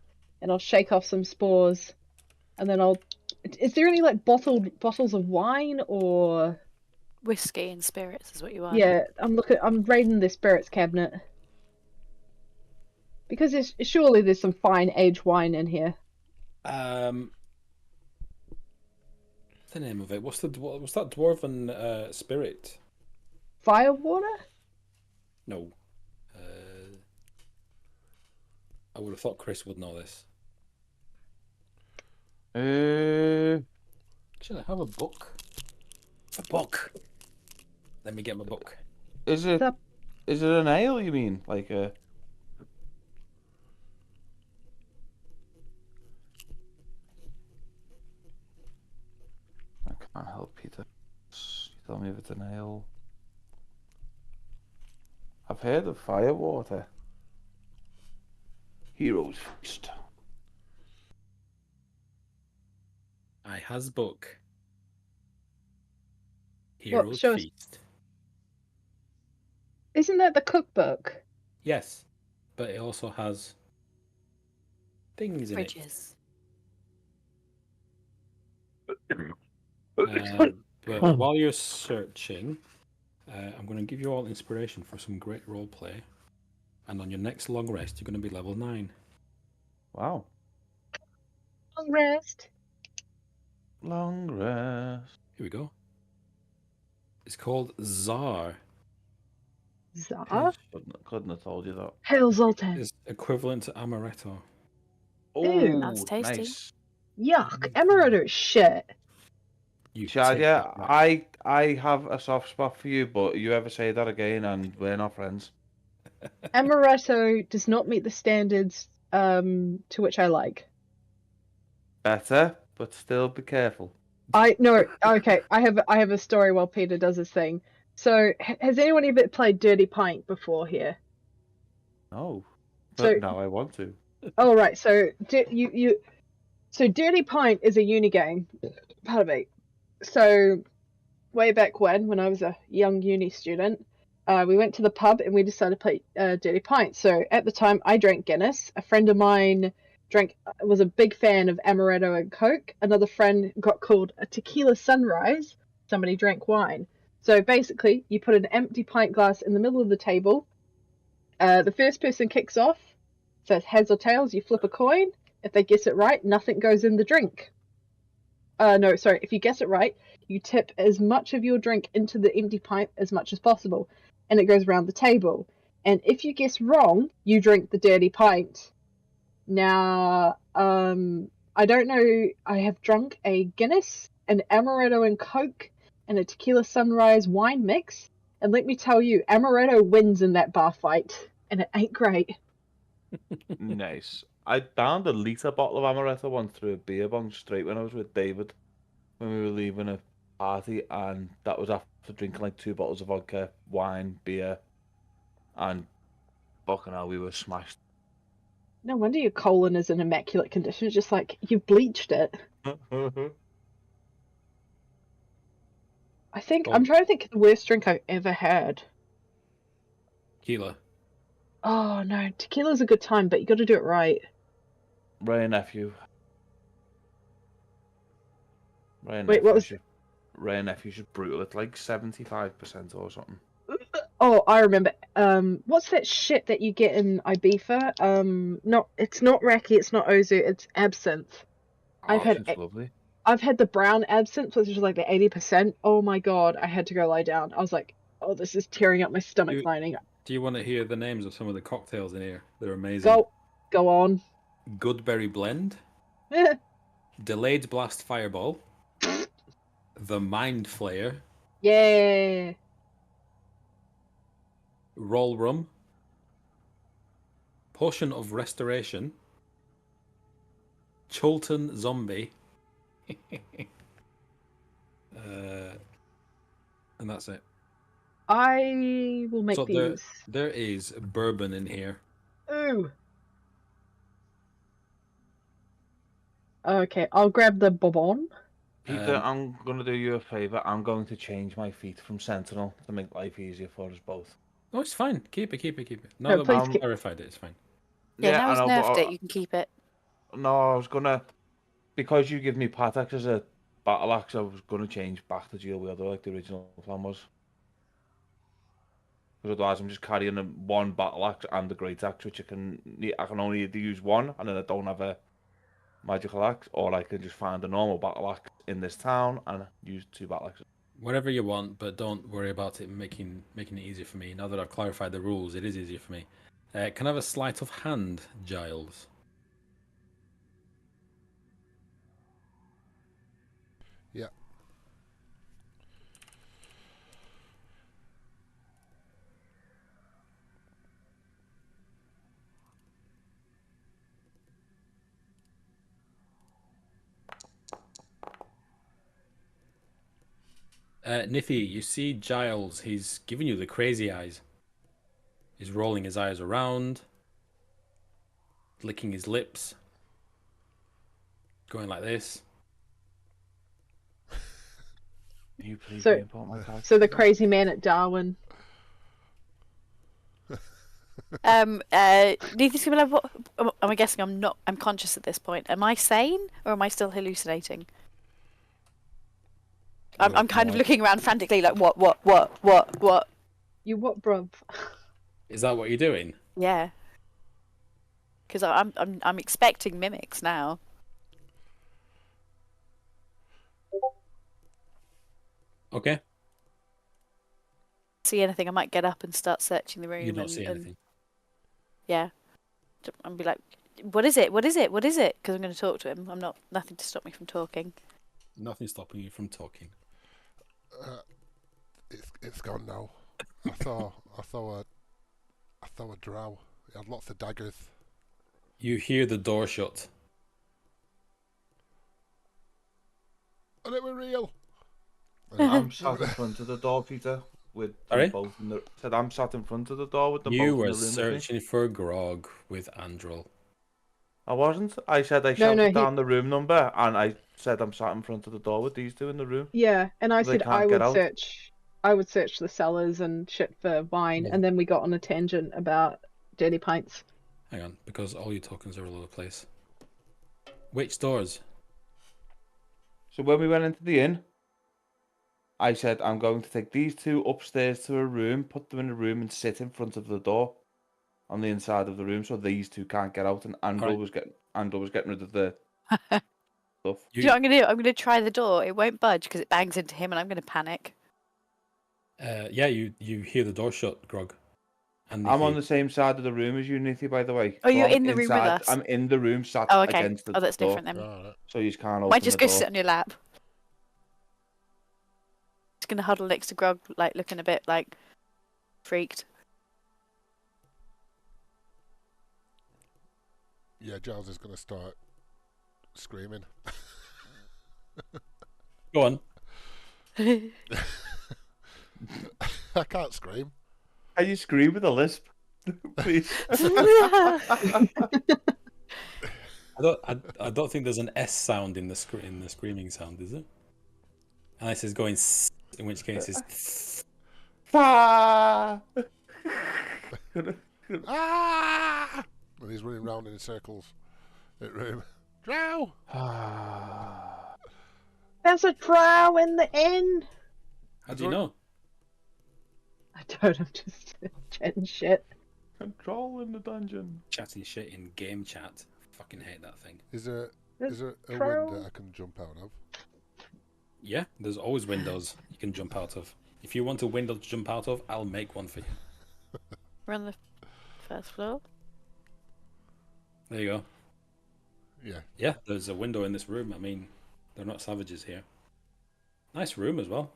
And I'll shake off some spores, and then Is there any like bottles of wine or? Whiskey and spirits is what you want. Yeah, I'm raiding the spirits cabinet because surely there's some fine aged wine in here. What's the name of it? What's that dwarven spirit? Firewater? No. I would have thought Chris would know this. Actually, I have a book. A book. Let me get my book. Is it an ale? You mean like a? I can't help Peter. Tell me if it's an ale. I've heard of Firewater. Heroes Feast. I has book. What, Heroes show us. Feast. Isn't that the cookbook? Yes, but it also has things in it. Fridges. But while you're searching, I'm going to give you all inspiration for some great roleplay. And on your next long rest, you're going to be level 9. Wow. Long rest. Long rest. Here we go. It's called Czar. Zara? Couldn't have told you that. Hail Zoltan. It's equivalent to amaretto. Ew. That's tasty. Nice. Yuck. Amaretto is shit. You Chad, take yeah, that back. I have a soft spot for you, but you ever say that again and we're not friends. Amaretto does not meet the standards to which I like. Better, but still be careful. Okay. I have a story while Peter does his thing. So, has anyone ever played Dirty Pint before here? No. But So- now I want to. Oh right. So so Dirty Pint is a uni game. Pardon me. So, way back when I was a young uni student, we went to the pub and we decided to play Dirty Pint. So at the time, I drank Guinness. A friend of mine was a big fan of amaretto and Coke. Another friend got called a tequila sunrise. Somebody drank wine. So basically, you put an empty pint glass in the middle of the table. The first person kicks off. Says heads or tails. You flip a coin. If they guess it right, nothing goes in the drink. No, sorry. If you guess it right, you tip as much of your drink into the empty pint as much as possible, and it goes around the table. And if you guess wrong, you drink the dirty pint. Now, I don't know. I have drunk a Guinness, an amaretto and Coke, and a tequila sunrise wine mix. And let me tell you, amaretto wins in that bar fight, and it ain't great. Nice. I downed a litre bottle of amaretto once through a beer bong straight when I was with David when we were leaving a party, and that was after drinking like 2 bottles of vodka, wine, beer, and fucking hell, we were smashed. No wonder your colon is in immaculate condition. It's just like you've bleached it. I think I'm trying to think of the worst drink I've ever had. Tequila. Oh no, tequila's a good time, but you got to do it right. Ray Nephew. Wait, what was? Ray Nephew's brutal. It's like 75% or something. Oh, I remember. What's that shit that you get in Ibiza? It's not raki, it's not Ozu, it's absinthe. It's lovely. I've had the brown absinthe, which is like the 80%. Oh my god, I had to go lie down. I was like, oh, this is tearing up my stomach lining. Do you want to hear the names of some of the cocktails in here? They're amazing. Go on. Goodberry Blend. Delayed Blast Fireball. The Mind Flayer. Yeah. Roll Rum. Potion of Restoration. Chulton Zombie. And that's it. I will make these. There is bourbon in here. Ooh. Okay, I'll grab the bourbon. Peter, I'm going to do you a favour. I'm going to change my feet from Sentinel to make life easier for us both. Oh, it's fine. Keep it. Now No, that please we've clarified it, it's fine. Yeah, now he's I know, nerfed but it, you can keep it. No, I was going to... Because you give me Patax as a battle axe, I was going to change back to dual wielder like the original plan was. Because otherwise I'm just carrying one battle axe and the great axe, which I can only use one, and then I don't have a magical axe, or I can just find a normal battle axe in this town and use 2 battle axes. Whatever you want, but don't worry about it making it easier for me. Now that I've clarified the rules, it is easier for me. Can I have a sleight of hand, Giles? Yeah. Nithy, you see Giles. He's giving you the crazy eyes. He's rolling his eyes around, licking his lips, going like this. Can you please So- re-import my character? So the crazy man at Darwin. Neither's gonna have what? Am I guessing I'm not? I'm conscious at this point. Am I sane or am I still hallucinating? I'm kind of looking around frantically, like what? You what, bruv? Is that what you're doing? Yeah. Because I'm expecting mimics now. Okay. See anything? I might get up and start searching the room. You don't see anything. Yeah. And be like, what is it? What is it? What is it? Because I'm going to talk to him. Nothing to stop me from talking. Nothing's stopping you from talking. It's gone now. I saw a drow. He had lots of daggers. You hear the door shut. And it were real. I'm sat in front of the door, Peter, with them Sorry? both in the. Said I'm sat in front of the door with them You both were in the room with me. searching for Grog with Andrel. I wasn't. I said I shouted no, down the room number, and I said I'm sat in front of the door with these two in the room. Yeah, and I They said can't I get would out. search. I would search the cellars and shit for wine, Yeah. and then we got on a tangent about dirty pints. Hang on, because all your tokens are all over the place. Which doors? So when we went into the inn, I said I'm going to take these two upstairs to a room, put them in a room, and sit in front of the door on the inside of the room, so these two can't get out. And Andrew Alright. was getting rid of the stuff. Do you know what I'm going to do? I'm going to try the door. It won't budge because it bangs into him, and I'm going to panic. Yeah, you hear the door shut, Grog. And I'm on the same side of the room as you, Nithy, by the way. Oh, So you're I'm in the room with inside- us? I'm in the room, sat Oh, okay. against the Oh, that's door, different then. Alright. so you can't open Might just the go door. sit on your lap. Just going to huddle next to Grog, like looking a bit like freaked. Yeah, Giles is going to start screaming. Go on. I can't scream. Can you scream with a lisp, please? I don't think there's an S sound in the screaming sound, is it? Unless it's going S, in which case it's Ah! Ah! And he's running round in circles in the room. Drow! There's a drow in the inn. How do you know? I don't. I'm just chatting shit. Control in the dungeon. Chatting shit in game chat. Fucking hate that thing. Is there There's a drow. window I can jump out of? Yeah, there's always windows you can jump out of. If you want a window to jump out of, I'll make one for you. We're on the first floor. There you go. Yeah. Yeah, there's a window in this room. I mean, they're not savages here. Nice room as well.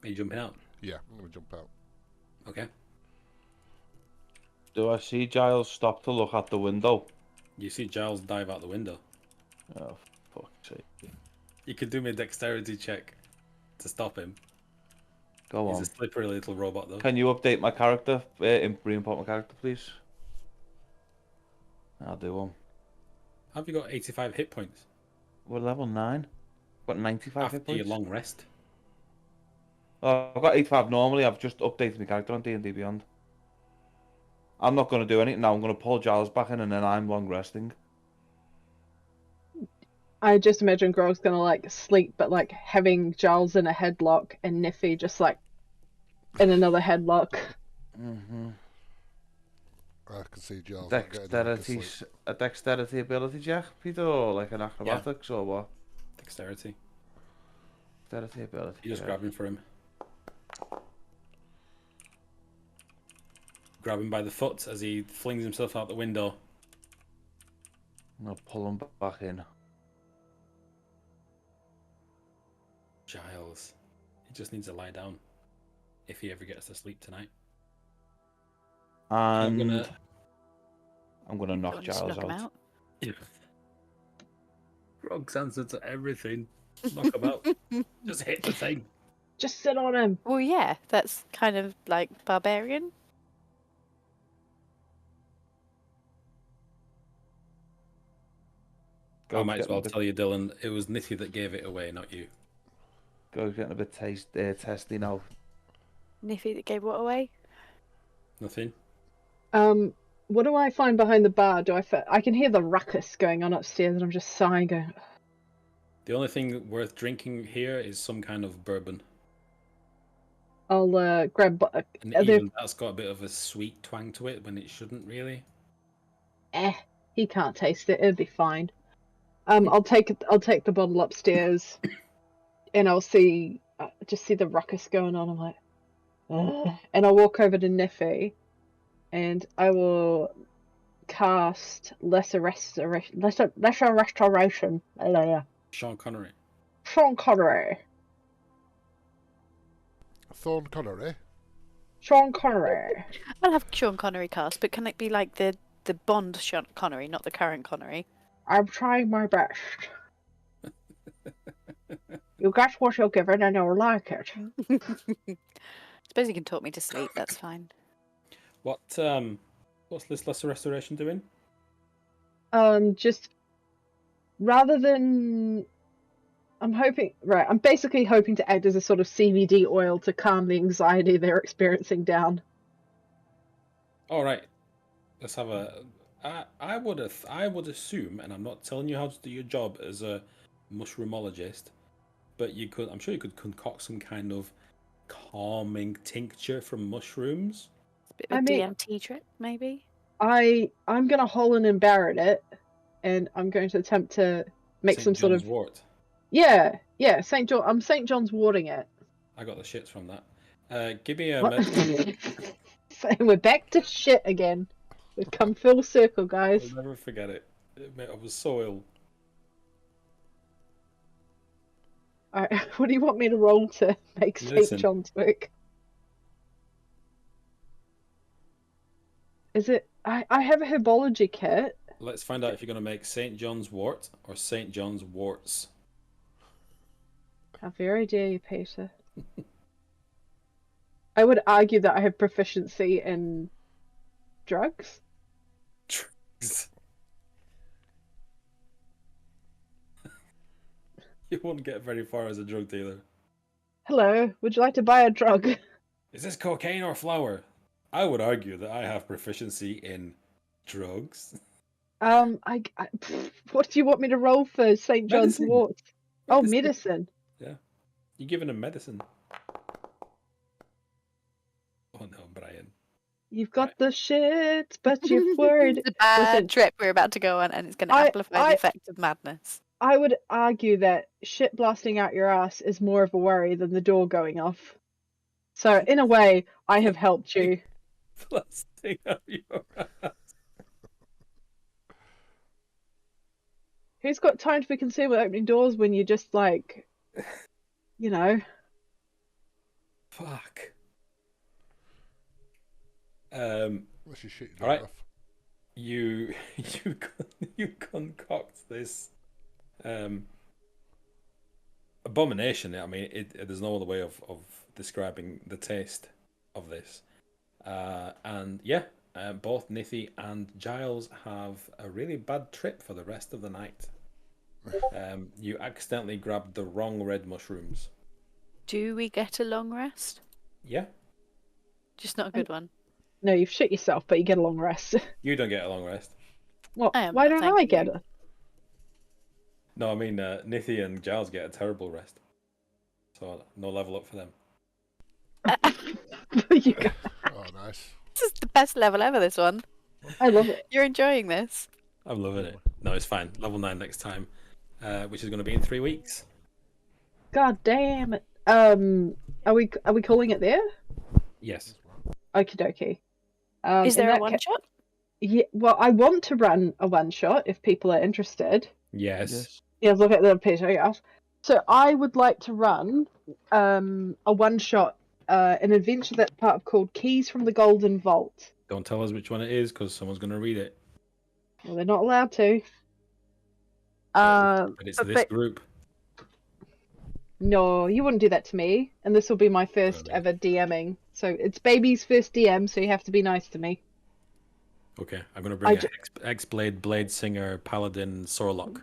Are you jumping out? Yeah, I'm going to jump out. Okay. Do I see Giles stop to look at the window? You see Giles dive out the window. Oh, fuck's sake. You could do me a dexterity check to stop him. Go He's on. a slippery little robot, though. Can you update my character? Re-import my character, please? I'll do one. Have you got 85 hit points? We're level 9. Got 95 After hit points. your long rest? Oh, I've got 85 normally. I've just updated my character on D&D Beyond. I'm not going to do anything now. I'm going to pull Giles back in and then I'm long resting. I just imagine Grog's gonna like sleep, but like having Giles in a headlock and Niffy just like in another headlock. Mm-hmm. I can see Giles not getting enough to sleep. A dexterity ability check, Peter, or like an acrobatics or what? Dexterity. Dexterity ability. You just yeah. grab him for him. Grab him by the foot as he flings himself out the window. I'm going to pull him back in. Giles. He just needs to lie down. If he ever gets to sleep tonight. And I'm gonna I'm gonna knock Go on, just Giles knock him out. out. Frog's answer to everything. Knock about. Just hit the thing. Just sit on him. Well, yeah, that's kind of like barbarian. I might as well tell you, Dylan, it was Nitty that gave it away, not you. Go getting a bit testy now. Niffy that gave what away? Nothing? What do I find behind the bar? I can hear the ruckus going on upstairs, and I'm just sighing, going. The only thing worth drinking here is some kind of bourbon. I'll grab. And even that's got a bit of a sweet twang to it when it shouldn't really. He can't taste it. It'll be fine. I'll take the bottle upstairs, and I'll just see the ruckus going on. I'm like, ugh. And I'll walk over to Niffy, and I will cast lesser restoration. Sean Connery. Sean Connery. Thorn Connery. Sean Connery. I'll have Sean Connery cast, but can it be like the Bond Sean Connery, not the current Connery? I'm trying my best. You get what you're given, and you'll like it. Suppose you can talk me to sleep. That's fine. What's this lesser restoration doing? Just rather than I'm basically hoping to act as a sort of CBD oil to calm the anxiety they're experiencing down. All right, let's have a. I would assume, and I'm not telling you how to do your job as a mushroomologist, but I'm sure you could concoct some kind of calming tincture from mushrooms. A bit of a DMT trip, maybe. I'm gonna Holland and Barrett it, and I'm going to attempt to make St. some John's sort of wort. Yeah, St. John. I'm St. John's warding it. I got the shits from that. Give me a. And we're back to shit again. We've come full circle, guys. I'll never forget it. I was so ill. Alright, what do you want me to roll to make St. John's work? Is it? I have a herbology kit. Let's find out if you're going to make St. John's wort or St. John's warts. How very dare you, Peter. I would argue that I have proficiency in drugs. Drugs. You won't get very far as a drug dealer. Hello, would you like to buy a drug? Is this cocaine or flour? I would argue that I have proficiency in drugs. What do you want me to roll for St. John's wort? Oh, medicine. Yeah. You're giving him medicine. Oh no, Brian. You've got the shit, but you've worried. It's a bad trip we're about to go on, and it's going to amplify the effect of madness. I would argue that shit blasting out your ass is more of a worry than the door going off. So, in a way, I have helped you. Blasting out your ass. Who's got time to be concerned with opening doors when you're just like, you know? Fuck. Let's just shoot you all right. off. You concoct this abomination. I mean, there's no other way of describing the taste of this. And yeah, both Nithy and Giles have a really bad trip for the rest of the night. You accidentally grabbed the wrong red mushrooms. Do we get a long rest? Yeah. Just not a good one. No, you've shit yourself, but you get a long rest. You don't get a long rest. What? Why don't I get it? No, I mean, Nithy and Giles get a terrible rest. So, no level up for them. Oh, nice. This is the best level ever, this one. I love it. You're enjoying this. I'm loving it. No, it's fine. Level 9 next time, which is going to be in 3 weeks. God damn it. Are we calling it there? Yes. Okie dokie. Is there a one-shot? Yeah, well, I want to run a one-shot if people are interested. Yes. Yeah, look at the picture, yes. So I would like to run a one-shot, an adventure that's part of called Keys from the Golden Vault. Don't tell us which one it is, because someone's going to read it. Well, they're not allowed to. But it's but this group. no, you wouldn't do that to me. And this will be my first Really? ever DMing. So it's baby's first DM, so you have to be nice to me. Okay, I'm gonna bring a X-Blade, Blade Singer, Paladin, Sorlock.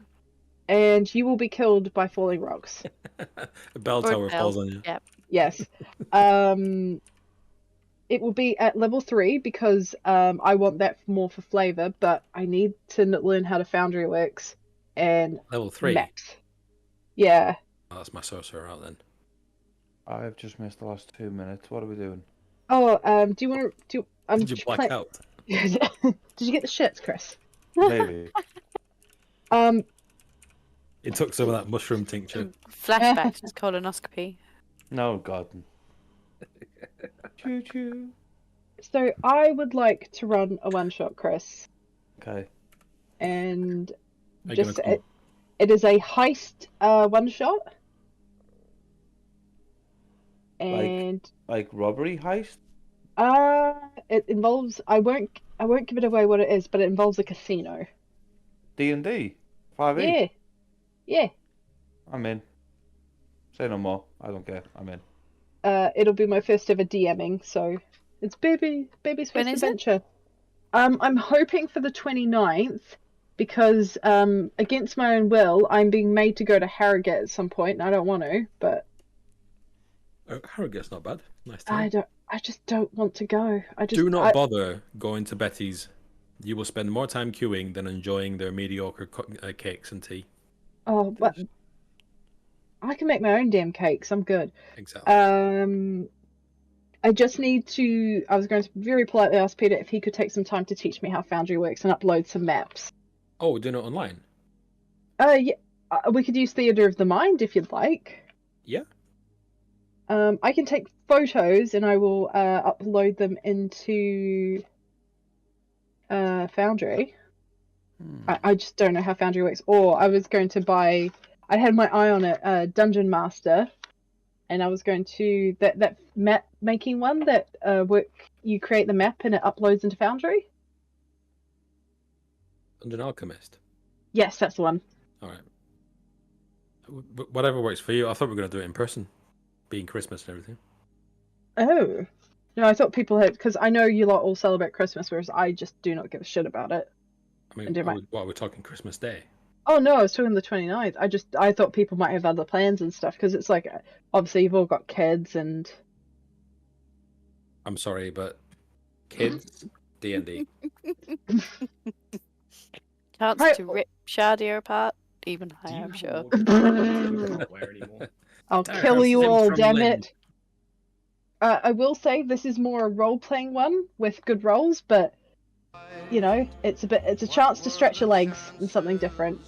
And you will be killed by falling rocks. A bell tower falls on you. Yep. Yes. It will be at level 3 because I want that more for flavor, but I need to learn how the Foundry works and Level 3. maps. Yeah. Oh, that's my sorcerer out then. I've just missed the last 2 minutes. What are we doing? Oh, do you want to Did you black out? Did you get the shits, Chris? Maybe. It took some of that mushroom tincture. Flashbacks to colonoscopy. No, God. Choo choo. So I would like to run a one-shot, Chris. Okay. And Are you just gonna come? it is a heist one-shot. And Like robbery heist? it involves I won't give it away what it is, but it involves a casino. D&D? 5e? Yeah. Yeah. I'm in. Say no more. I don't care. I'm in. It'll be my first ever DMing, so it's baby's first When is it? adventure. I'm hoping for the 29th because against my own will, I'm being made to go to Harrogate at some point, and I don't want to, but Harrogate's not bad. Nice time. I just don't want to go. Do not bother going to Betty's. You will spend more time queuing than enjoying their mediocre cakes and tea. Oh, but I can make my own damn cakes. I'm good. Exactly. I just need to. I was going to very politely ask Peter if he could take some time to teach me how Foundry works and upload some maps. Oh, doing it online? Yeah. We could use Theatre of the Mind if you'd like. Yeah. I can take photos and I will upload them into Foundry. I just don't know how Foundry works. Or I was going to buy. I had my eye on it, Dungeon Master, and I was going to that map making one that you create the map and it uploads into Foundry. Dungeon Alchemist. Yes, that's the one. All right. Whatever works for you. I thought we were going to do it in person, being Christmas and everything. Oh. No, I thought people had, because I know you lot all celebrate Christmas, whereas I just do not give a shit about it. I mean, what are we talking Christmas Day? Oh no, I was talking the 29th. I thought people might have other plans and stuff, because it's like, obviously you've all got kids and... I'm sorry, but kids, D&D. Chance Right. to rip Shadia apart even higher, I'm sure. I'll kill you all, damn it. I will say this is more a role-playing one with good rolls, but you know, it's a chance to stretch your legs and something different.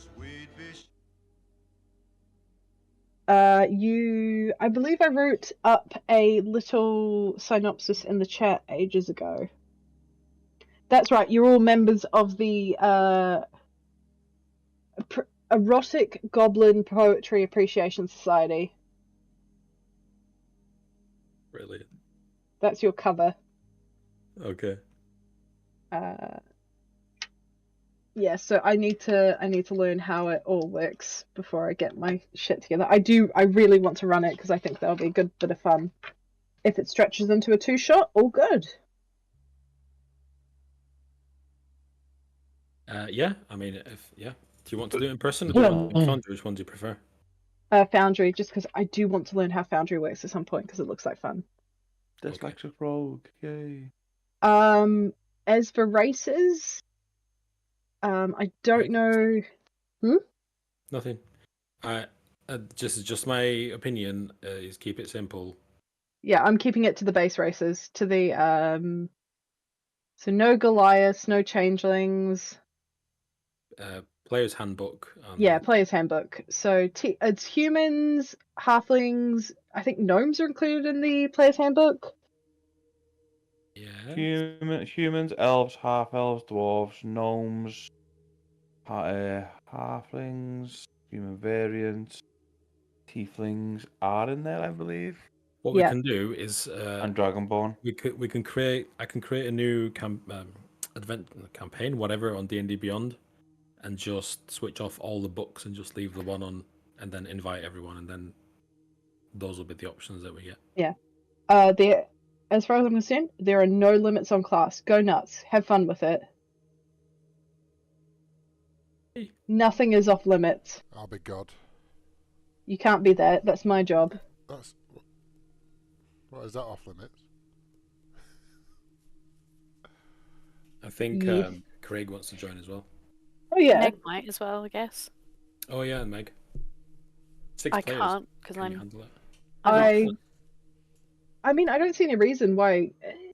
I believe I wrote up a little synopsis in the chat ages ago. That's right, you're all members of the Erotic Goblin Poetry Appreciation Society. Brilliant. That's your cover. Okay. Yeah, so I need to learn how it all works before I get my shit together. I really want to run it because I think that'll be a good bit of fun. If it stretches into a 2-shot, all good. Yeah, I mean, do you want to do it in person or do you want to do it in Foundry? Which one do you prefer? Foundry, just because I do want to learn how Foundry works at some point because it looks like fun. Dyslexic rogue, yay. As for races, I don't know. Nothing. Just my opinion is keep it simple. Yeah, I'm keeping it to the base races, to the so no Goliaths, no changelings. Player's handbook. Yeah, player's handbook. So it's humans, halflings. I think gnomes are included in the player's handbook. Yeah. Humans, elves, half-elves, dwarves, gnomes, halflings, human variants, tieflings are in there, I believe. What we can do is and Dragonborn. We can create. I can create a new advent campaign, whatever, on D&D Beyond, and just switch off all the books and just leave the one on, and then invite everyone, and then those will be the options that we get. There, as far as I'm concerned, there are no limits on class. Go nuts. Have fun with it. Nothing is off limits. I'll be God. You can't be that. That's my job. That's what is that off limits? I think Yes. Craig wants to join as well. Oh yeah. Meg might as well, I guess. Oh yeah, and Meg. 6 I players. can't because Can you I'm. handle it? I mean, I don't see any reason why.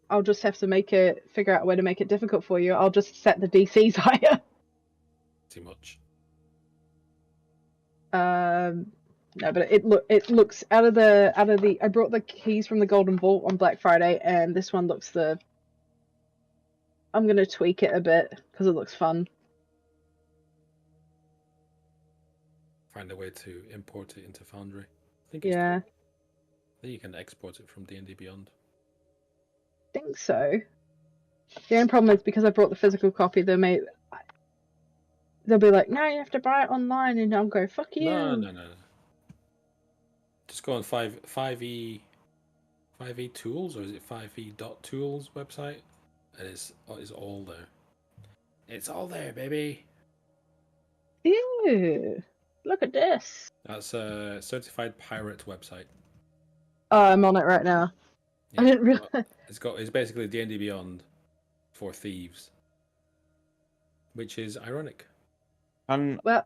I'll just have to figure out a way to make it difficult for you. I'll just set the DCs higher. Too much. No, but it looks out of the. I brought the keys from the Golden Vault on Black Friday, and this one looks I'm gonna tweak it a bit because it looks fun. Find a way to import it into Foundry. I think it's Yeah, I think you can export it from D&D Beyond. I think so. The only problem is because I brought the physical copy, they'll be like, no, you have to buy it online, and I'll go, fuck you. No. Just go on 5e tools, or is it 5e.tools website? And it's all there. It's all there, baby. Ew, look at this. That's a certified pirate website. Oh, I'm on it right now. I didn't realize. It's basically D&D Beyond for thieves, which is ironic. And Well,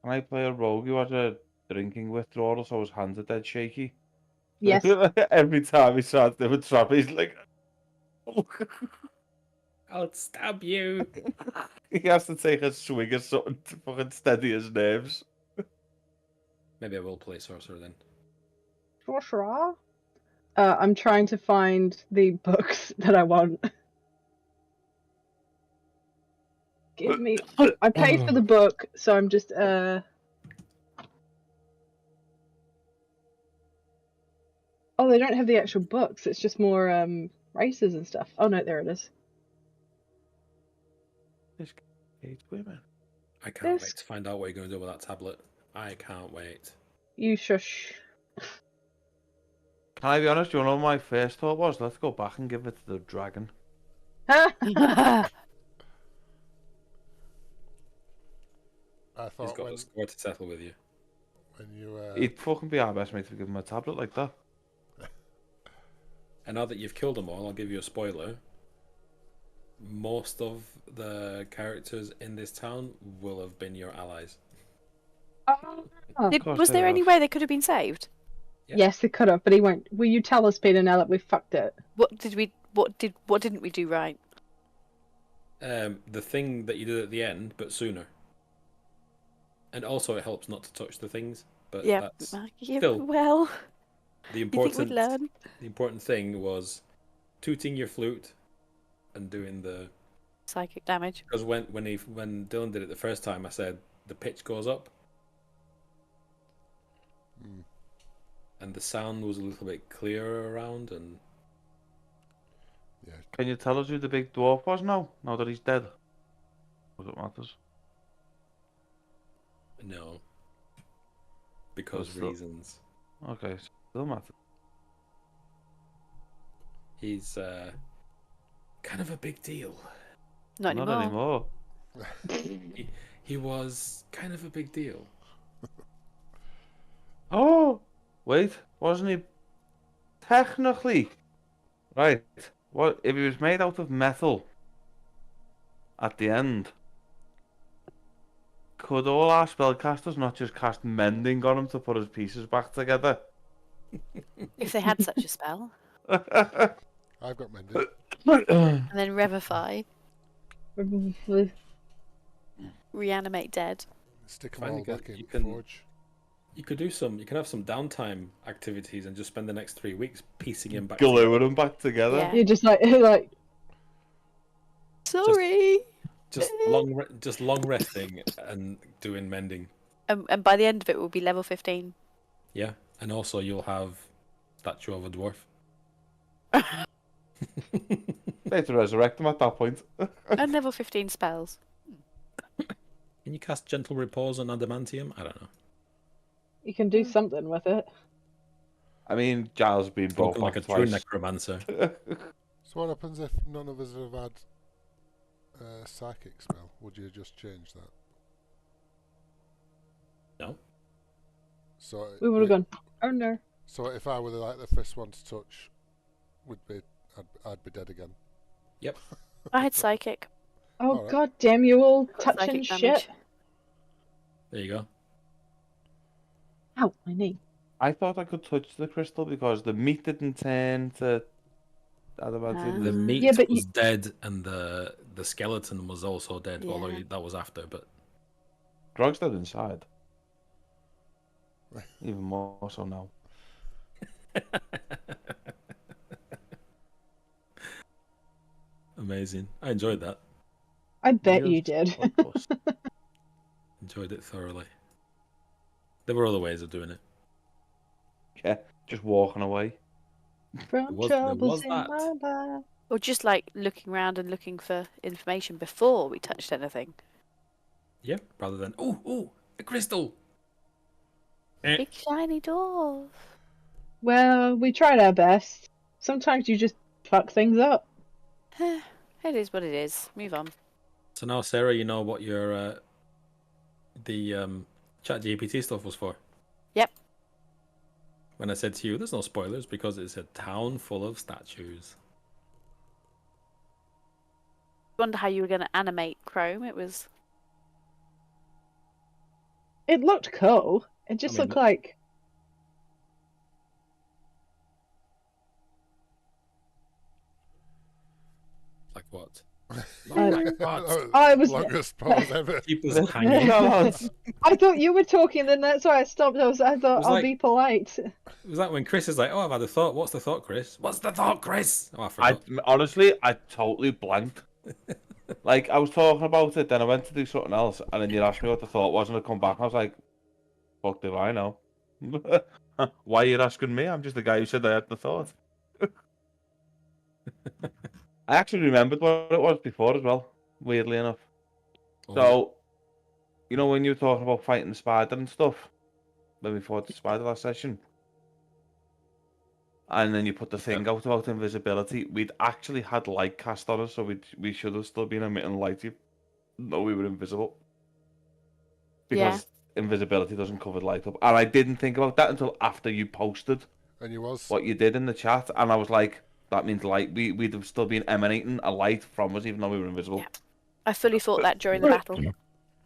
can I play a rogue who has a drinking withdrawal, so his hands are dead shaky? yes. Every time he starts doing trap, he's like, I'll stab you. he has to take a swig or something to fucking steady his nerves. Maybe I will play Sorcerer then. For sure. I'm trying to find the books that I want. Give me. I paid for the book, so I'm just Oh, they don't have the actual books. It's just more races and stuff. Oh no, there it is. This hates women. I can't This- wait to find out what you're going to do with that tablet. I can't wait. You shush. Can I be honest? You know what my first thought was? Let's go back and give it to the dragon. I He's thought got a score to settle with you. when you He'd fucking be our best mate to give him a tablet like that. And now that you've killed them all, I'll give you a spoiler. Most of the characters in this town will have been your allies. course Was they there any have. way they could have been saved? Yeah. Yes, they could have, but he won't. Will you tell us, Peter, now that we've fucked it? What didn't we do right? The thing that you did at the end, but sooner. And also, it helps not to touch the things. But Yeah. that's Yeah, still well, the you think we'd important. learn? The important thing was tooting your flute and doing the. Psychic damage. Because when Dylan did it the first time, I said the pitch goes up. And the sound was a little bit clearer around, and yeah, Can you tell us who the big dwarf was now? Now that he's dead? What it matters? no, because Still- reasons. Okay, still matters. He's kind of a big deal. Not Not anymore. anymore. He was kind of a big deal. Oh, wait, wasn't he technically right? What if he was made out of metal at the end? Could all our spellcasters not just cast mending on him to put his pieces back together? If they had such a spell, I've got mended. and then revivify, reanimate dead. Stick them Finally all got- back in you can- forge. You could have some downtime activities and just spend the next 3 weeks piecing him back. Gluing them back together. Yeah. You're just like Sorry. Just long resting and doing mending. And by the end of it, we'll be level 15. Yeah, and also you'll have statue of a dwarf. They had to resurrect him at that point. And level 15 spells. Can you cast Gentle Repose on Adamantium? I don't know. You can do something with it. I mean, Giles has been brought Looking like back a true twice. necromancer. So what happens if none of us have had a psychic spell? Would you just change that? No. We would have gone, oh no. So if I were like the first one to touch, I'd be dead again. Yep. I had psychic. Oh Alright. god damn you all Got touching psychic shit. damage. There you go. Ow, my knee. I thought I could touch the crystal because the meat didn't turn to adamantium. The meat Yeah, but was dead, and the skeleton was also dead. Yeah. Although that was after, but Grog's dead inside. Even more so now. amazing. I enjoyed that. I bet you Just did. like us. Enjoyed it thoroughly. There were other ways of doing it. Yeah, just walking away. From there troubles was in that. my life. Or just like looking around and looking for information before we touched anything. Yeah, rather than oh, a crystal. Big shiny door. Well, we tried our best. Sometimes you just fuck things up. It is what it is. Move on. So now, Sarah, you know what your the ChatGPT stuff was for. Yep. When I said to you, "There's no spoilers because it's a town full of statues." Wonder how you were going to animate Chrome. It was. It looked cool. It just mean, looked like... Like what? I was... Longest pause ever. Keep us hanging. I thought you were talking, then that's why I stopped. I thought, was I'll like- be polite. It was like when Chris is like, "Oh, I've had a thought. What's the thought, Chris? What's the thought, Chris?" Oh, I forgot. Honestly, I totally blanked. Like, I was talking about it, then I went to do something else, and then you asked me what the thought was, and I come back, and I was like, fuck do I know? Why are you asking me? I'm just the guy who said I had the thought. I actually remembered what it was before as well, weirdly enough. Oh, So, you know when you were talking about fighting the spider and stuff, when we fought the spider last session, and then you put the thing out about invisibility, we'd actually had light cast on us, so we should have still been emitting light, even though we were invisible. Because invisibility doesn't cover light up. And I didn't think about that until after you posted And you was. what you did in the chat, and I was like, that means light. We'd have still been emanating a light from us, even though we were invisible. Yeah. I fully thought that during the battle.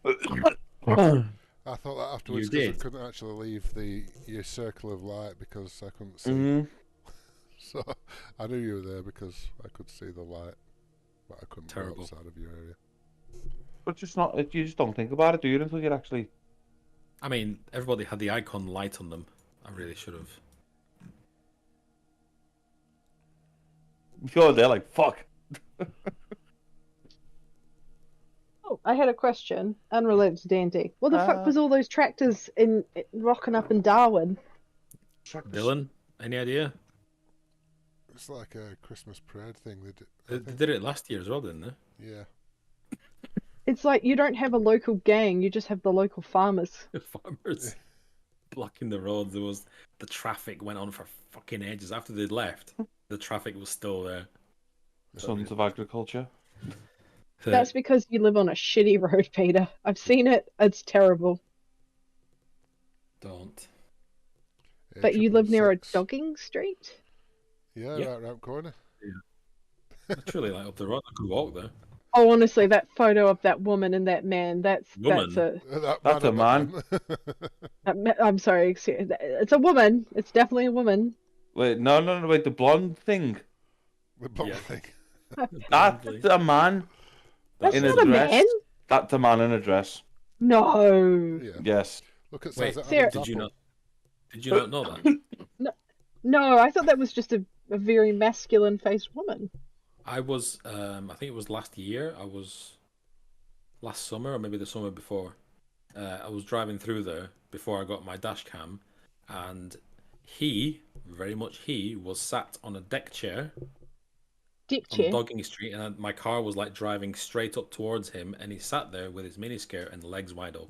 I thought that afterwards You because I did. couldn't actually leave your circle of light because I couldn't see. Mhm. So I knew you were there because I could see the light, but I couldn't go Terrible. outside of your area. But just not. You just don't think about it, do you? Until you actually. I mean, everybody had the icon light on them. I really should have. You're there like fuck. Oh, I had a question unrelated to D&D. What the fuck was all those tractors in rocking up in Darwin? Dylan, any idea? It's like a Christmas parade thing. They did. They did it last year as well, didn't they? Yeah. It's like you don't have a local gang, you just have the local farmers. Farmers blocking the roads. The traffic went on for fucking ages after they'd left. The traffic was still there. Sons of agriculture. That's because you live on a shitty road, Peter. I've seen it. It's terrible. Don't. But you live near a 866. jogging street? Yeah, Yeah. right round corner. Literally, like up the road, I could walk there. Oh, honestly, that photo of that woman and that man, that's Woman? That's a man. I'm sorry, it's a woman. It's definitely a woman. Wait, no, wait, the blonde thing. The blonde Yeah. thing. That's a man That's in not a a dress. man. That's a man in a dress. No. Yeah. Yes. Look at Wait, size of Sarah- Adam's Did you apple. not? Did you not know that? No, I thought that was just a very masculine faced woman. I was, I think it was last year. Last summer or maybe the summer before. I was driving through there before I got my dash cam, and he, very much he, was sat on a deck chair Deck on chair. Dogging Street, and my car was like driving straight up towards him, and he sat there with his miniskirt and legs wide open.